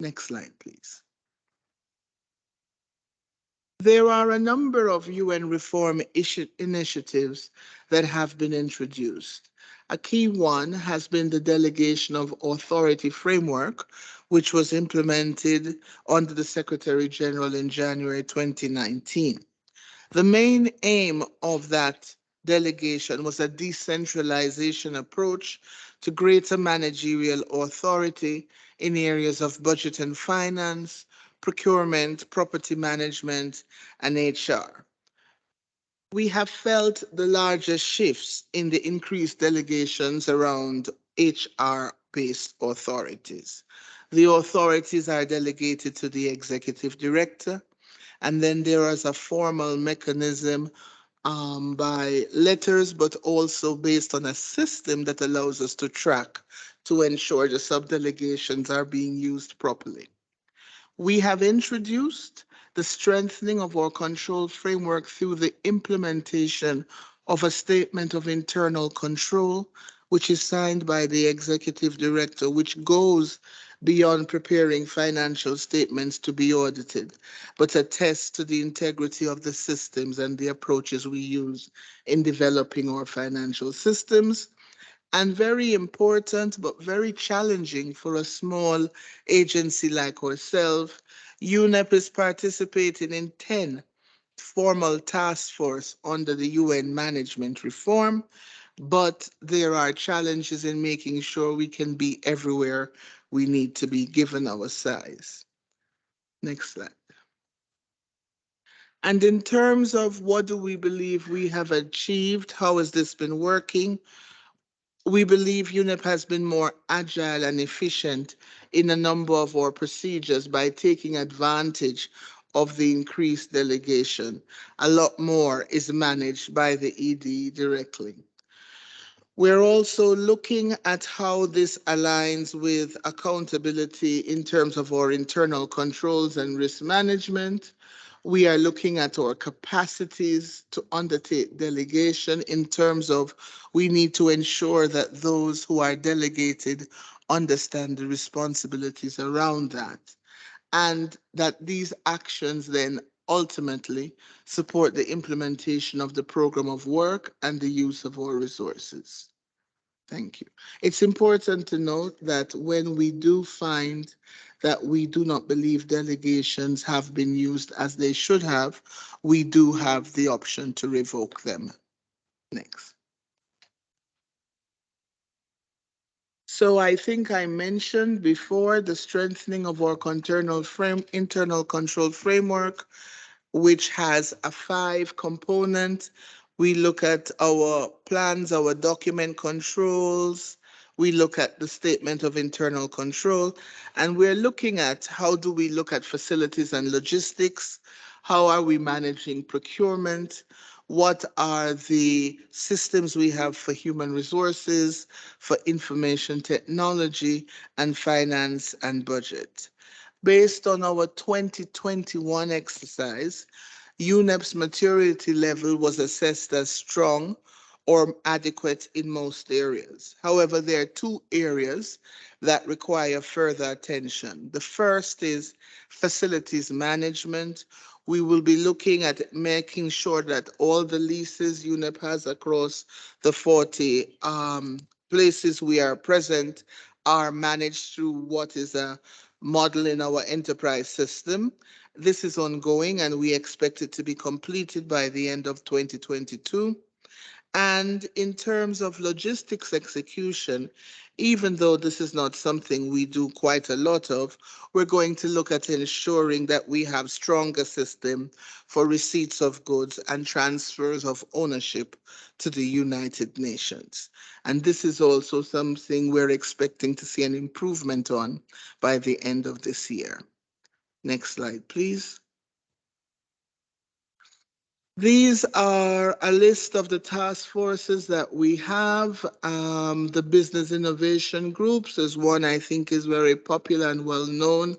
Next slide, please. There are a number of UN reform initiatives that have been introduced. A key one has been the Delegation of Authority Framework, which was implemented under the Secretary General in January 2019. The main aim of that delegation was a decentralization approach to greater managerial authority in areas of budget and finance, procurement, property management, and HR. We have felt the largest shifts in the increased delegations around HR-based authorities. The authorities are delegated to the executive director, and then there is a formal mechanism by letters, but also based on a system that allows us to track to ensure the subdelegations are being used properly. We have introduced the strengthening of our control framework through the implementation of a statement of internal control, which is signed by the executive director, which goes beyond preparing financial statements to be audited, but attests to the integrity of the systems and the approaches we use in developing our financial systems. And very important, but very challenging for a small agency like ourselves, UNEP is participating in 10 formal task force under the UN management reform, but there are challenges in making sure we can be everywhere we need to be given our size. Next slide. And in terms of what do we believe we have achieved, how has this been working? We believe UNEP has been more agile and efficient in a number of our procedures by taking advantage of the increased delegation. A lot more is managed by the ED directly. We're also looking at how this aligns with accountability in terms of our internal controls and risk management. We are looking at our capacities to undertake delegation in terms of we need to ensure that those who are delegated understand the responsibilities around that, and that these actions then ultimately support the implementation of the program of work and the use of our resources. Thank you. It's important to note that when we do find that we do not believe delegations have been used as they should have, we do have the option to revoke them. Next. So I think I mentioned before the strengthening of our internal control framework, which has a 5-component. We look at our plans, our document controls. We look at the statement of internal control, and we're looking at how do we look at facilities and logistics? How are we managing procurement? What are the systems we have for human resources, for information technology, and finance and budget? Based on our 2021 exercise, UNEP's maturity level was assessed as strong or adequate in most areas. However, there are 2 areas that require further attention. The first is facilities management. We will be looking at making sure that all the leases UNEP has across the 40 places we are present are managed through what is a model in our enterprise system. This is ongoing, and we expect it to be completed by the end of 2022. And in terms of logistics execution, even though this is not something we do quite a lot of, we're going to look at ensuring that we have stronger system for receipts of goods and transfers of ownership to the United Nations. And this is also something we're expecting to see an improvement on by the end of this year. Next slide, please. These are a list of the task forces that we have. The business innovation groups is one I think is very popular and well known,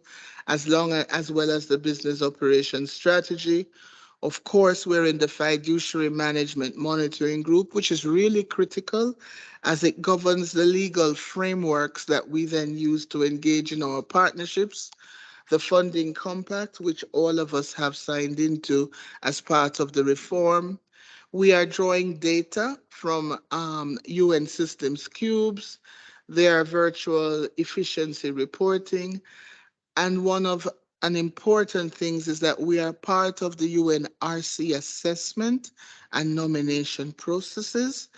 as well as the business operations strategy. Of course, we're in the fiduciary management monitoring group, which is really critical as it governs the legal frameworks that we then use to engage in our partnerships. The funding compact, which all of us have signed into as part of the reform. We are drawing data from UN Systems Cubes. There are virtual efficiency reporting. And one of an important things is that we are part of the UNRC assessment and nomination processes.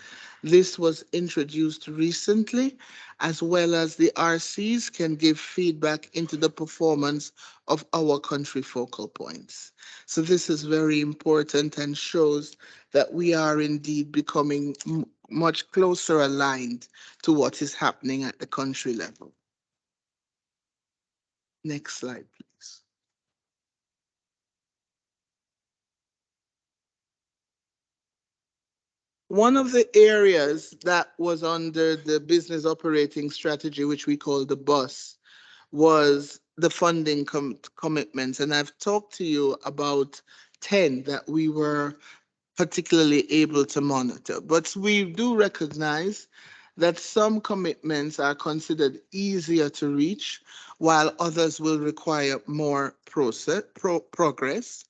This was introduced recently, as well as the RCs can give feedback into the performance of our country focal points. So this is very important and shows that we are indeed becoming much closer aligned to what is happening at the country level. Next slide, please. One of the areas that was under the business operating strategy, which we call the BUS, was the funding commitments. And I've talked to you about 10 that we were particularly able to monitor. But we do recognize that some commitments are considered easier to reach, while others will require more progress.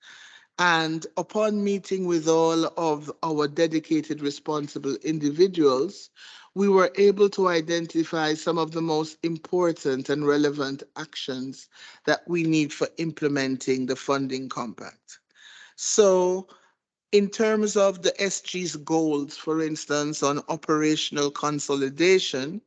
And upon meeting with all of our dedicated responsible individuals, we were able to identify some of the most important and relevant actions that we need for implementing the funding compact. So in terms of the SG's goals, for instance, on operational consolidation,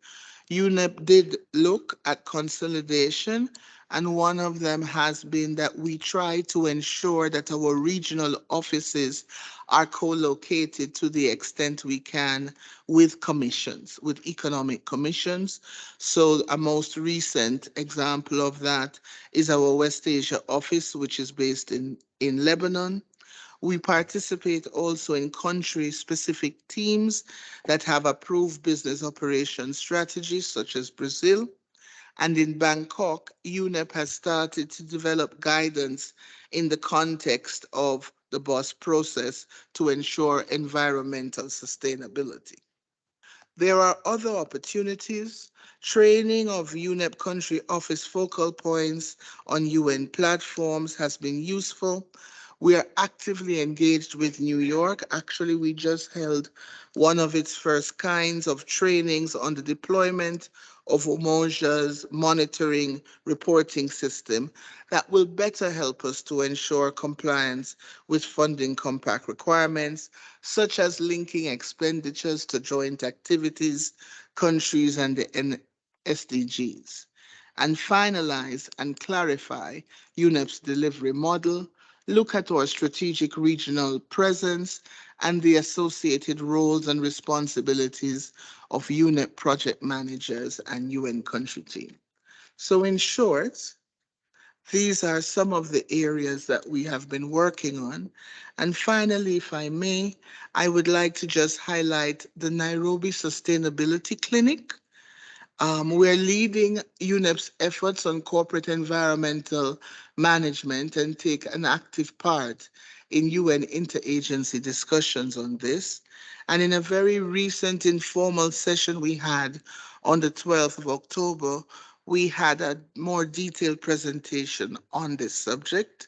UNEP did look at consolidation, and one of them has been that we try to ensure that our regional offices are co-located to the extent we can with commissions, with economic commissions. So a most recent example of that is our West Asia office, which is based in Lebanon. We participate also in country-specific teams that have approved business operations strategies, such as Brazil. And in Bangkok, UNEP has started to develop guidance in the context of the BOS process to ensure environmental sustainability. There are other opportunities. Training of UNEP country office focal points on UN platforms has been useful. We are actively engaged with New York. Actually, we just held one of its first kinds of trainings on the deployment of Umoja's monitoring reporting system that will better help us to ensure compliance with funding compact requirements, such as linking expenditures to joint activities, countries, and the SDGs. And finalize and clarify UNEP's delivery model, look at our strategic regional presence and the associated roles and responsibilities of UNEP project managers and UN country team. So in short, these are some of the areas that we have been working on. And finally, if I may, I would like to just highlight the Nairobi Sustainability Clinic. We're leading UNEP's efforts on corporate environmental management and take an active part in UN interagency discussions on this. And in a very recent informal session we had on the 12th of October, we had a more detailed presentation on this subject,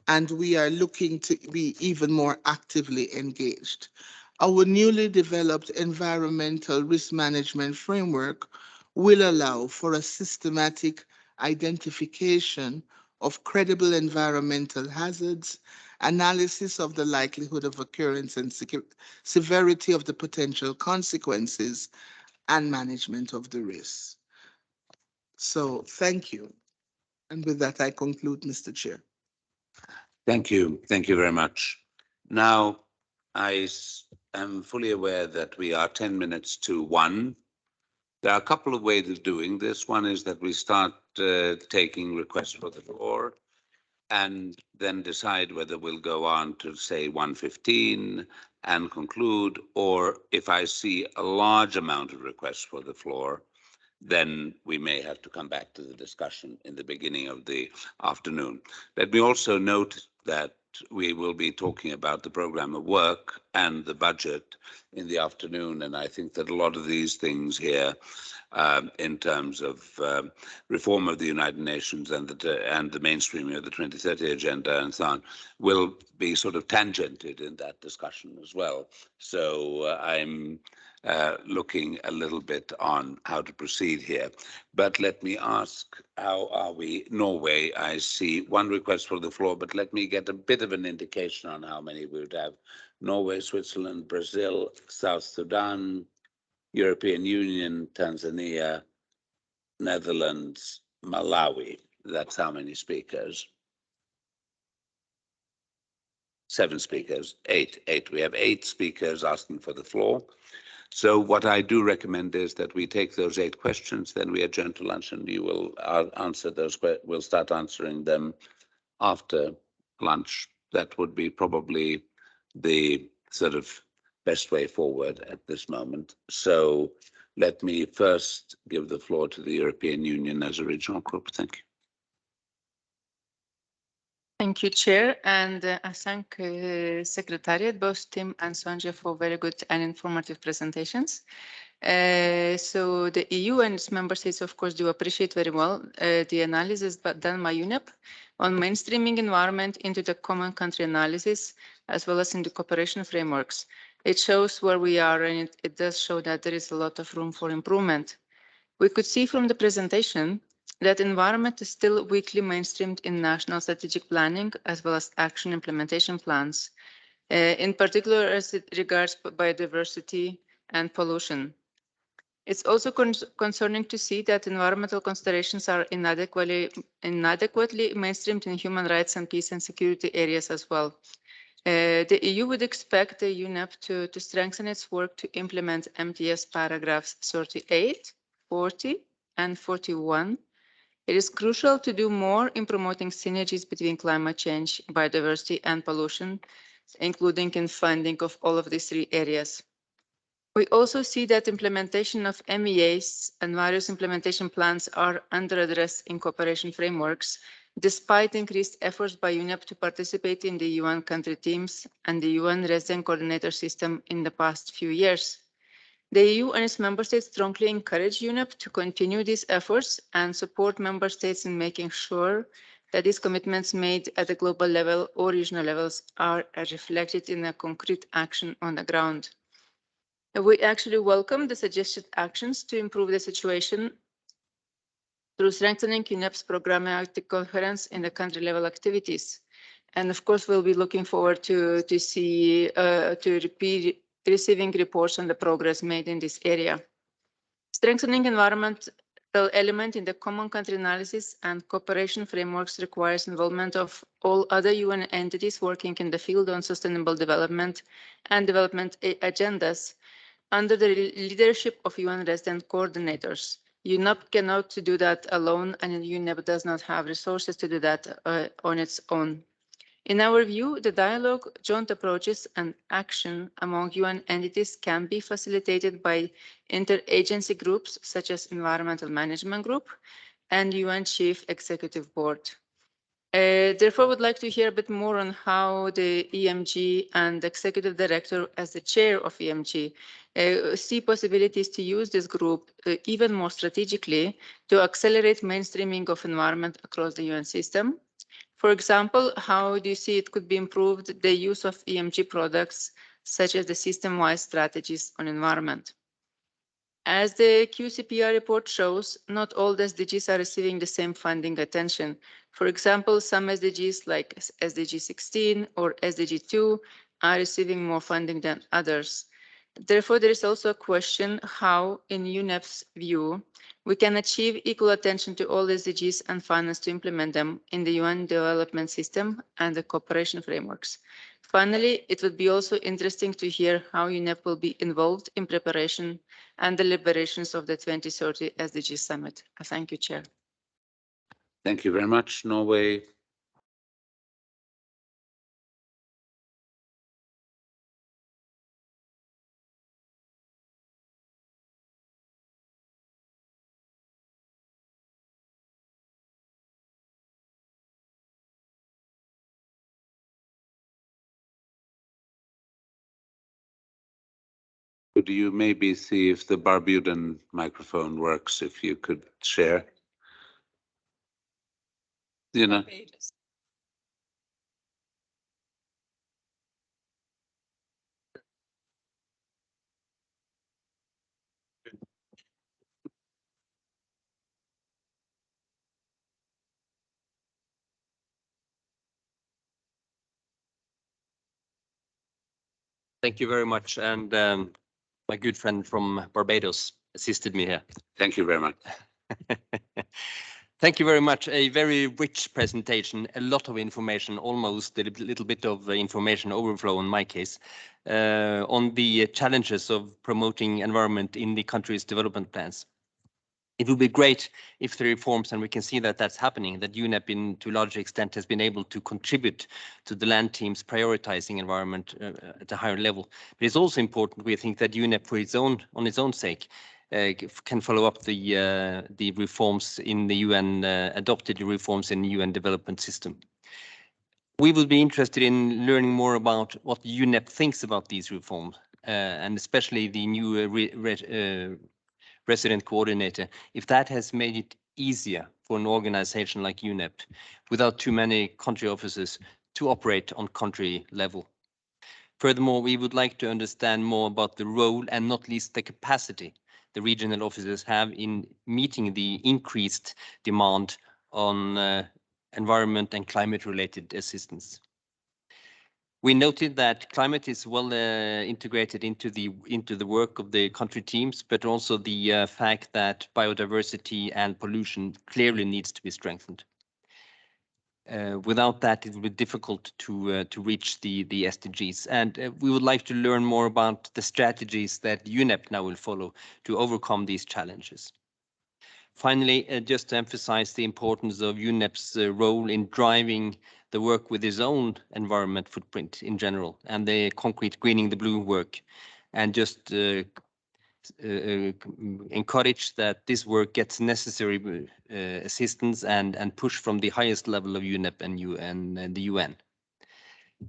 and we are looking to be even more actively engaged. Our newly developed environmental risk management framework will allow for a systematic identification of credible environmental hazards, analysis of the likelihood of occurrence and severity of the potential consequences, and management of the risks. So thank you. And with that, I conclude, Mr. Chair. Thank you. Thank you very much. Now, I am fully aware that we are 10 minutes to 1. There are a couple of ways of doing this. One is that we start taking requests for the floor and then decide whether we'll go on to, say, 1:15 and conclude, or if I see a large amount of requests for the floor, then we may have to come back to the discussion in the beginning of the afternoon. Let me also note that we will be talking about the program of work and the budget in the afternoon. And I think that a lot of these things here, in terms of reform of the United Nations and the mainstreaming of the 2030 agenda and so on, will be sort of tangented in that discussion as well. So I'm looking a little bit on how to proceed here. But let me ask, how are we? Norway, I see one request for the floor, but let me get a bit of an indication on how many we would have. Norway, Switzerland, Brazil, South Sudan, European Union, Tanzania, Netherlands, Malawi. That's how many speakers? 7 speakers, 8. We have 8 speakers asking for the floor. So what I do recommend is that we take those 8 questions, then we adjourn to lunch, and you will answer those. We'll start answering them after lunch. That would be probably the sort of best way forward at this moment. So let me first give the floor to the European Union as a regional group. Thank you. Thank you, Chair, and I thank Secretariat, both Tim and Sonja, for very good and informative presentations. So the EU and its member states, of course, do appreciate very well the analysis done by UNEP on mainstreaming environment into the common country analysis, as well as in the cooperation frameworks. It shows where we are, and it does show that there is a lot of room for improvement. We could see from the presentation that environment is still weakly mainstreamed in national strategic planning, as well as action implementation plans, in particular as it regards biodiversity and pollution. It's also concerning to see that environmental considerations are inadequately mainstreamed in human rights and peace and security areas as well. The EU would expect the UNEP to strengthen its work to implement MTS paragraphs 38, 40, and 41. It is crucial to do more in promoting synergies between climate change, biodiversity, and pollution, including in funding of all of these 3 areas. We also see that implementation of MEAs and various implementation plans are under address in cooperation frameworks, despite increased efforts by UNEP to participate in the UN country teams and the UN resident coordinator system in the past few years. The EU and its member states strongly encourage UNEP to continue these efforts and support member states in making sure that these commitments made at the global level or regional levels are reflected in a concrete action on the ground. We actually welcome the suggested actions to improve the situation through strengthening UNEP's programmatic coherence in the country level activities. And of course, we'll be looking forward to receiving reports on the progress made in this area. Strengthening environmental element in the common country analysis and cooperation frameworks requires involvement of all other UN entities working in the field on sustainable development and development agendas under the leadership of UN resident coordinators. UNEP cannot do that alone, and UNEP does not have resources to do that on its own. In our view, the dialogue, joint approaches, and action among UN entities can be facilitated by interagency groups such as Environmental Management Group and UN Chief Executive Board. Therefore, I would like to hear a bit more on how the EMG and the Executive Director, as the chair of EMG, see possibilities to use this group even more strategically to accelerate mainstreaming of environment across the UN system. For example, how do you see it could be improved the use of EMG products, such as the system-wide strategies on environment? As the QCPR report shows, not all the SDGs are receiving the same funding attention. For example, some SDGs like SDG 16 or SDG 2 are receiving more funding than others. Therefore, there is also a question how, in UNEP's view, we can achieve equal attention to all SDGs and finance to implement them in the UN development system and the cooperation frameworks. Finally, it would be also interesting to hear how UNEP will be involved in preparation and deliberations of the 2030 SDG Summit. Thank you, Chair. Thank you very much, Norway. could you maybe see if the Barbudan microphone works, if you could share? You know. Thank you very much. And my good friend from Barbados assisted me here. Thank you very much. Thank you very much. A very rich presentation, a lot of information, almost a little bit of information overflow in my case, on the challenges of promoting environment in the country's development plans. It would be great if the reforms, and we can see that that's happening, that UNEP to a large extent has been able to contribute to the land teams prioritizing environment at a higher level. But it's also important, we think, that UNEP on its own sake can follow up the reforms in the UN, adopted reforms in the UN development system. We will be interested in learning more about what UNEP thinks about these reforms, and especially the new resident coordinator, if that has made it easier for an organization like UNEP, without too many country offices, to operate on country level. Furthermore, we would like to understand more about the role and not least the capacity the regional offices have in meeting the increased demand on environment and climate-related assistance. We noted that climate is well integrated into the work of the country teams, but also the fact that biodiversity and pollution clearly needs to be strengthened. Without that, it will be difficult to reach the SDGs. And we would like to learn more about the strategies that UNEP now will follow to overcome these challenges. Finally, just to emphasize the importance of UNEP's role in driving the work with its own environment footprint in general, and the concrete greening the blue work, and just encourage that this work gets necessary assistance and push from the highest level of UNEP and the UN.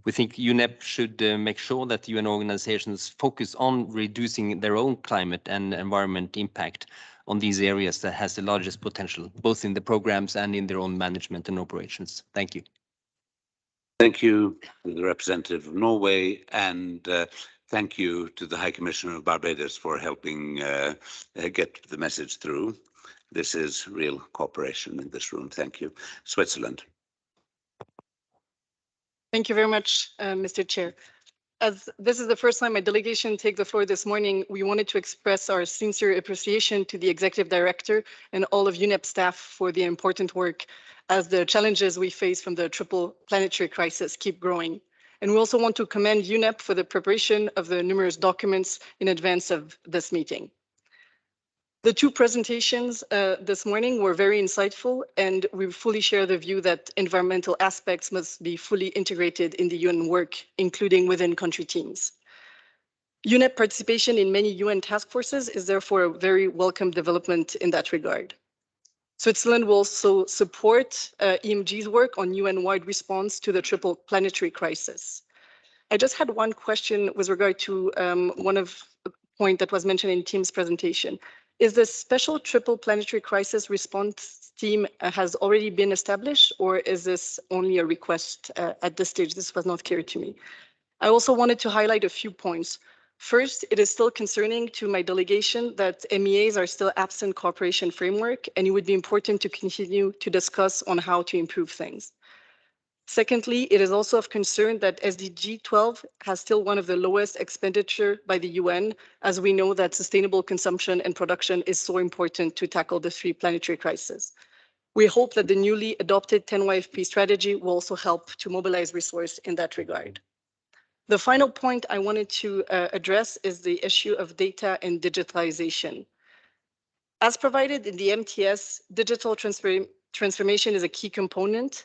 We think UNEP should make sure that UN organizations focus on reducing their own climate and environment impact on these areas that has the largest potential, both in the programs and in their own management and operations. Thank you. Thank you to the representative of Norway, and thank you to the High Commissioner of Barbados for helping get the message through. This is real cooperation in this room. Thank you. Switzerland. Thank you very much, Mr. Chair. As this is the first time my delegation take the floor this morning, we wanted to express our sincere appreciation to the Executive Director and all of UNEP staff for the important work as the challenges we face from the triple planetary crisis keep growing. And we also want to commend UNEP for the preparation of the numerous documents in advance of this meeting. The two presentations this morning were very insightful, and we fully share the view that environmental aspects must be fully integrated in the UN work, including within country teams. UNEP participation in many UN task forces is therefore a very welcome development in that regard. Switzerland will also support EMG's work on UN-wide response to the triple planetary crisis. I just had one question with regard to one of the point that was mentioned in Tim's presentation. Is the special triple planetary crisis response team has already been established, or is this only a request at this stage? This was not clear to me. I also wanted to highlight a few points. First, it is still concerning to my delegation that MEAs are still absent cooperation framework, and it would be important to continue to discuss on how to improve things. Secondly, it is also of concern that SDG 12 has still one of the lowest expenditure by the UN, as we know that sustainable consumption and production is so important to tackle the three planetary crises. We hope that the newly adopted 10YFP strategy will also help to mobilize resources in that regard. The final point I wanted to address is the issue of data and digitalization. As provided in the MTS, digital transformation is a key component.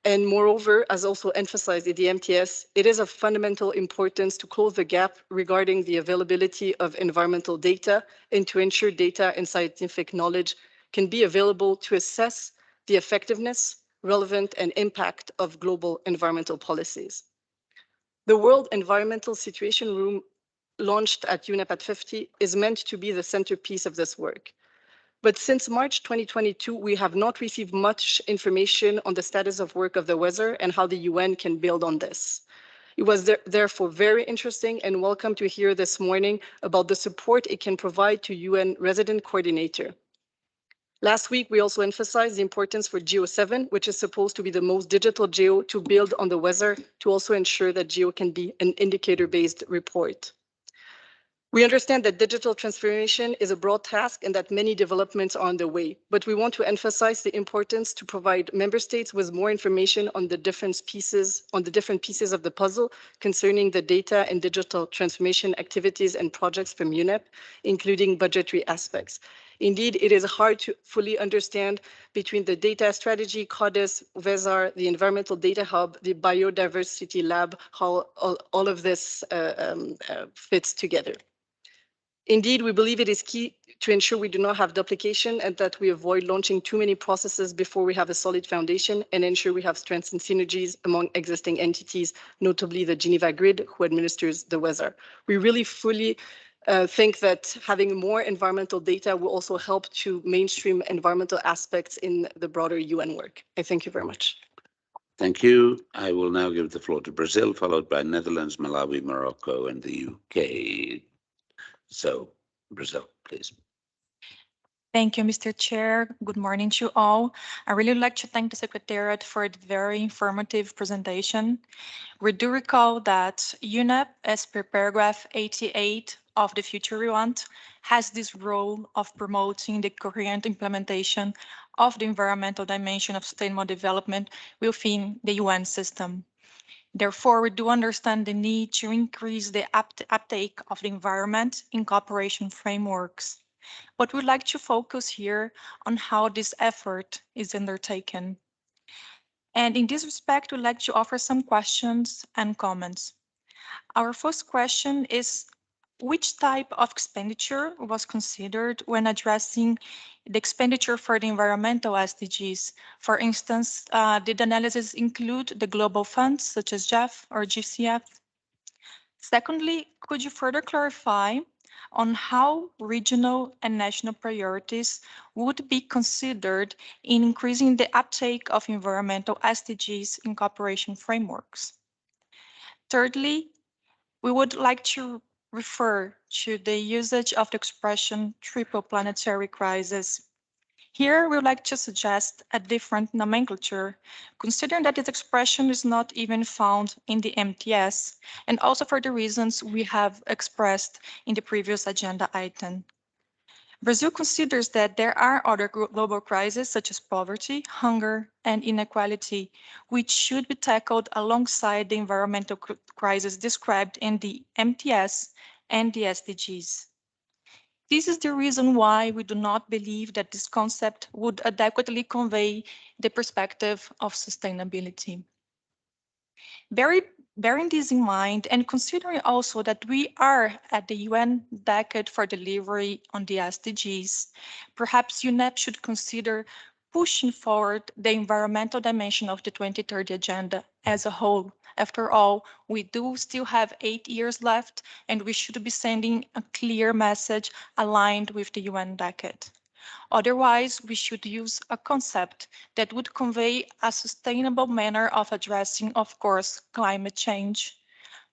And moreover, as also emphasized in the MTS, it is of fundamental importance to close the gap regarding the availability of environmental data and to ensure data and scientific knowledge can be available to assess the effectiveness, relevance, and impact of global environmental policies. The World Environmental Situation Room launched at UNEP at 50, is meant to be the centerpiece of this work. But since March 2022, we have not received much information on the status of work of the weather and how the UN can build on this. It was therefore very interesting and welcome to hear this morning about the support it can provide to UN resident coordinator. Last week, we also emphasized the importance for GEO7, which is supposed to be the most digital GEO to build on the weather to also ensure that GEO can be an indicator-based report. We understand that digital transformation is a broad task and that many developments are on the way, but we want to emphasize the importance to provide member states with more information on the different pieces of the puzzle concerning the data and digital transformation activities and projects from UNEP, including budgetary aspects. Indeed, it is hard to fully understand between the data strategy, CODIS, VESAR, the Environmental Data Hub, the Biodiversity Lab, how all of this fits together. Indeed, we believe it is key to ensure we do not have duplication and that we avoid launching too many processes before we have a solid foundation and ensure we have strengths and synergies among existing entities, notably the Geneva Grid, who administers the weather. We really fully think that having more environmental data will also help to mainstream environmental aspects in the broader UN work. I thank you very much. Thank you. I will now give the floor to Brazil, followed by Netherlands, Malawi, Morocco, and the UK. So, Brazil, please. Thank you, Mr. Chair. Good morning to all. I really would like to thank the Secretariat for the very informative presentation. We do recall that UNEP, as per paragraph 88 of the Future We Want, has this role of promoting the coherent implementation of the environmental dimension of sustainable development within the UN system. Therefore, we do understand the need to increase the uptake of the environment in cooperation frameworks. But we'd like to focus here on how this effort is undertaken. And in this respect, we'd like to offer some questions and comments. Our first question is, which type of expenditure was considered when addressing the expenditure for the environmental SDGs? For instance, did analysis include the global funds such as GEF or GCF? Secondly, could you further clarify on how regional and national priorities would be considered in increasing the uptake of environmental SDGs in cooperation frameworks? Thirdly, we would like to refer to the usage of the expression triple planetary crisis. Here, we would like to suggest a different nomenclature, considering that this expression is not even found in the MTS, and also for the reasons we have expressed in the previous agenda item. Brazil considers that there are other global crises such as poverty, hunger, and inequality, which should be tackled alongside the environmental crisis described in the MTS and the SDGs. This is the reason why we do not believe that this concept would adequately convey the perspective of sustainability. Bearing this in mind and considering also that we are at the UN decade for delivery on the SDGs, perhaps UNEP should consider pushing forward the environmental dimension of the 2030 Agenda as a whole. After all, we do still have 8 years left, and we should be sending a clear message aligned with the UN decade. Otherwise, we should use a concept that would convey a sustainable manner of addressing, of course, climate change,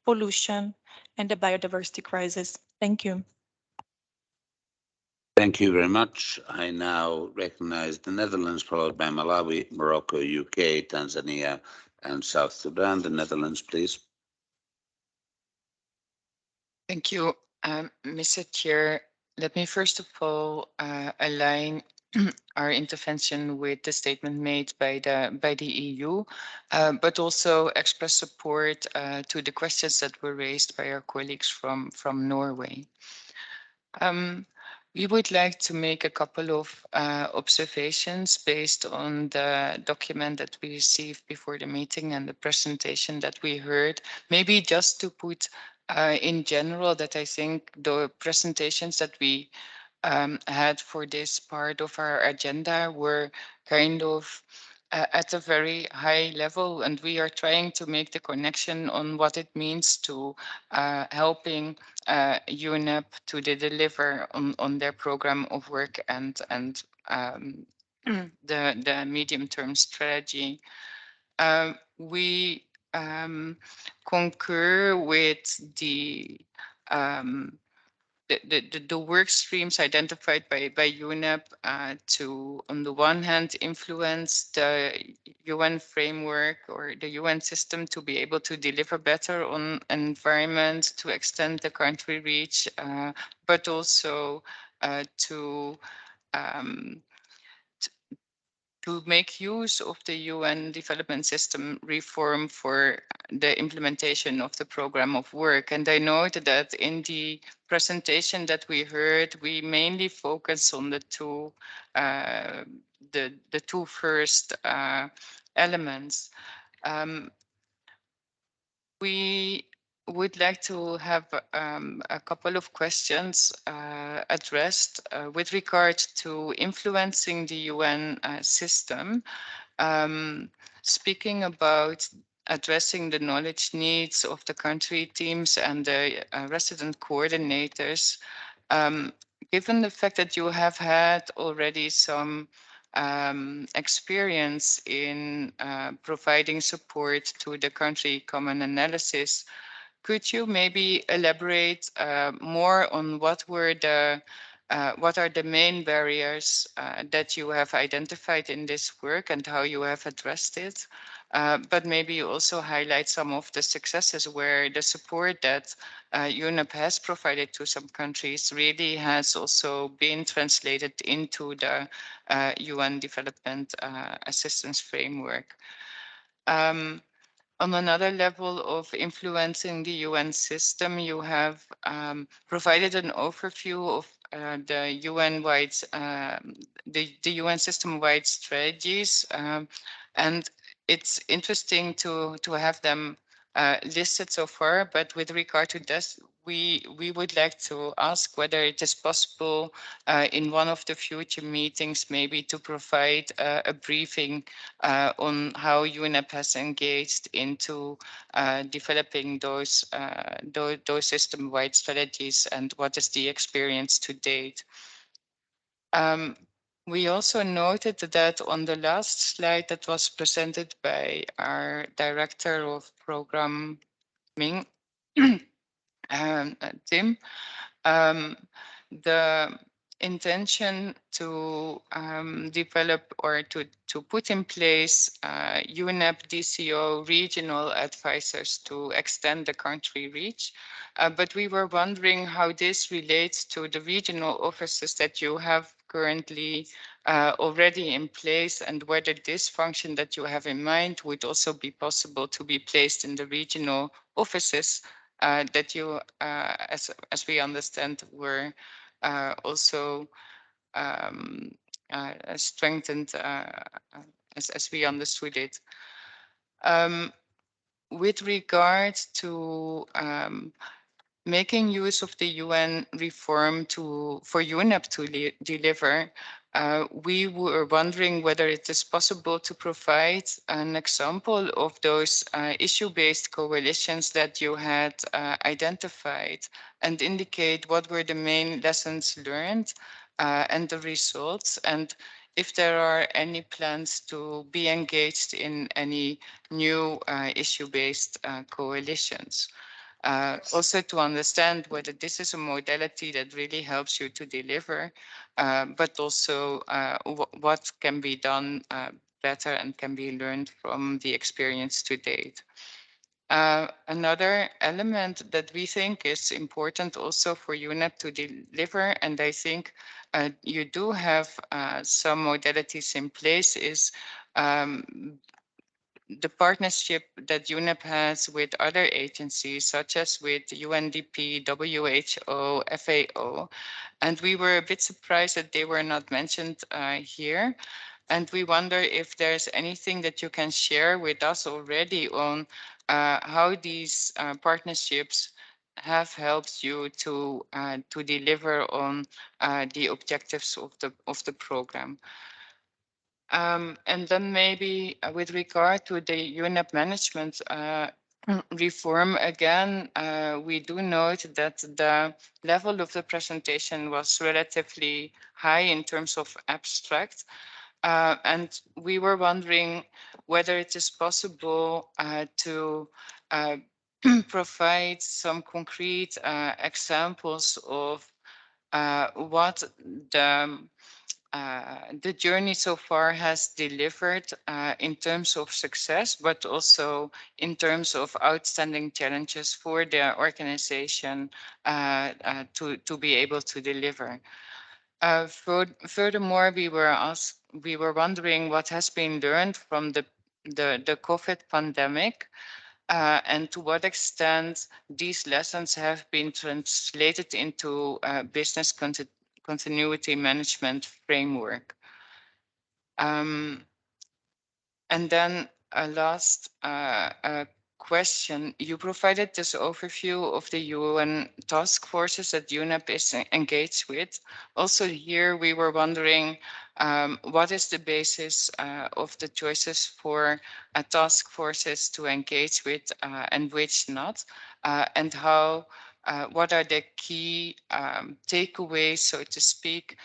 pollution, and the biodiversity crisis. Thank you. Thank you very much. I now recognize the Netherlands, followed by Malawi, Morocco, UK, Tanzania, and South Sudan. The Netherlands, please. Thank you, Mr. Chair. Let me first of all align our intervention with the statement made by the EU, but also express support to the questions that were raised by our colleagues from Norway. We would like to make a couple of observations based on the document that we received before the meeting and the presentation that we heard. Maybe just to put in general that I think the presentations that we had for this part of our agenda were kind of at a very high level, and we are trying to make the connection on what it means to helping UNEP to deliver on their program of work and the medium-term strategy. We concur with the work streams identified by UNEP to, on the one hand, influence the UN framework or the UN system to be able to deliver better on environment, to extend the country reach, but also to make use of the UN development system reform for the implementation of the program of work. And I noted that in the presentation that we heard, we mainly focus on the two first elements. We would like to have a couple of questions addressed with regard to influencing the UN system. Speaking about addressing the knowledge needs of the country teams and the resident coordinators, given the fact that you have had already some experience in providing support to the country common analysis, could you maybe elaborate more on what are the main barriers that you have identified in this work and how you have addressed it? But maybe also highlight some of the successes where the support that UNEP has provided to some countries really has also been translated into the UN development assistance framework. On another level of influencing the UN system, you have provided an overview of the UN-wide, the UN system-wide strategies, and it's interesting to have them listed so far. But with regard to this, we would like to ask whether it is possible in one of the future meetings maybe to provide a briefing on how UNEP has engaged into developing those system-wide strategies and what is the experience to date. We also noted that on the last slide that was presented by our Director of Programming, Tim, the intention to develop or to put in place UNEP DCO regional advisors to extend the country reach. But we were wondering how this relates to the regional offices that you have currently already in place, and whether this function that you have in mind would also be possible to be placed in the regional offices that you, as we understand, were also strengthened as we understood it. With regard to making use of the UN reform for UNEP to deliver, we were wondering whether it is possible to provide an example of those issue-based coalitions that you had identified and indicate what were the main lessons learned and the results, and if there are any plans to be engaged in any new issue-based coalitions. Also to understand whether this is a modality that really helps you to deliver, but also what can be done better and can be learned from the experience to date. Another element that we think is important also for UNEP to deliver, and I think you do have some modalities in place, is the partnership that UNEP has with other agencies, such as with UNDP, WHO, FAO. And we were a bit surprised that they were not mentioned here. And we wonder if there's anything that you can share with us already on how these partnerships have helped you to deliver on the objectives of the program. And then maybe with regard to the UNEP management reform, again, we do note that the level of the presentation was relatively high in terms of abstract. And we were wondering whether it is possible to provide some concrete examples of what the journey so far has delivered in terms of success, but also in terms of outstanding challenges for the organization to be able to deliver. Furthermore, we were wondering what has been learned from the COVID pandemic and to what extent these lessons have been translated into business continuity management framework. And then a last question. You provided this overview of the UN task forces that UNEP is engaged with. Also here, we were wondering what is the basis of the choices for task forces to engage with and which not, and how what are the key takeaways, so to speak,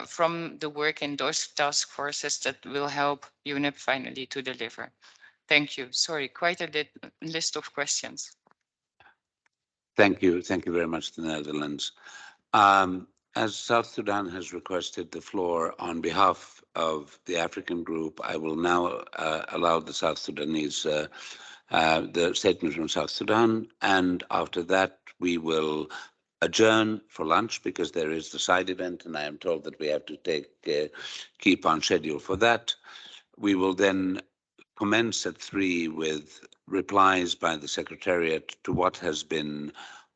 from the work in those task forces that will help UNEP finally to deliver? Thank you. Sorry, quite a list of questions. Thank you. Thank you very much, the Netherlands. As South Sudan has requested the floor on behalf of the African group, I will now allow the South Sudanese, the statement from South Sudan, and after that we will adjourn for lunch because there is the side event, and I am told that we have to keep on schedule for that. We will then commence at 3 with replies by the Secretariat to what has been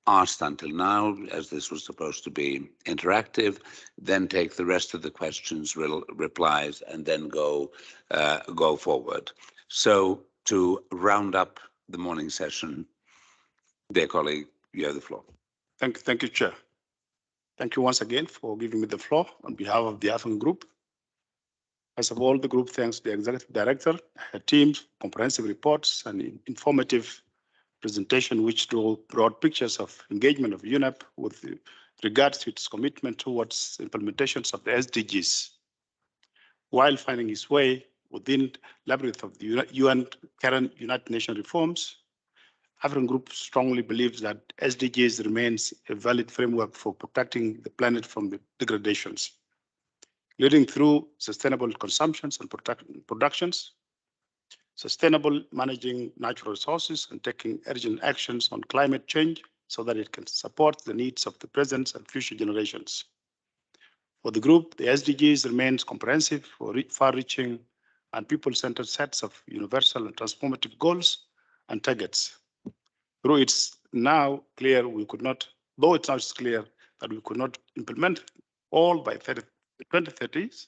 asked until now, as this was supposed to be interactive, then take the rest of the questions, replies, and then go forward. So to round up the morning session, dear colleague, you have the floor. Thank you, Chair. Thank you once again for giving me the floor on behalf of the African Group. First of all, the group thanks the Executive Director, her team, comprehensive reports, and informative presentation which drew broad pictures of engagement of UNEP with regards to its commitment towards implementations of the SDGs, while finding its way within labyrinth of the UN current United Nations reforms. African Group strongly believes that SDGs remains a valid framework for protecting the planet from the degradations, leading through sustainable consumptions and productions, sustainable managing natural resources, and taking urgent actions on climate change so that it can support the needs of the present and future generations. For the group, the SDGs remains comprehensive, far-reaching, and people-centered sets of universal and transformative goals and targets. Though it's now clear that we could not implement all by 2030's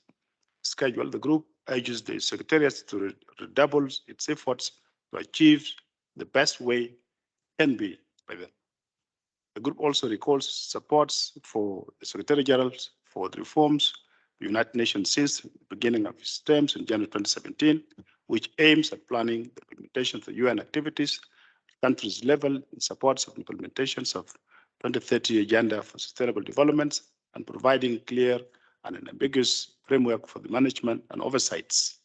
schedule, the group urges the Secretariat to redouble its efforts to achieve the best way can be by then. The group also recalls supports for the Secretary General for the reforms the United Nations since the beginning of its terms in January 2017, which aims at planning the implementation of the UN activities at countries level in support of implementations of 2030 Agenda for Sustainable Development and providing clear and an ambiguous framework for the management and oversights,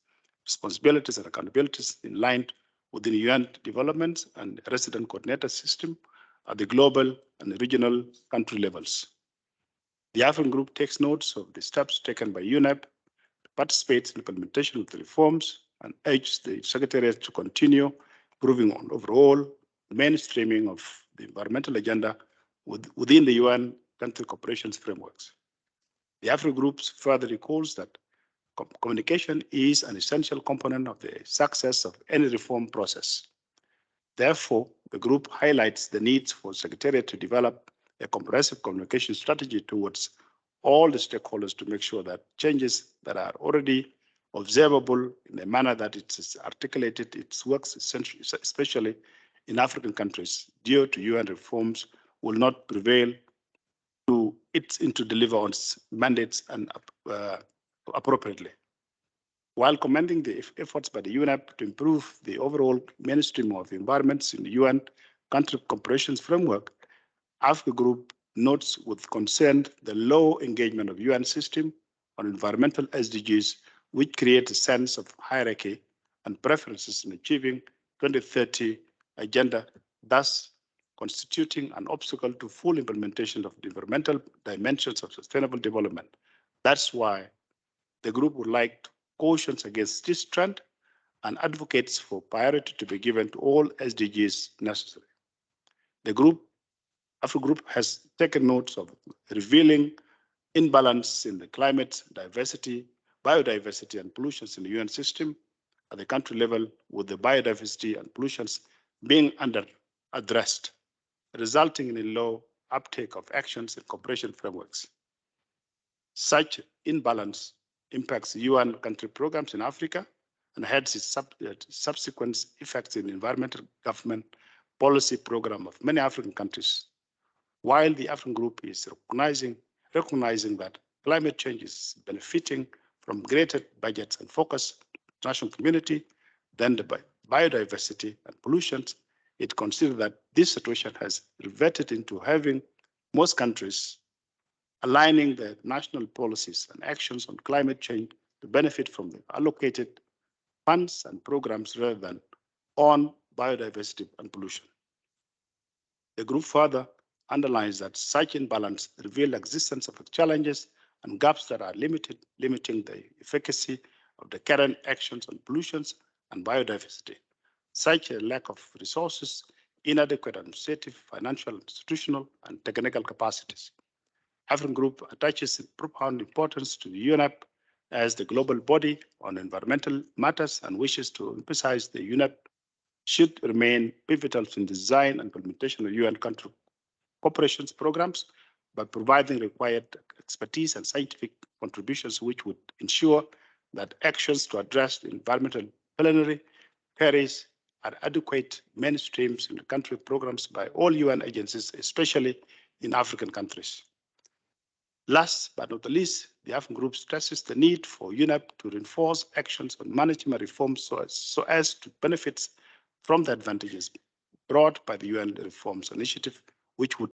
responsibilities and accountabilities in line with the UN development and resident coordinator system at the global and regional country levels. The African Group takes notes of the steps taken by UNEP to participate in implementation of the reforms and urges the Secretariat to continue improving on overall mainstreaming of the environmental agenda within the UN country cooperation frameworks. The African Group further recalls that communication is an essential component of the success of any reform process. Therefore, the group highlights the need for the Secretariat to develop a comprehensive communication strategy towards all the stakeholders to make sure that changes that are already observable in a manner that it's articulated, its works, especially in African countries, due to UN reforms, will not prevail to deliver on its mandates and appropriately. While commending the efforts by the UNEP to improve the overall mainstream of environments in the UN country cooperations framework, Africa Group notes with concern the low engagement of UN system on environmental SDGs, which create a sense of hierarchy and preferences in achieving 2030 agenda, thus constituting an obstacle to full implementation of the environmental dimensions of sustainable development. That's why the group would like to caution against this trend and advocates for priority to be given to all SDGs necessary. The Africa Group has taken note of revealing imbalance in the climate, diversity, biodiversity, and pollutions in the UN system at the country level, with the biodiversity and pollutions being under-addressed, resulting in a low uptake of actions and cooperation frameworks. Such imbalance impacts UN country programs in Africa and has its subsequent effects in environmental government policy program of many African countries. While the African Group is recognizing that climate change is benefiting from greater budgets and focus on the international community than the biodiversity and pollution, it considers that this situation has reverted into having most countries aligning their national policies and actions on climate change to benefit from the allocated funds and programs rather than on biodiversity and pollution. The group further underlines that such imbalance reveals the existence of challenges and gaps that are limiting the efficacy of the current actions on pollutions and biodiversity. Such a lack of resources, inadequate administrative, financial, institutional, and technical capacities. African Group attaches profound importance to the UNEP as the global body on environmental matters and wishes to emphasize the UNEP should remain pivotal in the design and implementation of UN country cooperations programs by providing required expertise and scientific contributions, which would ensure that actions to address the environmental plenary carries are adequate mainstreams in the country programs by all UN agencies, especially in African countries. Last but not the least, the African Group stresses the need for UNEP to reinforce actions on management reforms so as to benefit from the advantages brought by the UN reforms initiative, which would